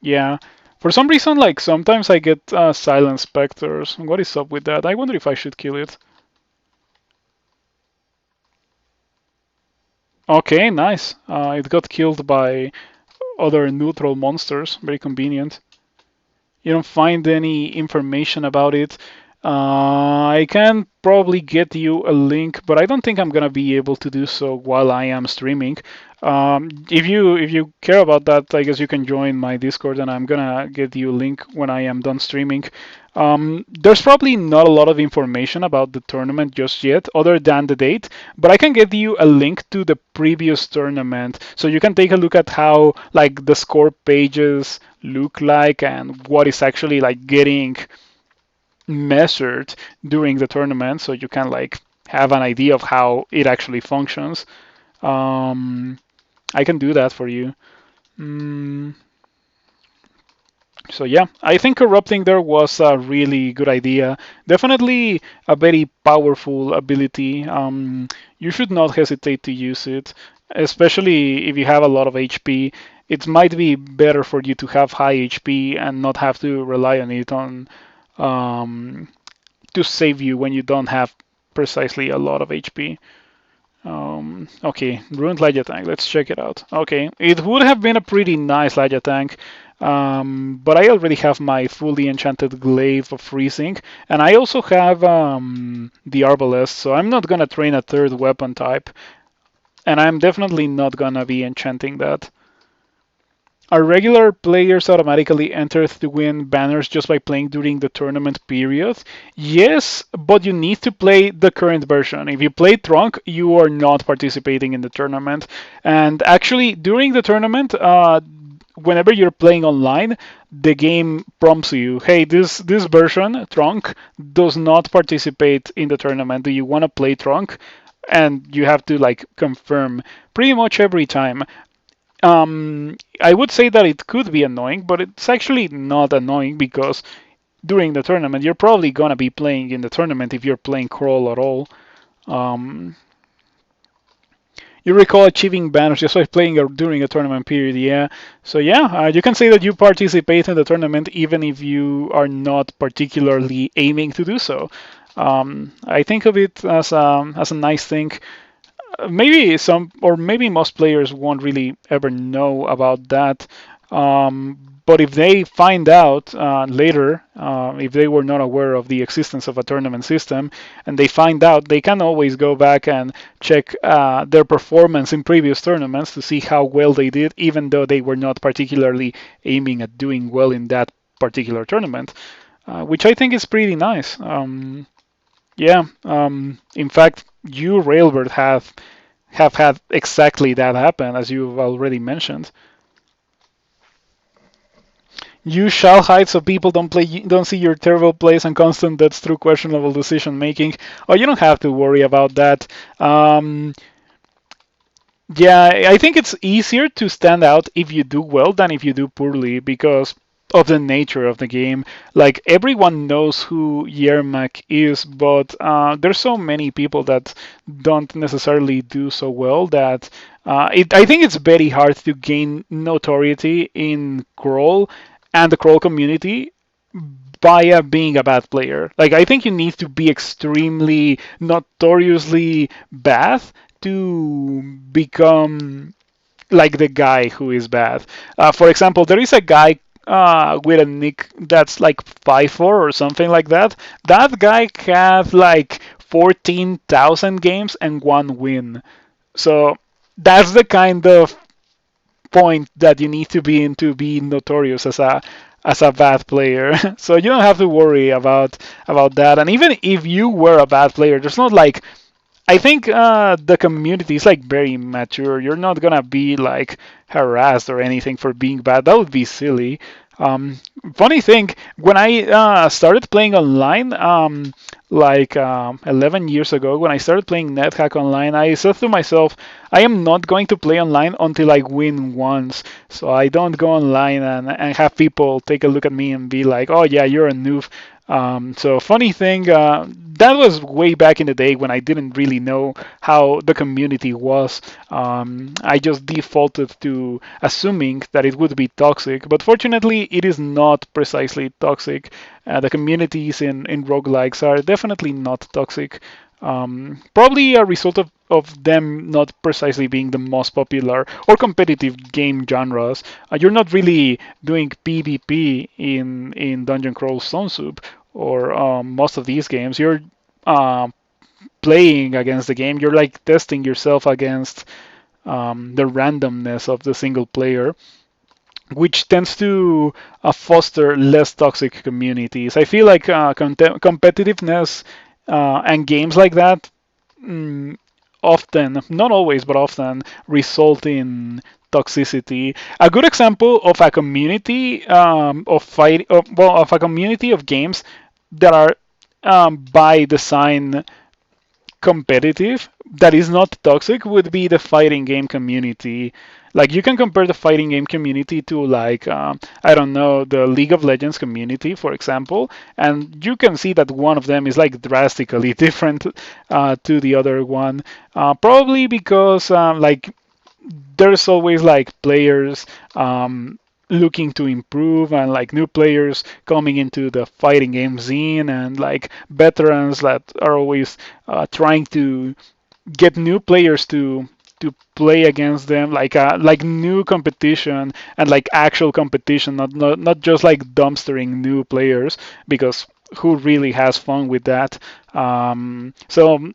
Yeah. For some reason, like sometimes I get silent specters. What is up with that? I wonder if I should kill it. Okay, nice. It got killed by other neutral monsters. Very convenient. You don't find any information about it. I can probably get you a link, but I don't think I'm gonna be able to do so while I am streaming. If you care about that, I guess you can join my Discord, and I'm gonna get you a link when I am done streaming. There's probably not a lot of information about the tournament just yet, other than the date, but I can get you a link to the previous tournament, so you can take a look at how like the score pages look like and what is actually like getting measured during the tournament, so you can like have an idea of how it actually functions. Um, I can do that for you. Mm, so yeah, I think corrupting there was a really good idea. Definitely a very powerful ability. You should not hesitate to use it, especially if you have a lot of HP. It might be better for you to have high HP and not have to rely on it um, to save you when you don't have precisely a lot of HP. Okay, Ruined Ledger Tank. Let's check it out. Okay, it would have been a pretty nice Ledger Tank, but I already have my fully enchanted Glaive of Freezing, and I also have the Arbalest, so I'm not gonna train a third weapon type, and I'm definitely not gonna be enchanting that. Are regular players automatically entered to win banners just by playing during the tournament period? Yes, but you need to play the current version. If you play Trunk, you are not participating in the tournament. And actually, during the tournament, whenever you're playing online, the game prompts you, hey, this version, Trunk, does not participate in the tournament. Do you want to play Trunk? And you have to like confirm pretty much every time. I would say that it could be annoying, but it's actually not annoying because during the tournament, you're probably gonna be playing in the tournament if you're playing crawl at all. Um, you recall achieving banners just by playing during a tournament period, yeah. So yeah, you can say that you participate in the tournament even if you are not particularly aiming to do so. I think of it as a nice thing. Maybe some, or maybe most players won't really ever know about that. But if they find out later, if they were not aware of the existence of a tournament system, and they find out, they can always go back and check their performance in previous tournaments to see how well they did, even though they were not particularly aiming at doing well in that particular tournament, which I think is pretty nice. Yeah, in fact, you Railbird have had exactly that happen, as you've already mentioned. You shall hide so people don't see your terrible plays and constant deaths through questionable decision making. Oh, you don't have to worry about that. Yeah, I think it's easier to stand out if you do well than if you do poorly because of the nature of the game. Like everyone knows who Yermak is, but there's so many people that don't necessarily do so well that I think it's very hard to gain notoriety in Crawl and the Crawl community by being a bad player. Like I think you need to be extremely notoriously bad to become like the guy who is bad. For example, there is a guy with a nick that's like 5'4" or something like that. That guy has like 14,000 games and one win. So that's the kind of point that you need to be in to be notorious as a bad player. So you don't have to worry about that. And even if you were a bad player, there's not like I think the community is like very mature. You're not gonna be like harassed or anything for being bad. That would be silly. Um, Funny thing, when I started playing online, like 11 years ago, when I started playing NetHack online, I said to myself, I am not going to play online until I win once. So I don't go online and have people take a look at me and be like, oh yeah, you're a noob. So funny thing, that was way back in the day when I didn't really know how the community was. I just defaulted to assuming that it would be toxic, but fortunately it is not precisely toxic. The communities in roguelikes are definitely not toxic. Probably a result of them not precisely being the most popular or competitive game genres. You're not really doing PvP in Dungeon Crawl Stone Soup or most of these games. You're uh, playing against the game. You're like testing yourself against the randomness of the single player, which tends to foster less toxic communities. I feel like competitiveness and games like that mm, often, not always, but often result in toxicity. A good example of a community of fight, of, well, of a community of games that are by design competitive, that is not toxic, would be the fighting game community. Like you can compare the fighting game community to like I don't know, the League of Legends community, for example, and you can see that one of them is like drastically different to the other one. Probably because like there's always like players looking to improve and like new players coming into the fighting game scene and like veterans that are always trying to get new players to play against them, like new competition and like actual competition, not just like dumpstering new players, because who really has fun with that? So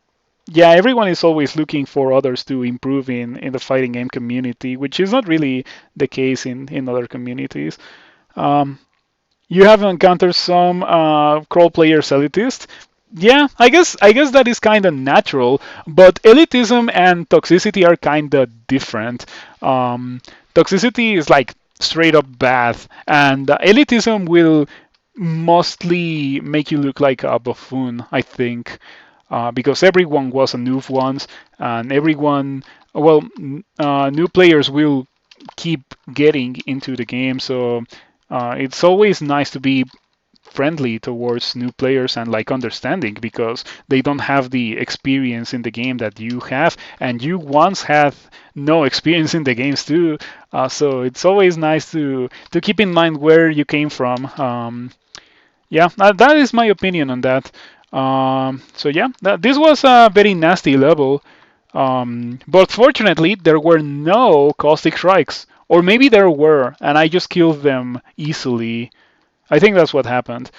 yeah, everyone is always looking for others to improve in the fighting game community, which is not really the case in other communities. Um, you have encountered some crawl players elitist. Yeah, I guess that is kind of natural, but elitism and toxicity are kind of different. Toxicity is like straight up bad, and elitism will mostly make you look like a buffoon, I think, because everyone was a noob once, and everyone, well, new players will keep getting into the game, so it's always nice to be friendly towards new players and like understanding, because they don't have the experience in the game that you have, and you once had no experience in the games too. So it's always nice to keep in mind where you came from. Yeah, that is my opinion on that. So yeah, this was a very nasty level, but fortunately there were no caustic strikes, or maybe there were, and I just killed them easily. I think that's what happened.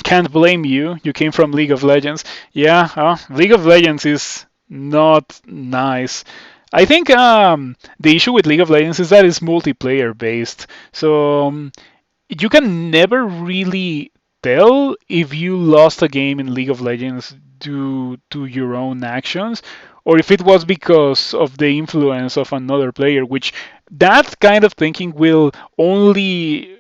Can't blame you. You came from League of Legends. Yeah, League of Legends is not nice. I think the issue with League of Legends is that it's multiplayer based. So you can never really tell if you lost a game in League of Legends due to your own actions, or if it was because of the influence of another player, which that kind of thinking will only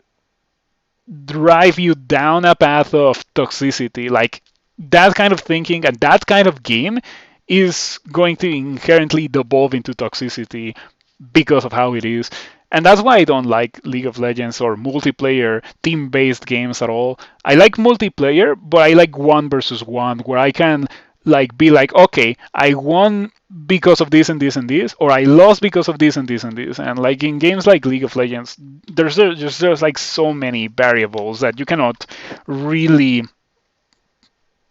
drive you down a path of toxicity. Like that kind of thinking and that kind of game is going to inherently devolve into toxicity because of how it is. And that's why I don't like League of Legends or multiplayer team-based games at all. I like multiplayer, but I like one versus one, where I can like be like, okay, I won because of this and this and this, or I lost because of this and this and this. And like in games like League of Legends, there's like so many variables that you cannot really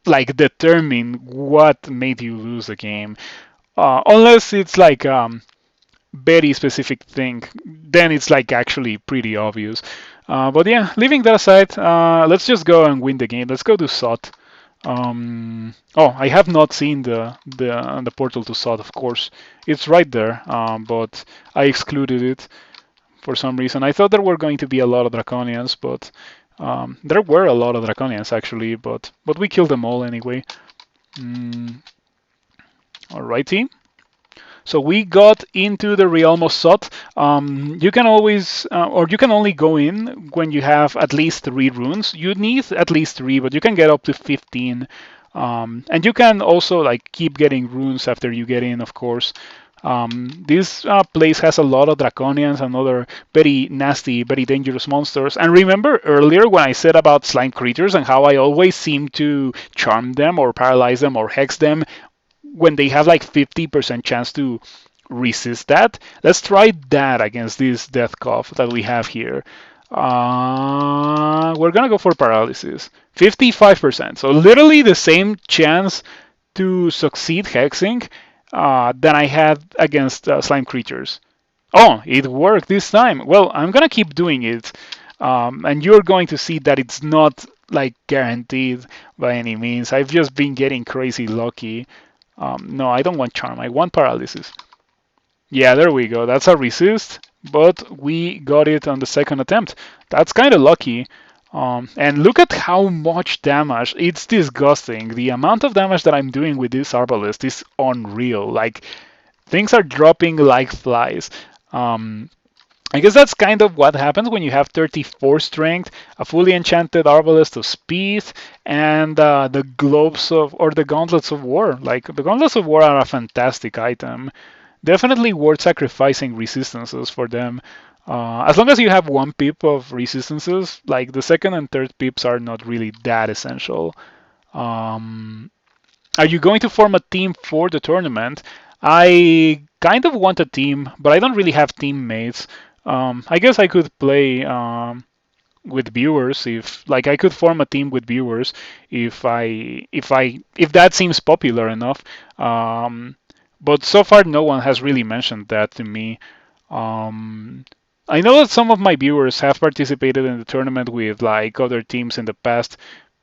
like determine what made you lose the game, unless it's like very specific thing. Then it's like actually pretty obvious. But yeah, leaving that aside, let's just go and win the game. Let's go to SOT. Oh, I have not seen the portal to SOT, of course. It's right there, but I excluded it for some reason. I thought there were going to be a lot of Draconians, but there were a lot of Draconians actually, but we killed them all anyway. Mm, Alrighty. So we got into the realm of Sot. You can always, or you can only go in when you have at least 3 runes. You need at least 3, but you can get up to 15. And you can also like keep getting runes after you get in, of course. This place has a lot of draconians and other very nasty, very dangerous monsters. And remember earlier when I said about slime creatures and how I always seem to charm them or paralyze them or hex them when they have like 50% chance to resist that? Let's try that against this death cough that we have here. We're gonna go for paralysis. 55%. So literally the same chance to succeed hexing than I had against slime creatures. Oh, it worked this time. Well, I'm gonna keep doing it. And you're going to see that it's not like guaranteed by any means. I've just been getting crazy lucky. No, I don't want charm. I want paralysis. Yeah, there we go. That's a resist, but we got it on the second attempt. That's kind of lucky. And look at how much damage. It's disgusting. The amount of damage that I'm doing with this Arbalest is unreal. Like, things are dropping like flies. Um, I guess that's kind of what happens when you have 34 strength, a fully enchanted arbalest of speed, and the gloves of or the gauntlets of war. Like the gauntlets of war are a fantastic item. Definitely worth sacrificing resistances for them. As long as you have one pip of resistances, like the second and third pips are not really that essential. Um, are you going to form a team for the tournament? I kind of want a team, but I don't really have teammates. I guess I could play with viewers if, like, I could form a team with viewers if that seems popular enough. Um, but so far, no one has really mentioned that to me. Um, I know that some of my viewers have participated in the tournament with like other teams in the past,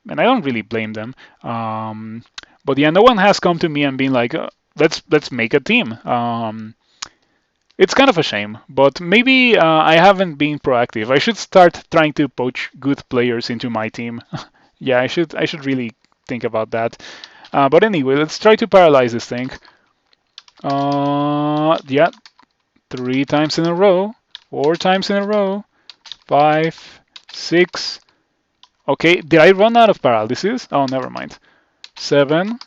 and I don't really blame them. But yeah, no one has come to me and been like, let's make a team." It's kind of a shame, but maybe I haven't been proactive. I should start trying to poach good players into my team. Yeah, I should really think about that. But anyway, let's try to paralyze this thing. Yeah, 3 times in a row, 4 times in a row, 5, 6. Okay, did I run out of paralysis? Oh, never mind. 7.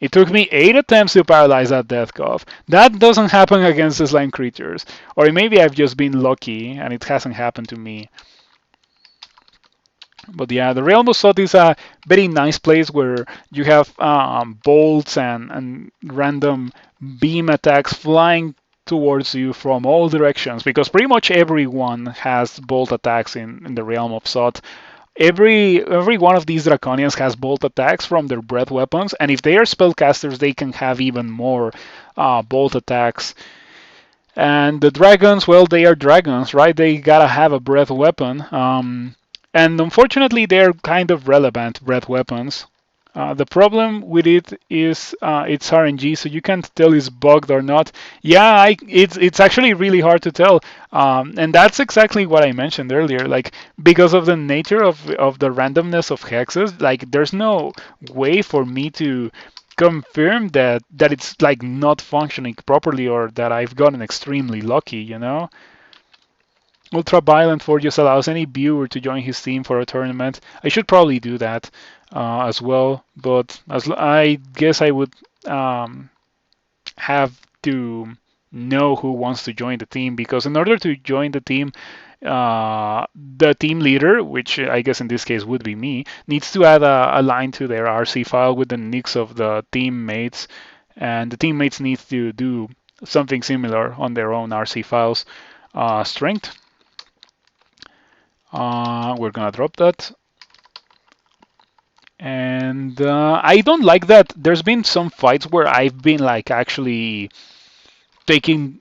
It took me 8 attempts to paralyze that death cough. That doesn't happen against the slime creatures. Or maybe I've just been lucky and it hasn't happened to me. But yeah, the Realm of Sot is a very nice place where you have bolts and random beam attacks flying towards you from all directions because pretty much everyone has bolt attacks in the Realm of Sot. Every one of these draconians has bolt attacks from their breath weapons, and if they are spellcasters, they can have even more bolt attacks. And the dragons, well, they are dragons, right? They gotta have a breath weapon. And unfortunately, they're kind of relevant breath weapons. The problem with it is it's RNG, so you can't tell it's bugged or not. Yeah, it's actually really hard to tell, and that's exactly what I mentioned earlier. Like because of the nature of the randomness of hexes, like there's no way for me to confirm that it's like not functioning properly or that I've gotten extremely lucky. Ultra Violent Force just allows any viewer to join his team for a tournament. I should probably do that as well, but I guess I would um, have to know who wants to join the team because in order to join the team leader, which I guess in this case would be me, needs to add a line to their RC file with the nicks of the teammates, and the teammates need to do something similar on their own RC files. Strength. We're gonna drop that. And I don't like that. There's been some fights where I've been like actually taking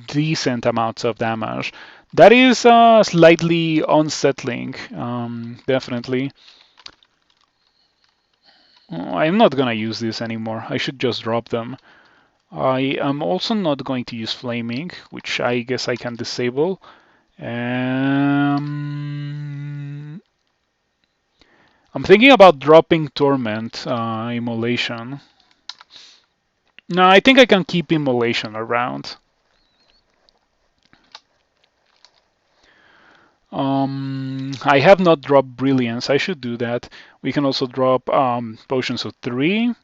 decent amounts of damage. That is slightly unsettling, definitely. I'm not gonna use this anymore. I should just drop them. I am also not going to use flaming, which I guess I can disable. Um, I'm thinking about dropping Torment, Immolation. No, I think I can keep Immolation around. I have not dropped Brilliance. I should do that. We can also drop Potions of 3,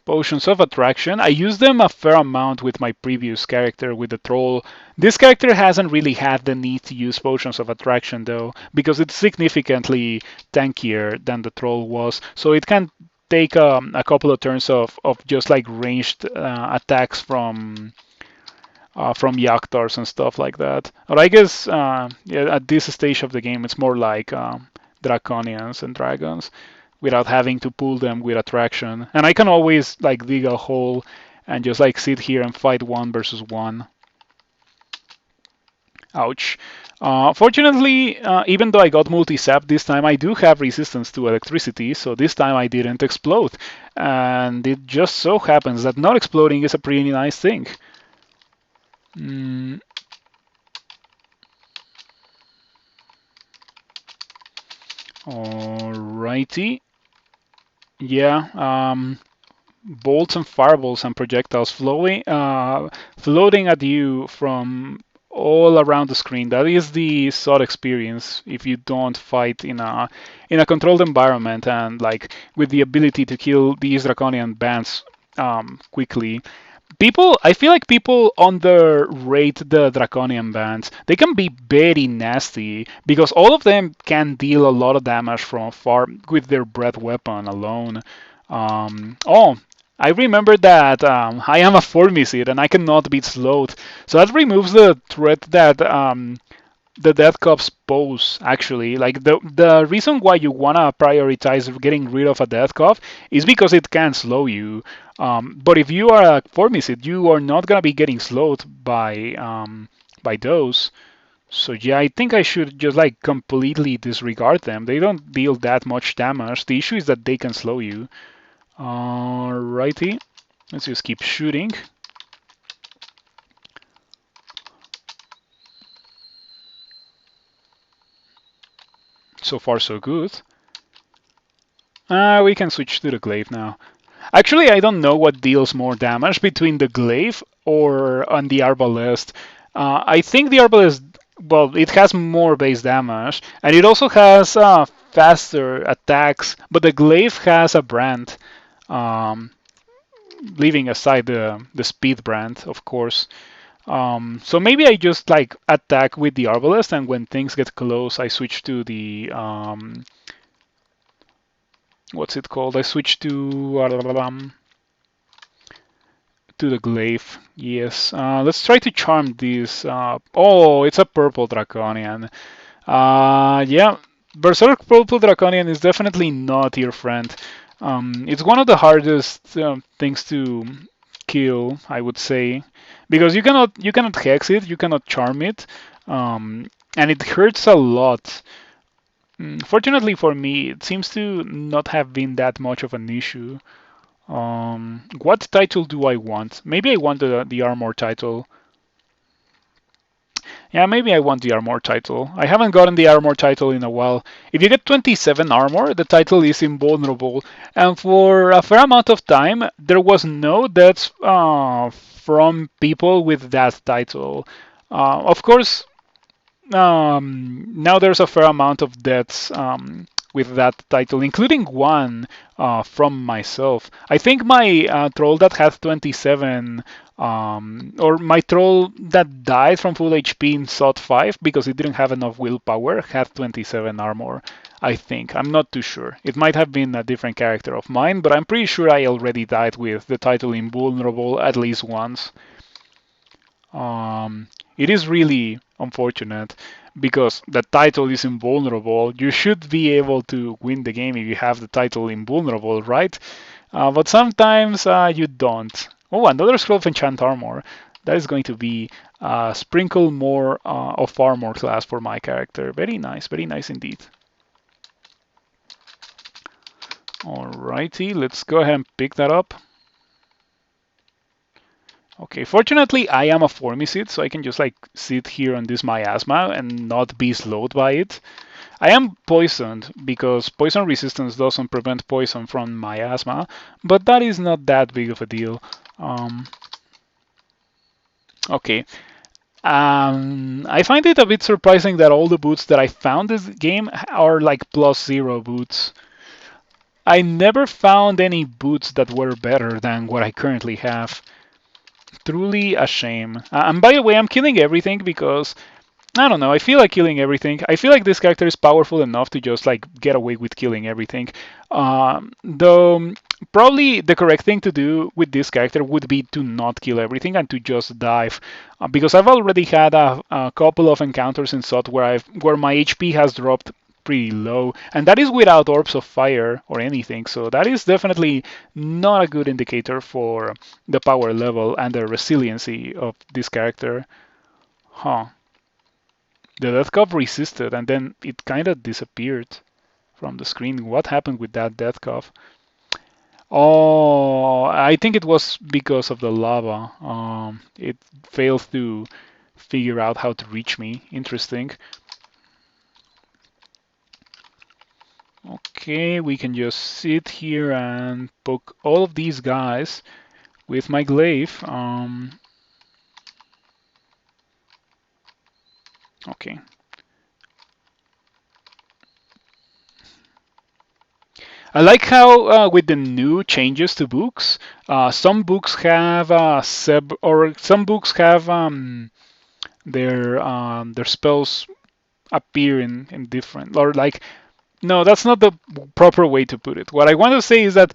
Potions of Attraction. I used them a fair amount with my previous character, with the Troll. This character hasn't really had the need to use Potions of Attraction, though, because it's significantly tankier than the Troll was. So it can take a couple of turns of just like ranged attacks from Yaktars and stuff like that. Or I guess yeah, at this stage of the game, it's more like Draconians and Dragons without having to pull them with attraction. And I can always like dig a hole and just like sit here and fight 1 versus 1. Ouch. Fortunately, even though I got multi-sap this time, I do have resistance to electricity, so this time I didn't explode. And it just so happens that not exploding is a pretty nice thing. Alrighty. Yeah, bolts and fireballs and projectiles floating at you from all around the screen. That is the SOT experience if you don't fight in a controlled environment and like with the ability to kill these draconian bands quickly. I feel like people underrate the draconian bands. They can be very nasty because all of them can deal a lot of damage from far with their breath weapon alone. Oh, I remember that I am a Formicid and I cannot beat slowed. So that removes the threat that the Death Cups pose, actually. Like, the reason why you want to prioritize getting rid of a Death Cup is because it can slow you. But if you are a Formicid, you are not going to be getting slowed by those. So yeah, I think I should just like completely disregard them. They don't deal that much damage. The issue is that they can slow you. Alrighty, let's just keep shooting. So far, so good. We can switch to the glaive now. Actually, I don't know what deals more damage between the glaive or on the arbalest. I think the arbalest, well, it has more base damage, and it also has faster attacks, but the glaive has a brand, um, leaving aside the speed brand, of course. So maybe I just like attack with the arbalest, and when things get close, I switch to the what's it called? I switch to the glaive. Yes. Let's try to charm this. Oh, it's a purple draconian. Yeah, Berserk Purple Draconian is definitely not your friend. It's one of the hardest things to kill, I would say, because you cannot hex it, you cannot charm it, and it hurts a lot. Fortunately for me, it seems to not have been that much of an issue. What title do I want? Maybe I want the armor title. Yeah, maybe I want the armor title. I haven't gotten the armor title in a while. If you get 27 armor, the title is invulnerable. And for a fair amount of time, there was no deaths from people with that title. Of course, now there's a fair amount of deaths with that title, including one from myself. I think my troll that had 27, or my troll that died from full HP in SOT 5 because it didn't have enough willpower, had 27 armor. I think. I'm not too sure. It might have been a different character of mine, but I'm pretty sure I already died with the title invulnerable at least once. It is really unfortunate because the title is invulnerable. You should be able to win the game if you have the title invulnerable, right? But sometimes you don't. Oh, another scroll of enchant armor. That is going to be a sprinkle more of armor class for my character. Very nice indeed. Alrighty, let's go ahead and pick that up. Okay, fortunately I am a Formicid, so I can just like sit here on this miasma and not be slowed by it. I am poisoned because poison resistance doesn't prevent poison from miasma, but that is not that big of a deal. Okay. I find it a bit surprising that all the boots that I found this game are like +0 boots. I never found any boots that were better than what I currently have. Truly a shame. And by the way, I'm killing everything because I don't know. I feel like killing everything. I feel like this character is powerful enough to just like get away with killing everything. Though probably the correct thing to do with this character would be to not kill everything and to just dive, because I've already had a couple of encounters in SOT where my HP has dropped pretty low, and that is without orbs of fire or anything. So that is definitely not a good indicator for the power level and the resiliency of this character. Huh. The Death Cup resisted and then it kind of disappeared from the screen. What happened with that Death Cup? Oh, I think it was because of the lava. It failed to figure out how to reach me. Interesting. Okay, we can just sit here and poke all of these guys with my glaive. Okay. I like how with the new changes to books, some books have some books have their spells appear in different or like no, that's not the proper way to put it. What I want to say is that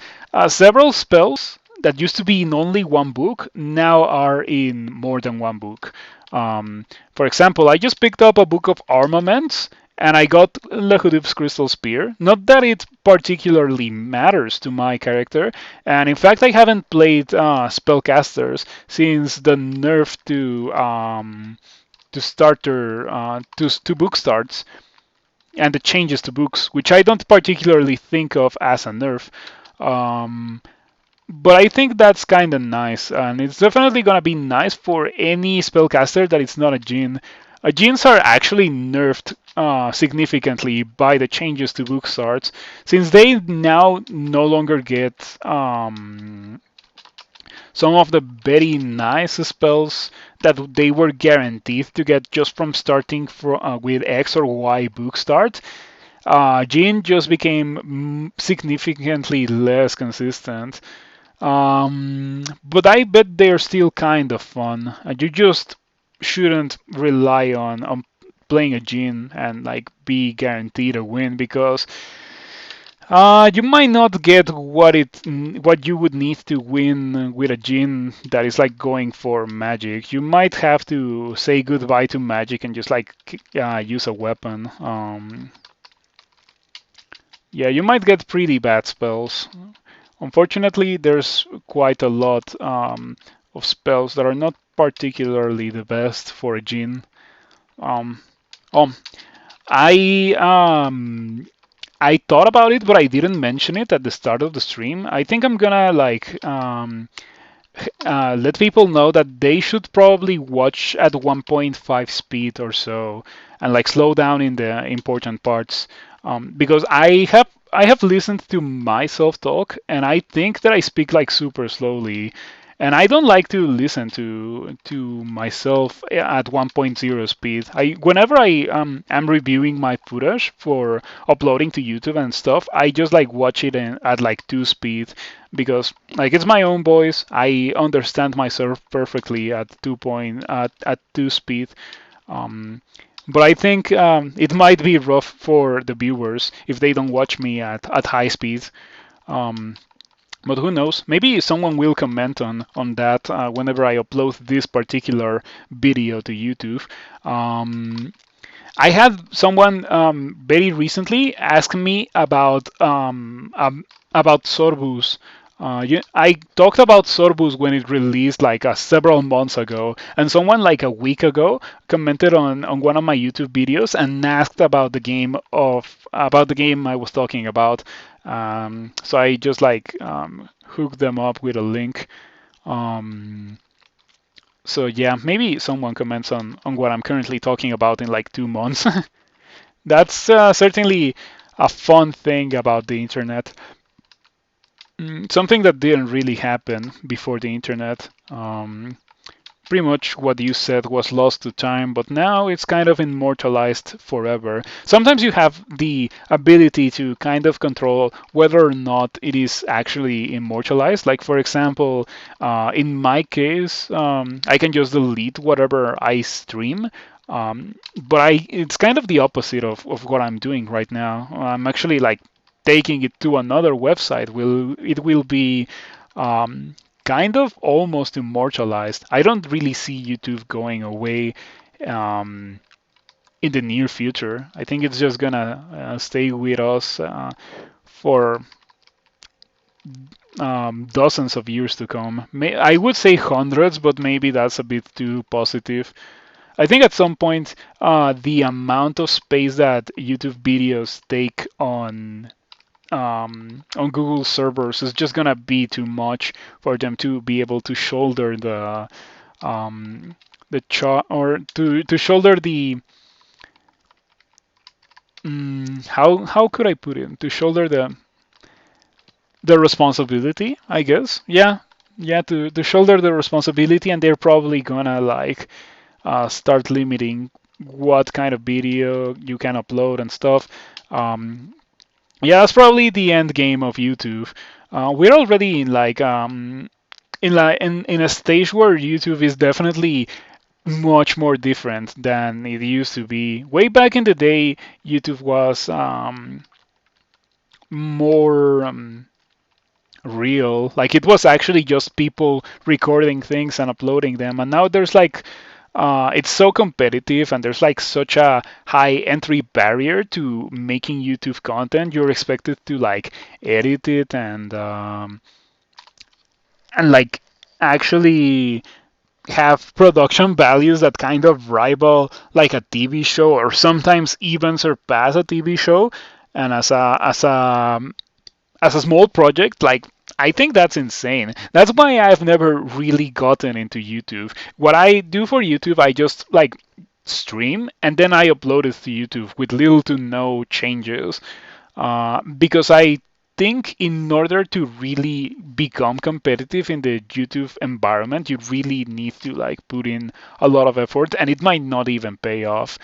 several spells that used to be in only one book now are in more than one book. For example, I just picked up a book of armaments and I got Lehudib's Crystal Spear. Not that it particularly matters to my character, and in fact, I haven't played spellcasters since the nerf to starter to book starts and the changes to books, which I don't particularly think of as a nerf. Um, but I think that's kind of nice, and it's definitely gonna be nice for any spellcaster that it's not a Djinn. Djinns are actually nerfed significantly by the changes to book starts, since they now no longer get some of the very nice spells that they were guaranteed to get just from starting with X or Y book start. Jin just became significantly less consistent. But I bet they're still kind of fun. You just shouldn't rely on playing a Jin and like be guaranteed a win because you might not get what you would need to win with a Jin that is like going for magic. You might have to say goodbye to magic and just like use a weapon. Yeah, you might get pretty bad spells. Unfortunately, there's quite a lot of spells that are not particularly the best for a Jin. Um, oh, I I thought about it, but I didn't mention it at the start of the stream. I think I'm gonna like let people know that they should probably watch at 1.5 speed or so and like slow down in the important parts because I have listened to myself talk and I think that I speak like super slowly and I don't like to listen to myself at 1.0 speed. I whenever I am reviewing my footage for uploading to YouTube and stuff, I just like watch it at like 2 speed because like it's my own voice. I understand myself perfectly at 2 speed. Um, but I think it might be rough for the viewers if they don't watch me at high speed. Um, but who knows? Maybe someone will comment on that whenever I upload this particular video to YouTube. I had someone very recently ask me about Sorbus. I talked about Sorbus when it released like several months ago, and someone like a week ago commented on one of my YouTube videos and asked about the game I was talking about. So I just like hooked them up with a link. Um, so yeah, maybe someone comments on what I'm currently talking about in like 2 months. That's certainly a fun thing about the internet. Something that didn't really happen before the internet. Pretty much what you said was lost to time, but now it's kind of immortalized forever. Sometimes you have the ability to kind of control whether or not it is actually immortalized. Like, for example, in my case, I can just delete whatever I stream. But it's kind of the opposite of what I'm doing right now. I'm actually like taking it to another website. It will be kind of almost immortalized. I don't really see YouTube going away um, in the near future. I think it's just gonna stay with us for dozens of years to come. I would say hundreds, but maybe that's a bit too positive. I think at some point, the amount of space that YouTube videos take on Google servers is just gonna be too much for them to be able to shoulder the chart or to shoulder the how could I put it to shoulder the responsibility, I guess. Yeah, to shoulder the responsibility, and they're probably gonna like start limiting what kind of video you can upload and stuff. Um, yeah, that's probably the end game of YouTube. We're already in a stage where YouTube is definitely much more different than it used to be. Way back in the day, YouTube was more real. Like it was actually just people recording things and uploading them. And now there's it's so competitive and there's like such a high entry barrier to making YouTube content. You're expected to like edit it and like actually have production values that kind of rival like a TV show or sometimes even surpass a TV show. And as a small project, like I think that's insane. That's why I've never really gotten into YouTube. What I do for YouTube, I just like stream and then I upload it to YouTube with little to no changes. Because I think in order to really become competitive in the YouTube environment, you really need to like put in a lot of effort, and it might not even pay off.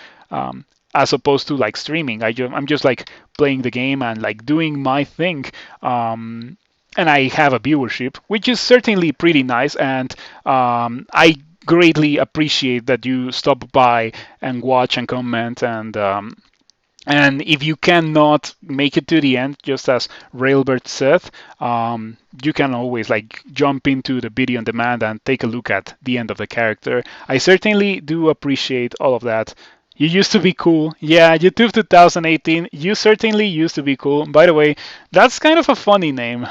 As opposed to like streaming, I'm just like playing the game and like doing my thing. And I have a viewership, which is certainly pretty nice, and I greatly appreciate that you stop by and watch and comment and if you cannot make it to the end, just as Railbird said, you can always like jump into the video on demand and take a look at the end of the character. I certainly do appreciate all of that. You used to be cool. Yeah, YouTube 2018, you certainly used to be cool. By the way, that's kind of a funny name.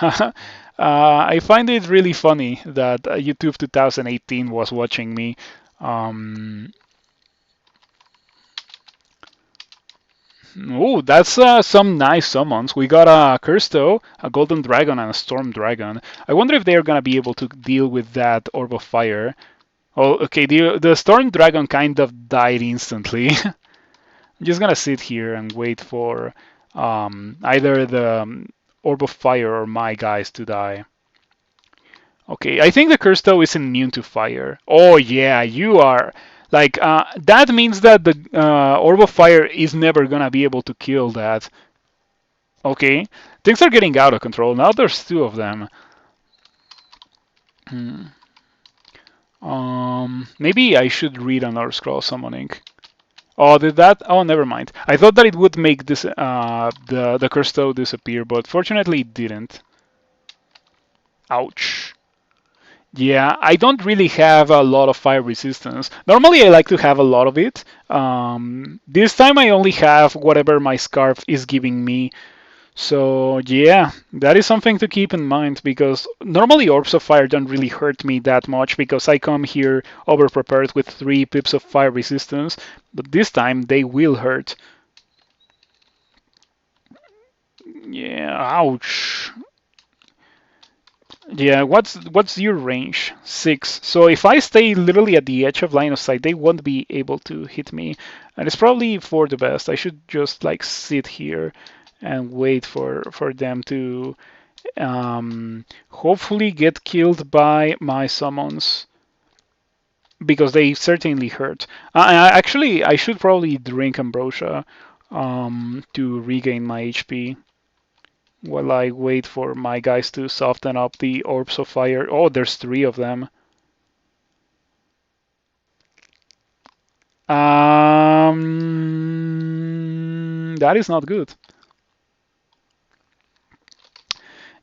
I find it really funny that YouTube 2018 was watching me. Um, Oh, that's some nice summons. We got a Cursto, a Golden Dragon, and a Storm Dragon. I wonder if they're gonna be able to deal with that Orb of Fire. Oh, okay, the Storm Dragon kind of died instantly. I'm just gonna sit here and wait for either the Orb of Fire or my guys to die. Okay, I think the Cursto is immune to fire. Oh yeah, you are. Like, that means that the Orb of Fire is never gonna be able to kill that. Okay, things are getting out of control. Now there's two of them. Hmm. Maybe I should read another scroll summoning. Oh, did that? Oh, never mind. I thought that it would make this the Cursto disappear, but fortunately it didn't. Ouch. Yeah, I don't really have a lot of fire resistance. Normally, I like to have a lot of it. This time, I only have whatever my scarf is giving me. So, yeah, that is something to keep in mind because normally orbs of fire don't really hurt me that much because I come here over prepared with 3 pips of fire resistance, but this time they will hurt. Yeah, ouch. Yeah, what's your range? 6. So if I stay literally at the edge of line of sight, they won't be able to hit me. And it's probably for the best. I should just like sit here and wait for them to hopefully get killed by my summons because they certainly hurt. Actually, I should probably drink Ambrosia to regain my HP while I wait for my guys to soften up the orbs of fire. Oh, there's 3 of them. That is not good.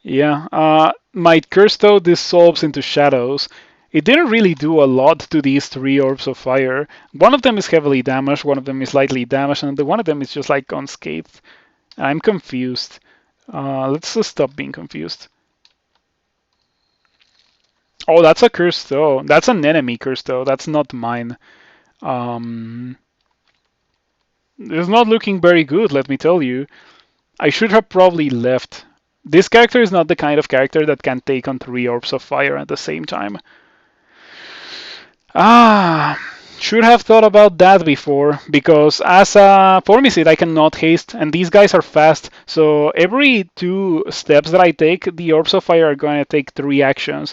Yeah, my Cursto dissolves into shadows. It didn't really do a lot to these 3 orbs of fire. One of them is heavily damaged, one of them is lightly damaged, and the one of them is just like unscathed. I'm confused. Let's just stop being confused. Oh, that's a Cursto. That's an enemy Cursto. That's not mine. Um, it's not looking very good, let me tell you. I should have probably left. This character is not the kind of character that can take on 3 orbs of fire at the same time. Ah, should have thought about that before, because as a Formicid I cannot haste, and these guys are fast, so every 2 steps that I take, the orbs of fire are going to take 3 actions.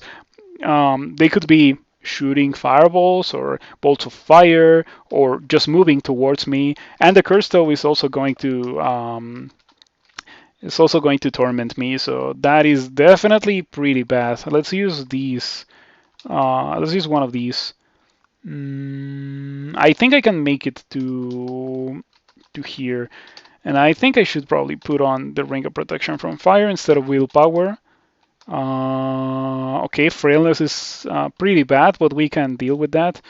They could be shooting fireballs or bolts of fire or just moving towards me. And the curse though is also going to torment me, so that is definitely pretty bad. Let's use these. Let's use one of these. I think I can make it to here, and I think I should probably put on the Ring of Protection from Fire instead of Willpower. Okay, Frailness is pretty bad, but we can deal with that.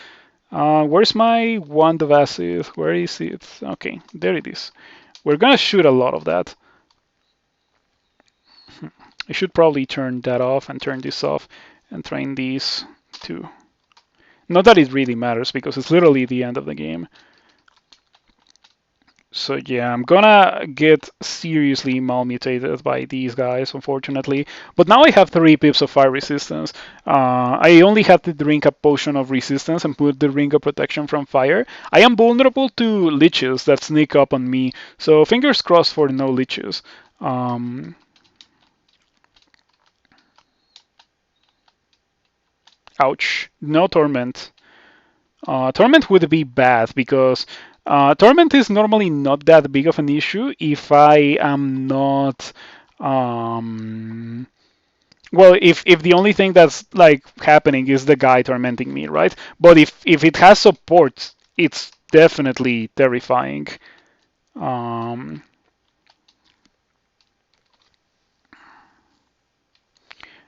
Where's my Wand of Acid? Where is it? Okay, there it is. We're gonna shoot a lot of that. I should probably turn that off and turn this off and train these too. Not that it really matters because it's literally the end of the game. So yeah, I'm gonna get seriously malmutated by these guys, unfortunately. But now I have 3 pips of fire resistance. I only have to drink a potion of resistance and put the ring of protection from fire. I am vulnerable to liches that sneak up on me, so fingers crossed for no liches. Ouch. No Torment. Torment would be bad because Torment is normally not that big of an issue if I am not. Well, if the only thing that's like happening is the guy tormenting me, right? But if it has support, it's definitely terrifying. Um,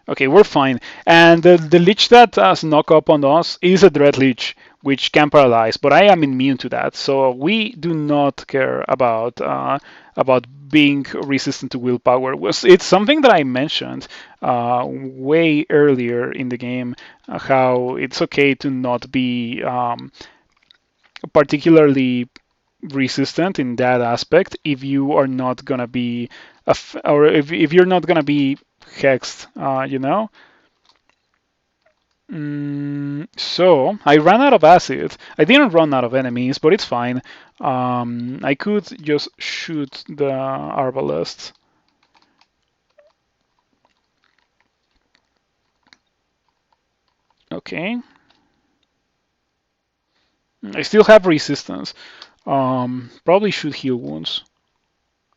Okay, we're fine. And the Lich that snuck up on us is a Dread Lich, which can paralyze, but I am immune to that, so we do not care about being resistant to willpower. It's something that I mentioned way earlier in the game, how it's okay to not be particularly resistant in that aspect if you are not gonna be or if you're not gonna be hexed, you know. So I ran out of acid. I didn't run out of enemies, but it's fine. I could just shoot the arbalest. Okay. I still have resistance. Probably should heal wounds.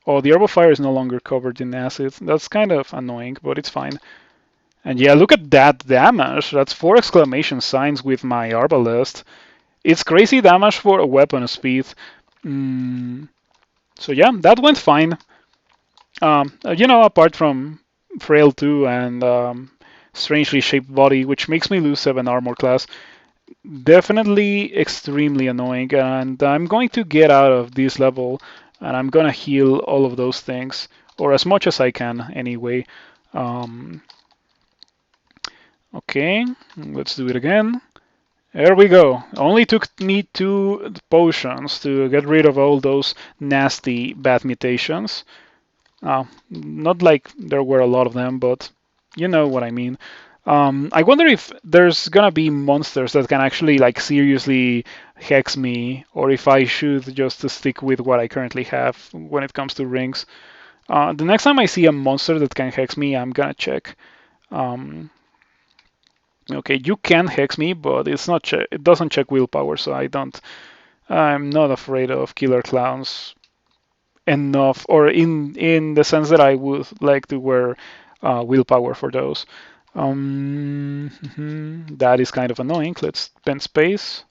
Oh, the Herbal Fire is no longer covered in acid. That's kind of annoying, but it's fine. And yeah, look at that damage. That's 4 exclamation signs with my Arbalest. It's crazy damage for a weapon speed. So yeah, that went fine. Apart from Frail 2 and Strangely Shaped Body, which makes me lose 7 armor class. Definitely extremely annoying, and I'm going to get out of this level, and I'm gonna heal all of those things, or as much as I can anyway. Okay, let's do it again. There we go. Only took me 2 potions to get rid of all those nasty bad mutations. Not like there were a lot of them, but you know what I mean. I wonder if there's gonna be monsters that can actually like seriously hex me, or if I should just stick with what I currently have when it comes to rings. The next time I see a monster that can hex me, I'm gonna check. Okay, you can hex me, but it doesn't check willpower, so I'm not afraid of killer clowns enough, or in the sense that I would like to wear willpower for those. That is kind of annoying. Let's spend space.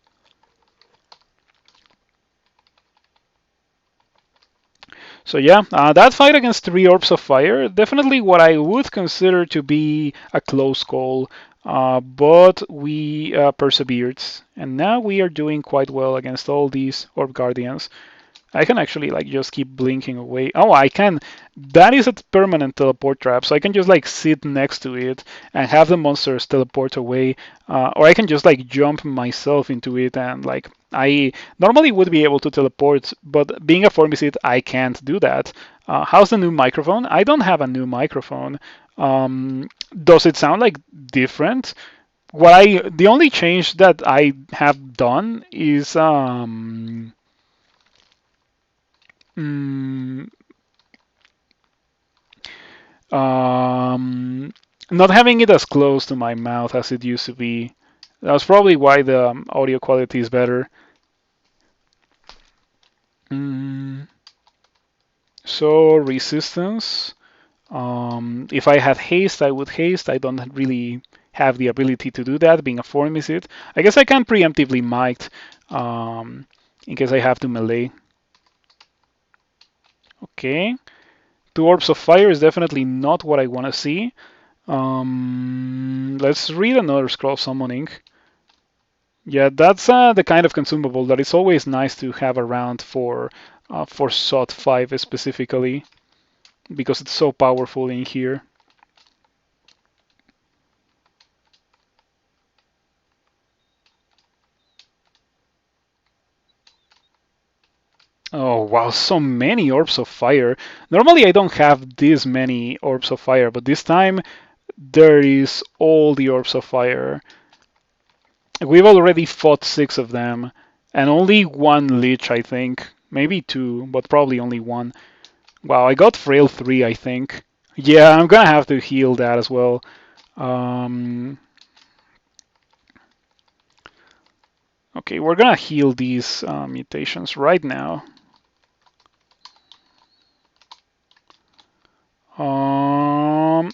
So yeah, that fight against 3 Orbs of Fire, definitely what I would consider to be a close call, but we persevered, and now we are doing quite well against all these Orb Guardians. I can actually like just keep blinking away. Oh, I can. That is a permanent teleport trap, so I can just like sit next to it and have the monsters teleport away, or I can just like jump myself into it and like I normally would be able to teleport, but being a Formicid, I can't do that. How's the new microphone? I don't have a new microphone. Does it sound like different? The only change that I have done is Mm, not having it as close to my mouth as it used to be. That's probably why the audio quality is better. Mm, so resistance. If I had haste, I would haste. I don't really have the ability to do that, being a form is it. I guess I can preemptively might in case I have to melee. Okay. 2 orbs of fire is definitely not what I want to see. Let's read another scroll summoning. Yeah, that's the kind of consumable that is always nice to have around for SOT 5 specifically because it's so powerful in here. Oh wow, so many orbs of fire. Normally I don't have this many orbs of fire, but this time there is all the orbs of fire. We've already fought 6 of them, and only 1 Lich, I think. Maybe 2, but probably only 1. Wow, I got Frail 3, I think. Yeah, I'm gonna have to heal that as well. Um, okay, we're gonna heal these mutations right now. Um,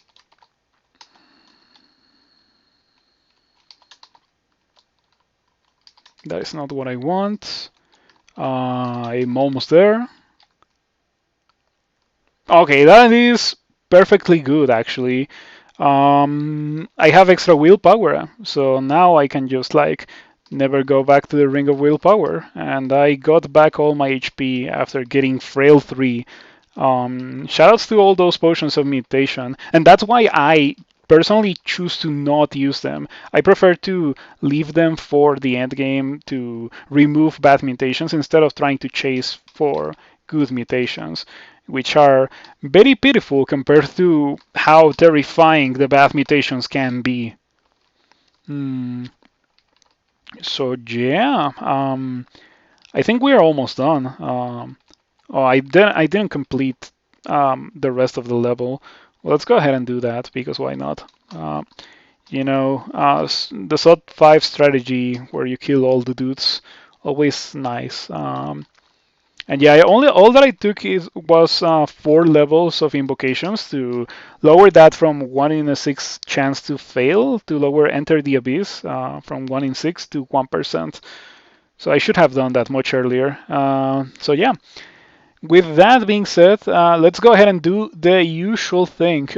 that is not what I want. I'm almost there. Okay, that is perfectly good actually. I have extra willpower, so now I can just like never go back to the ring of willpower, and I got back all my HP after getting frail 3. Shoutouts to all those potions of mutation, and that's why I personally choose to not use them. I prefer to leave them for the end game to remove bad mutations instead of trying to chase for good mutations, which are very pitiful compared to how terrifying the bad mutations can be. Hmm. So yeah, I think we are almost done. Oh, I didn't complete the rest of the level. Well, let's go ahead and do that because why not? The SOT 5 strategy where you kill all the dudes, always nice. And yeah, all that I took was 4 levels of invocations to lower that from 1 in a 6 chance to fail to lower enter the abyss from 1 in 6 to 1%. So I should have done that much earlier. So yeah, with that being said, let's go ahead and do the usual thing.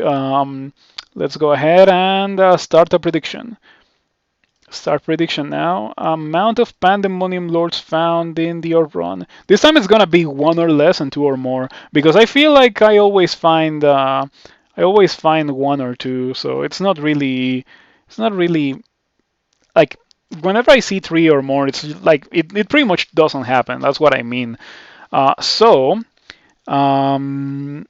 Let's go ahead and start a prediction. Start prediction now. Amount of Pandemonium Lords found in the Orb Run. This time it's gonna be 1 or less and 2 or more because I feel like I always find 1 or 2. So it's not really like whenever I see 3 or more, it's like it pretty much doesn't happen. That's what I mean. So I'm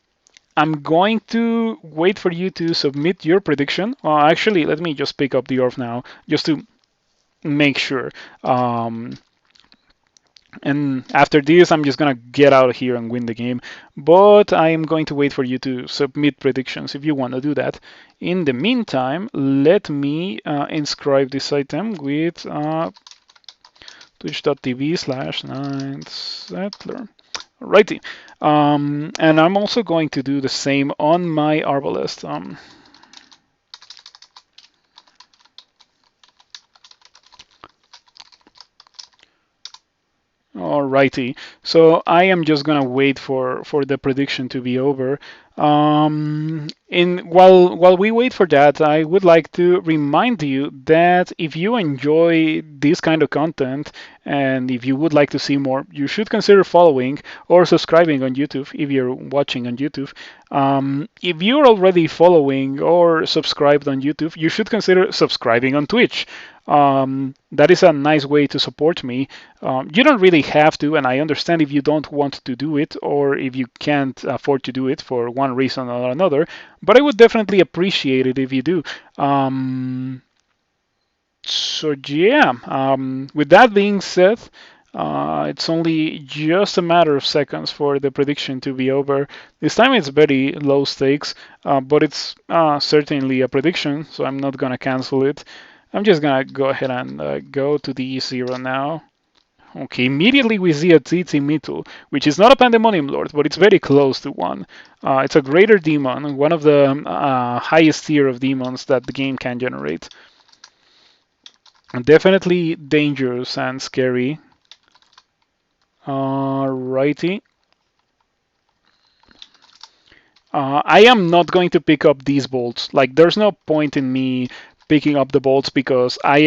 going to wait for you to submit your prediction. Actually, let me just pick up the orb now, just to make sure. And after this, I'm just gonna get out of here and win the game. But I'm going to wait for you to submit predictions if you want to do that. In the meantime, let me inscribe this item with twitch.tv/9settler. Righty. And I'm also going to do the same on my Arbalest. Alrighty. So I am just gonna wait for the prediction to be over. While we wait for that, I would like to remind you that if you enjoy this kind of content and if you would like to see more, you should consider following or subscribing on YouTube if you're watching on YouTube. If you're already following or subscribed on YouTube, you should consider subscribing on Twitch. That is a nice way to support me. You don't really have to, and I understand if you don't want to do it or if you can't afford to do it for one reason or another, but I would definitely appreciate it if you do. So yeah, with that being said, it's only just a matter of seconds for the prediction to be over. This time it's very low stakes, but it's certainly a prediction, so I'm not gonna cancel it. I'm just gonna go ahead and go to the 0 now. Okay, immediately we see a Tsitsi Mitu, which is not a Pandemonium Lord, but it's very close to one. It's a greater demon, one of the highest tier of demons that the game can generate. And definitely dangerous and scary. Righty. I am not going to pick up these bolts. Like, there's no point in me picking up the bolts because I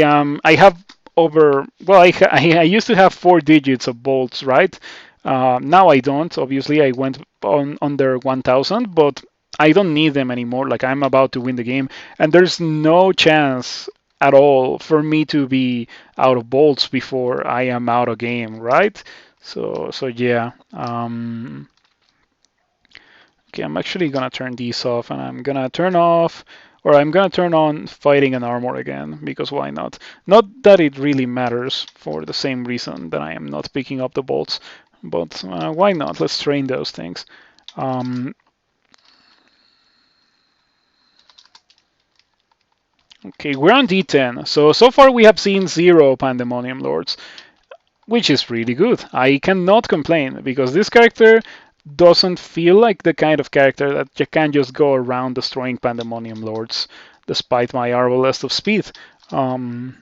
have over, well, I used to have 4 digits of bolts, right? Now I don't. Obviously, I went on under 1,000, but I don't need them anymore. Like, I'm about to win the game, and there's no chance at all for me to be out of bolts before I am out of game, right? So yeah. Okay, I'm actually gonna turn these off and I'm gonna turn off, or I'm gonna turn on fighting and armor again, because why not? Not that it really matters for the same reason that I am not picking up the bolts, but why not? Let's train those things. Um, okay, we're on D10. So far we have seen 0 Pandemonium Lords, which is really good. I cannot complain because this character doesn't feel like the kind of character that you can just go around destroying Pandemonium Lords, despite my Arbalest of speed. Um,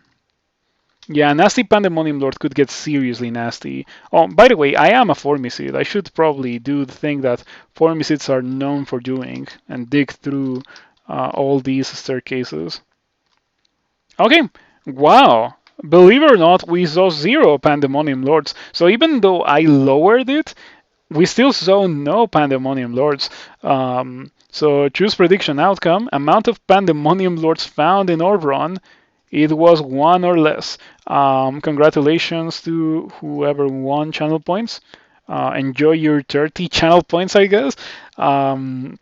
yeah, nasty Pandemonium Lord could get seriously nasty. Oh, by the way, I am a Formicid. I should probably do the thing that Formicids are known for doing and dig through all these staircases. Okay, wow. Believe it or not, we saw 0 Pandemonium Lords. So even though I lowered it, we still saw no Pandemonium Lords. So choose prediction outcome. Amount of Pandemonium Lords found in Orbron. It was 1 or less. Congratulations to whoever won channel points. Enjoy your 30 channel points, I guess. And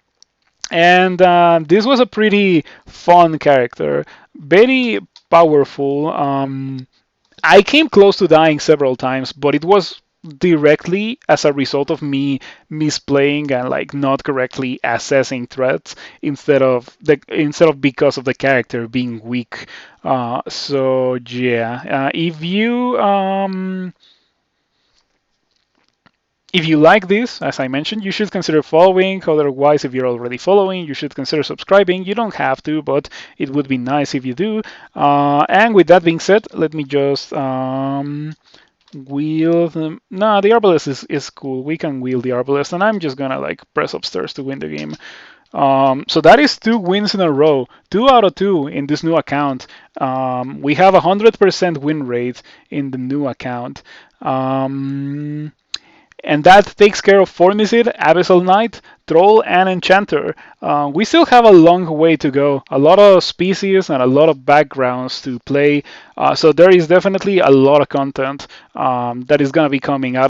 this was a pretty fun character. Very powerful. I came close to dying several times, but it was directly as a result of me misplaying and like not correctly assessing threats instead of because of the character being weak. So yeah, if you like this, as I mentioned, you should consider following. Otherwise, if you're already following, you should consider subscribing. You don't have to, but it would be nice if you do. And with that being said, let me just wield them. Nah, the Arbalest is cool. We can wield the Arbalest, and I'm just gonna like press upstairs to win the game. So that is 2 wins in a row, 2 out of 2 in this new account. We have a 100% win rate in the new account. And that takes care of Formicid, Abyssal Knight, Troll, and Enchanter. We still have a long way to go. A lot of species and a lot of backgrounds to play. So there is definitely a lot of content that is going to be coming out